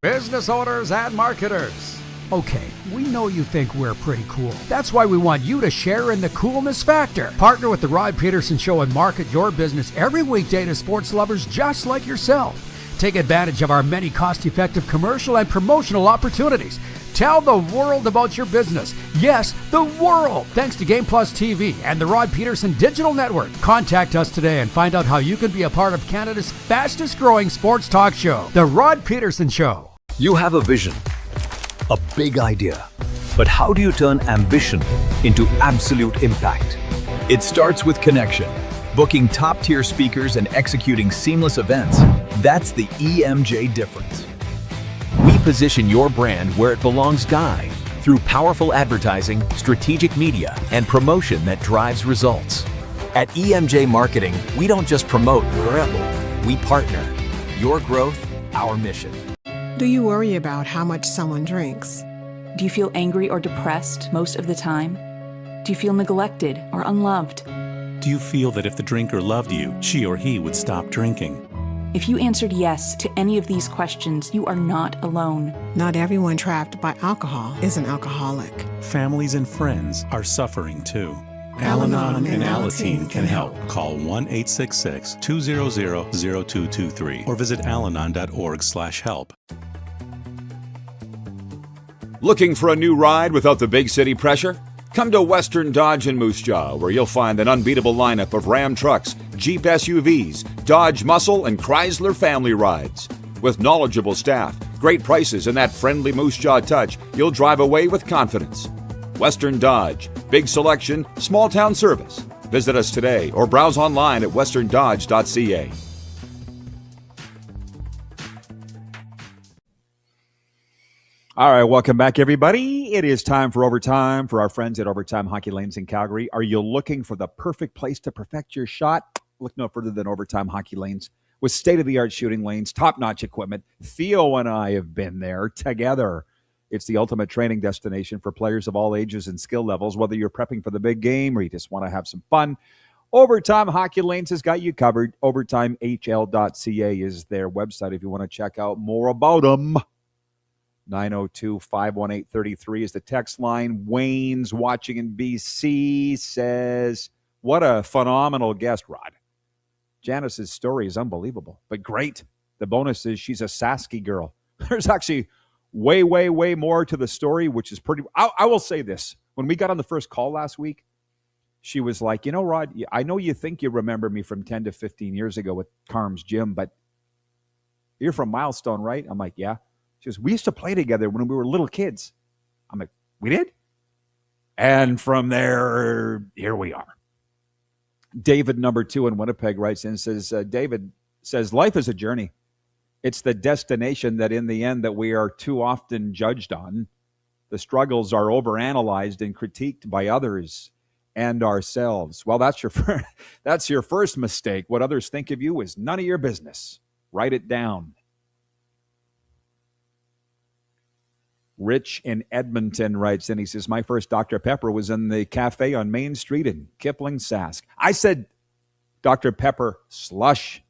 Speaker 13: Business owners and marketers. Okay, we know you think we're pretty cool. That's why we want you to share in the coolness factor. Partner with the Rod Pedersen Show and market your business every weekday to sports lovers just like yourself. Take advantage of our many cost-effective commercial and promotional opportunities. Tell the world about your business. Yes, the world. Thanks to Game Plus TV and the Rod Pedersen Digital Network. Contact us today and find out how you can be a part of Canada's fastest growing sports talk show, The Rod Pedersen Show.
Speaker 12: You have a vision, a big idea. But how do you turn ambition into absolute impact? It starts with connection. Booking top-tier speakers and executing seamless events. That's the EMJ difference.
Speaker 11: We position your brand where it belongs, Guy, through powerful advertising, strategic media, and promotion that drives results. At EMJ Marketing, we don't just promote, we partner. Your growth, our mission.
Speaker 7: Do you worry about how much someone drinks?
Speaker 5: Do you feel angry or depressed most of the time? Do you feel neglected or unloved?
Speaker 6: Do you feel that if the drinker loved you, she or he would stop drinking?
Speaker 5: If you answered yes to any of these questions, you are not alone.
Speaker 7: Not everyone trapped by alcohol is an alcoholic.
Speaker 6: Families and friends are suffering too.
Speaker 7: Al-Anon and
Speaker 6: Alateen can help. Call 1-866-200-0223 or visit alanon.org/help.
Speaker 3: Looking for a new ride without the big city pressure? Come to Western Dodge in Moose Jaw, where you'll find an unbeatable lineup of Ram trucks, Jeep SUVs, Dodge Muscle, and Chrysler family rides. With knowledgeable staff, great prices, and that friendly Moose Jaw touch, you'll drive away with confidence. Western Dodge. Big selection, small town service. Visit us today or browse online at westerndodge.ca. All right, welcome back, everybody. It is time for Overtime for our friends at Overtime Hockey Lanes in Calgary. Are you looking for the perfect place to perfect your shot? Look no further than Overtime Hockey Lanes. With state-of-the-art shooting lanes, top-notch equipment, Theo and I have been there together. It's the ultimate training destination for players of all ages and skill levels, whether you're prepping for the big game or you just want to have some fun. Overtime Hockey Lanes has got you covered. OvertimeHL.ca is their website if you want to check out more about them. 902-518-33 is the text line. Wayne's watching in BC says, what a phenomenal guest, Rod. Janice's story is unbelievable, but great. The bonus is she's a Sasky girl. There's actually way, way, way more to the story, which is pretty... I will say this. When we got on the first call last week, she was like, you know, Rod, I know you think you remember me from 10 to 15 years ago with Carm's Gym, but you're from Milestone, right? I'm like, yeah. She goes, we used to play together when we were little kids. I'm like, we did? And from there, here we are. David, number 2 in Winnipeg, writes in, says, David says, life is a journey. It's the destination that in the end that we are too often judged on. The struggles are overanalyzed and critiqued by others and ourselves. Well, that's your first mistake. What others think of you is none of your business. Write it down. Rich in Edmonton writes in, he says, my first Dr. Pepper was in the cafe on Main Street in Kipling, Sask. I said Dr. Pepper slush.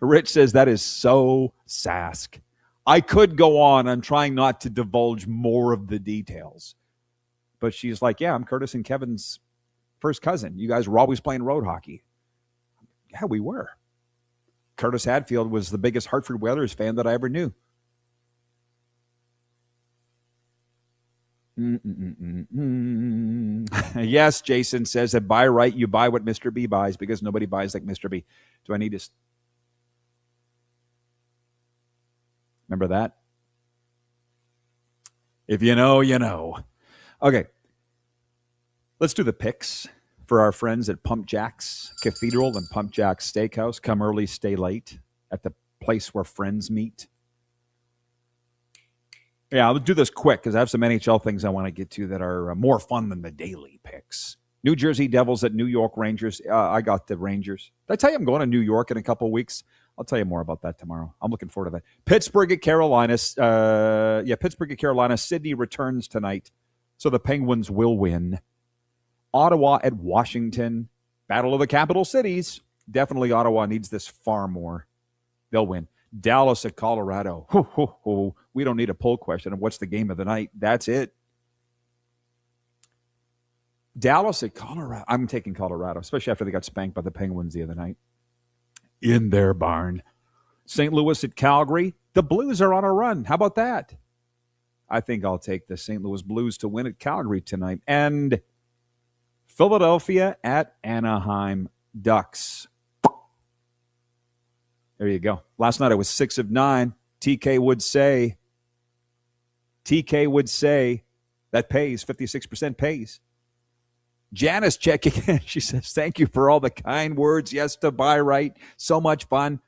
Speaker 3: Rich says, that is so Sask. I could go on. I'm trying not to divulge more of the details. But she's like, yeah, I'm Curtis and Kevin's first cousin. You guys were always playing road hockey. Yeah, we were. Curtis Hadfield was the biggest Hartford Whalers fan that I ever knew. Yes, Jason says that buy right, you buy what Mr. B buys because nobody buys like Mr. B. Do I need to... Remember that? If you know, you know. Okay. Let's do the picks for our friends at Pump Jack's Cathedral and Pump Jack's Steakhouse. Come early, stay late at the place where friends meet. Yeah, I'll do this quick because I have some NHL things I want to get to that are more fun than the daily picks. New Jersey Devils at New York Rangers. I got the Rangers. Did I tell you I'm going to New York in a couple of weeks? I'll tell you more about that tomorrow. I'm looking forward to that. Pittsburgh at Carolina. Pittsburgh at Carolina. Sydney returns tonight, so the Penguins will win. Ottawa at Washington. Battle of the capital cities. Definitely Ottawa needs this far more. They'll win. Dallas at Colorado. We don't need a poll question of what's the game of the night. That's it. Dallas at Colorado. I'm taking Colorado, especially after they got spanked by the Penguins the other night in their barn. St. Louis at Calgary. The Blues are on a run. How about that? I think I'll take the St. Louis Blues to win at Calgary tonight. And Philadelphia at Anaheim Ducks. There you go. Last night I was 6 of 9. TK would say that pays, 56% pays. Janice checking in. She says, thank you for all the kind words. Yes to buy right. So much fun.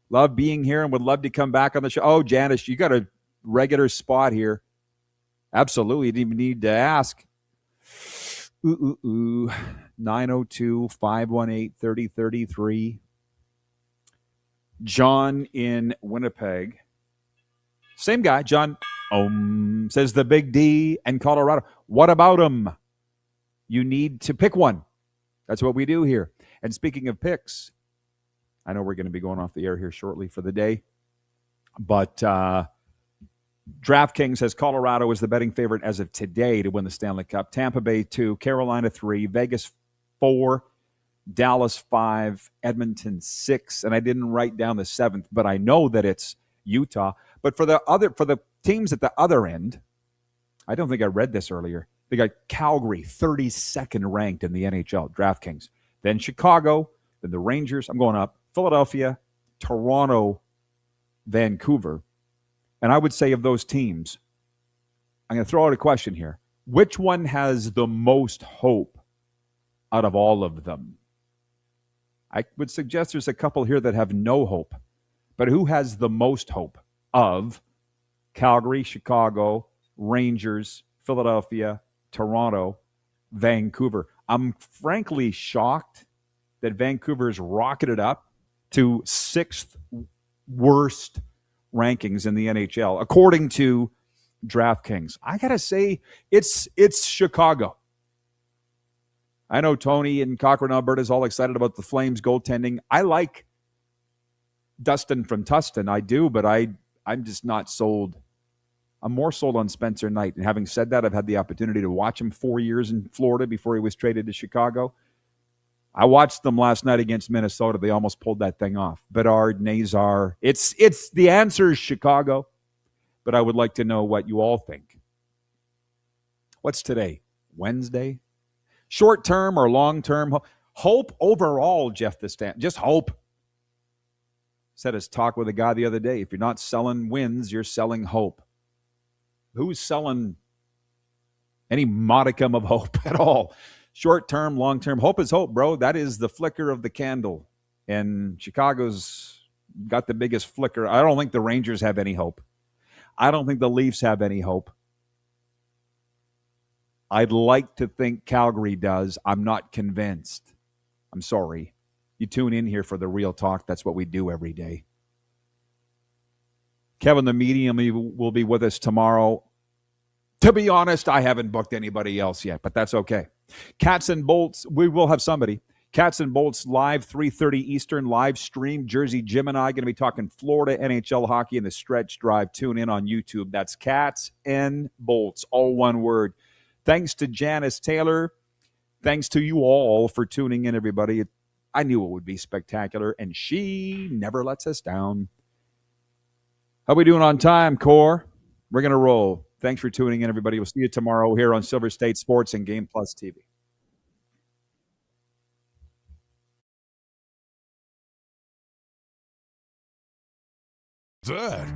Speaker 3: Love being here and would love to come back on the show. Oh, Janice, you got a regular spot here. Absolutely. You didn't even need to ask. 902-518-3033. John in Winnipeg. Same guy, John. Says the Big D and Colorado. What about him? You need to pick one. That's what we do here. And speaking of picks, I know we're going to be going off the air here shortly for the day, but DraftKings says Colorado is the betting favorite as of today to win the Stanley Cup. Tampa Bay 2, Carolina 3, Vegas 4, Dallas 5, Edmonton 6, and I didn't write down the 7th, but I know that it's Utah. But for the teams at the other end, I don't think I read this earlier. They got Calgary 32nd ranked in the NHL, DraftKings. Then Chicago, then the Rangers. I'm going up. Philadelphia, Toronto, Vancouver. And I would say of those teams, I'm going to throw out a question here. Which one has the most hope out of all of them? I would suggest there's a couple here that have no hope. But who has the most hope of Calgary, Chicago, Rangers, Philadelphia, Toronto, Vancouver? I'm frankly shocked that Vancouver's rocketed up to 6th worst rankings in the NHL, according to DraftKings. I got to say, it's Chicago. I know Tony in Cochrane, Alberta is all excited about the Flames goaltending. I like Dustin from Tustin. I do, but I'm just not sold. I'm more sold on Spencer Knight. And having said that, I've had the opportunity to watch him 4 years in Florida before he was traded to Chicago. I watched them last night against Minnesota. They almost pulled that thing off. Bedard, Nazar. It's the answer is Chicago. But I would like to know what you all think. What's today? Wednesday? Short-term or long-term? Hope overall, Jeff the Stamp. Just hope. Said his talk with a guy the other day. If you're not selling wins, you're selling hope. Who's selling any modicum of hope at all? Short-term, long-term. Hope is hope, bro. That is the flicker of the candle. And Chicago's got the biggest flicker. I don't think the Rangers have any hope. I don't think the Leafs have any hope. I'd like to think Calgary does. I'm not convinced. I'm sorry. You tune in here for the real talk. That's what we do every day. Kevin the Medium will be with us tomorrow. To be honest, I haven't booked anybody else yet, but that's okay. Cats and Bolts, we will have somebody. Cats and Bolts live, 3:30 Eastern, live stream. Jersey Jim and I going to be talking Florida NHL hockey in the stretch drive. Tune in on YouTube. That's Cats and Bolts, all one word. Thanks to Janice Taylor. Thanks to you all for tuning in, everybody. I knew it would be spectacular, and she never lets us down. How we doing on time, Core? We're going to roll. Thanks for tuning in, everybody. We'll see you tomorrow here on Silver State Sports and Game Plus TV.
Speaker 4: That